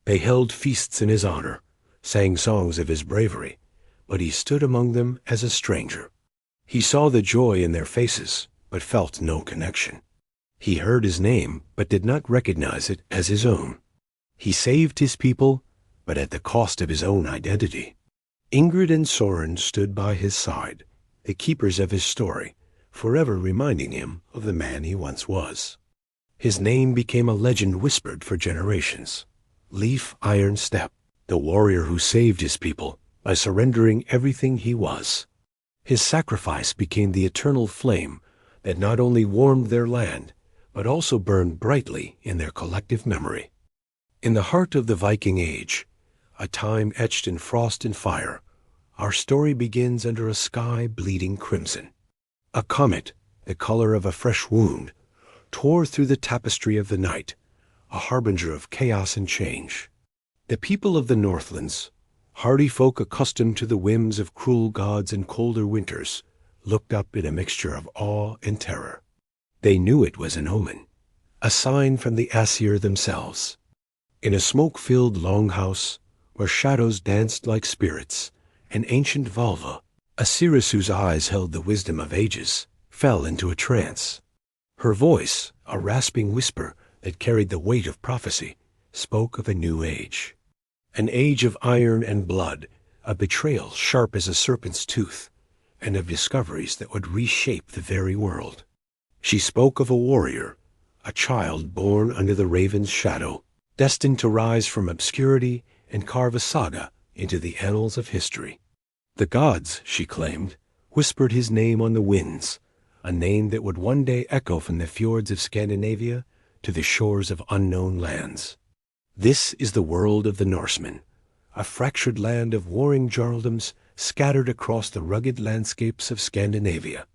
They held feasts in his honor, sang songs of his bravery, but he stood among them as a stranger. He saw the joy in their faces, but felt no connection. He heard his name, but did not recognize it as his own. He saved his people, but at the cost of his own identity. Ingrid and Soren stood by his side, the keepers of his story, forever reminding him of the man he once was. His name became a legend whispered for generations. Leif Ironstep, the warrior who saved his people by surrendering everything he was. His sacrifice became the eternal flame that not only warmed their land, but also burned brightly in their collective memory. In the heart of the Viking Age, a time etched in frost and fire, our story begins under a sky bleeding crimson. A comet, the color of a fresh wound, tore through the tapestry of the night, a harbinger of chaos and change. The people of the Northlands, hardy folk accustomed to the whims of cruel gods and colder winters, looked up in a mixture of awe and terror. They knew it was an omen, a sign from the Aesir themselves. In a smoke-filled longhouse, where shadows danced like spirits, an ancient Valva, a seeress whose eyes held the wisdom of ages, fell into a trance. Her voice, a rasping whisper that carried the weight of prophecy, spoke of a new age. An age of iron and blood, a betrayal sharp as a serpent's tooth, and of discoveries that would reshape the very world. She spoke of a warrior, a child born under the raven's shadow, destined to rise from obscurity and carve a saga into the annals of history. The gods, she claimed, whispered his name on the winds, a name that would one day echo from the fjords of Scandinavia to the shores of unknown lands. This is the world of the Norsemen, a fractured land of warring jarldoms scattered across the rugged landscapes of Scandinavia.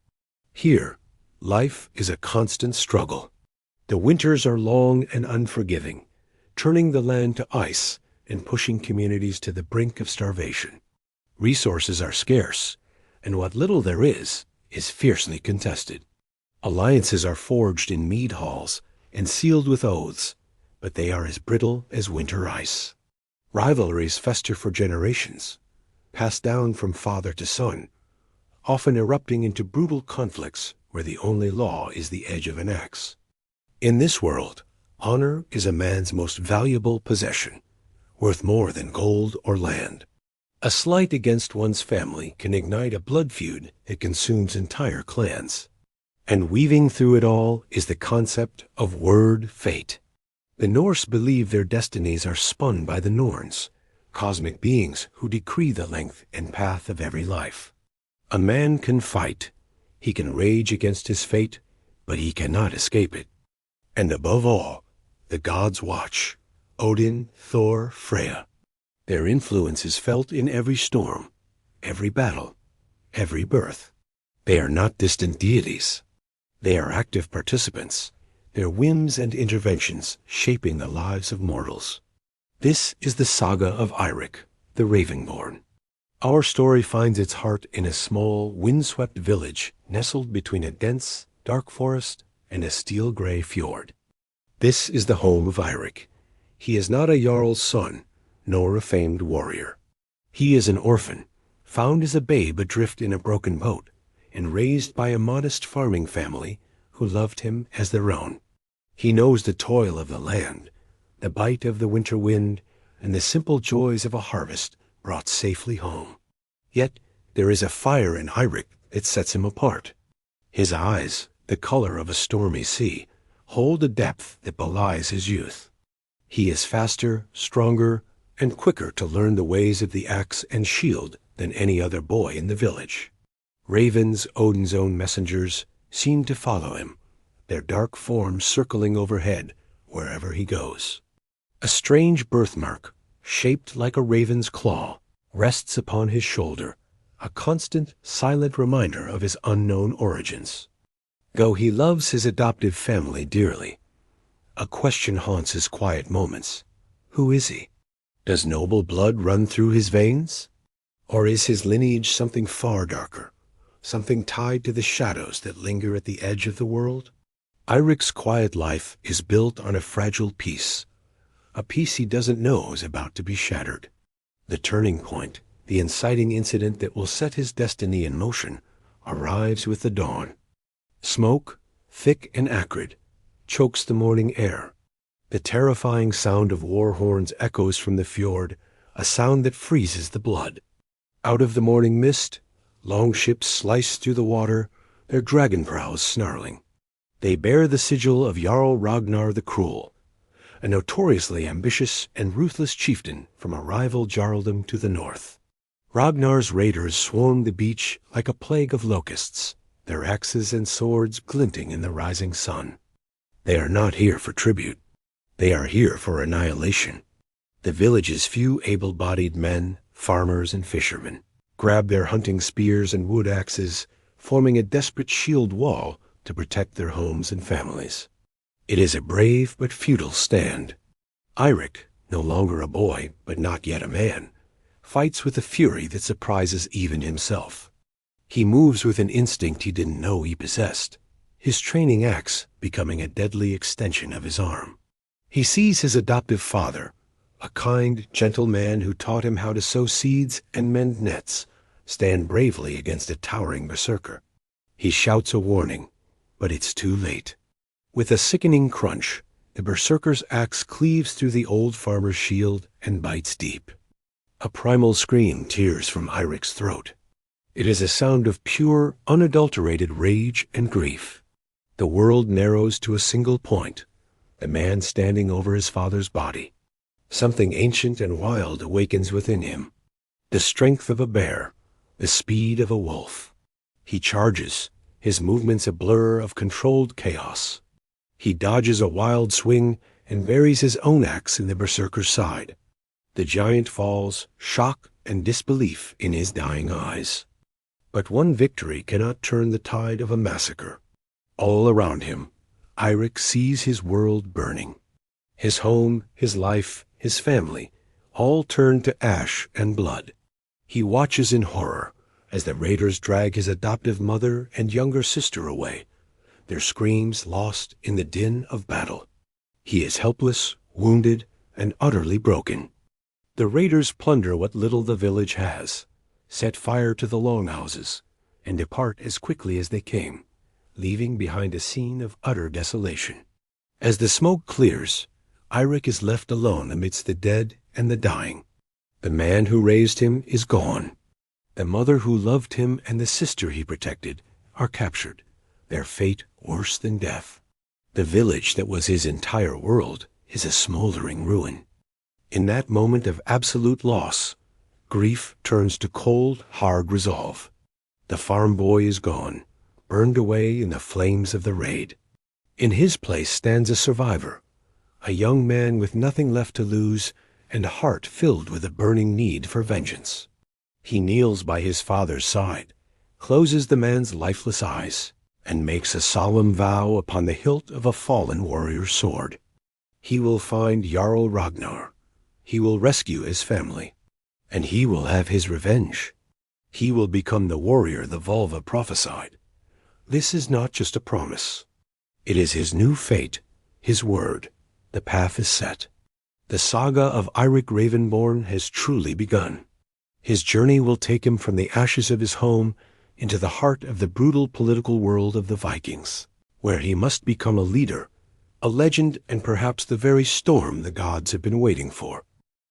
Here, life is a constant struggle. The winters are long and unforgiving, turning the land to ice and pushing communities to the brink of starvation. Resources are scarce, and what little there is fiercely contested. Alliances are forged in mead halls and sealed with oaths, but they are as brittle as winter ice. Rivalries fester for generations, passed down from father to son, often erupting into brutal conflicts where the only law is the edge of an axe. In this world, honor is a man's most valuable possession, worth more than gold or land. A slight against one's family can ignite a blood feud that consumes entire clans. And weaving through it all is the concept of word fate. The Norse believe their destinies are spun by the Norns, cosmic beings who decree the length and path of every life. A man can fight, he can rage against his fate, but he cannot escape it. And above all, the gods watch: Odin, Thor, Freya. Their influence is felt in every storm, every battle, every birth. They are not distant deities. They are active participants, their whims and interventions shaping the lives of mortals. This is the saga of Eirik, the Ravenborn. Our story finds its heart in a small, windswept village nestled between a dense, dark forest and a steel-gray fjord. This is the home of Eirik. He is not a jarl's son, nor a famed warrior. He is an orphan, found as a babe adrift in a broken boat, and raised by a modest farming family who loved him as their own. He knows the toil of the land, the bite of the winter wind, and the simple joys of a harvest brought safely home. Yet there is a fire in Eirik that sets him apart. His eyes, the color of a stormy sea, hold a depth that belies his youth. He is faster, stronger, and quicker to learn the ways of the axe and shield than any other boy in the village. Ravens, Odin's own messengers, seem to follow him, their dark forms circling overhead wherever he goes. A strange birthmark, shaped like a raven's claw, rests upon his shoulder, a constant, silent reminder of his unknown origins. Though he loves his adoptive family dearly, a question haunts his quiet moments. Who is he? Does noble blood run through his veins? Or is his lineage something far darker, something tied to the shadows that linger at the edge of the world? Eirik's quiet life is built on a fragile peace, a peace he doesn't know is about to be shattered. The turning point, the inciting incident that will set his destiny in motion, arrives with the dawn. Smoke, thick and acrid, chokes the morning air. The terrifying sound of war horns echoes from the fjord, a sound that freezes the blood. Out of the morning mist, long ships slice through the water, their dragon prows snarling. They bear the sigil of Jarl Ragnar the Cruel, a notoriously ambitious and ruthless chieftain from a rival jarldom to the north. Ragnar's raiders swarm the beach like a plague of locusts, their axes and swords glinting in the rising sun. They are not here for tribute. They are here for annihilation. The village's few able-bodied men, farmers and fishermen, grab their hunting spears and wood axes, forming a desperate shield wall to protect their homes and families. It is a brave but futile stand. Eirik, no longer a boy, but not yet a man, fights with a fury that surprises even himself. He moves with an instinct he didn't know he possessed, his training axe becoming a deadly extension of his arm. He sees his adoptive father, a kind, gentle man who taught him how to sow seeds and mend nets, stand bravely against a towering berserker. He shouts a warning, but it's too late. With a sickening crunch, the berserker's axe cleaves through the old farmer's shield and bites deep. A primal scream tears from Eirik's throat. It is a sound of pure, unadulterated rage and grief. The world narrows to a single point, the man standing over his father's body. Something ancient and wild awakens within him. The strength of a bear, the speed of a wolf. He charges, his movements a blur of controlled chaos. He dodges a wild swing and buries his own axe in the berserker's side. The giant falls, shock and disbelief in his dying eyes. But one victory cannot turn the tide of a massacre. All around him, Eirik sees his world burning. His home, his life, his family, all turn to ash and blood. He watches in horror as the raiders drag his adoptive mother and younger sister away, their screams lost in the din of battle. He is helpless, wounded, and utterly broken. The raiders plunder what little the village has, set fire to the longhouses, and depart as quickly as they came, leaving behind a scene of utter desolation. As the smoke clears, Eirik is left alone amidst the dead and the dying. The man who raised him is gone. The mother who loved him and the sister he protected are captured, their fate worse than death. The village that was his entire world is a smoldering ruin. In that moment of absolute loss, grief turns to cold, hard resolve. The farm boy is gone, burned away in the flames of the raid. In his place stands a survivor, a young man with nothing left to lose and a heart filled with a burning need for vengeance. He kneels by his father's side, closes the man's lifeless eyes, and makes a solemn vow upon the hilt of a fallen warrior's sword. He will find Jarl Ragnar. He will rescue his family, and he will have his revenge. He will become the warrior the Volva prophesied. This is not just a promise. It is his new fate, his word. The path is set. The saga of Eirik Ravenborn has truly begun. His journey will take him from the ashes of his home into the heart of the brutal political world of the Vikings, where he must become a leader, a legend, and perhaps the very storm the gods have been waiting for.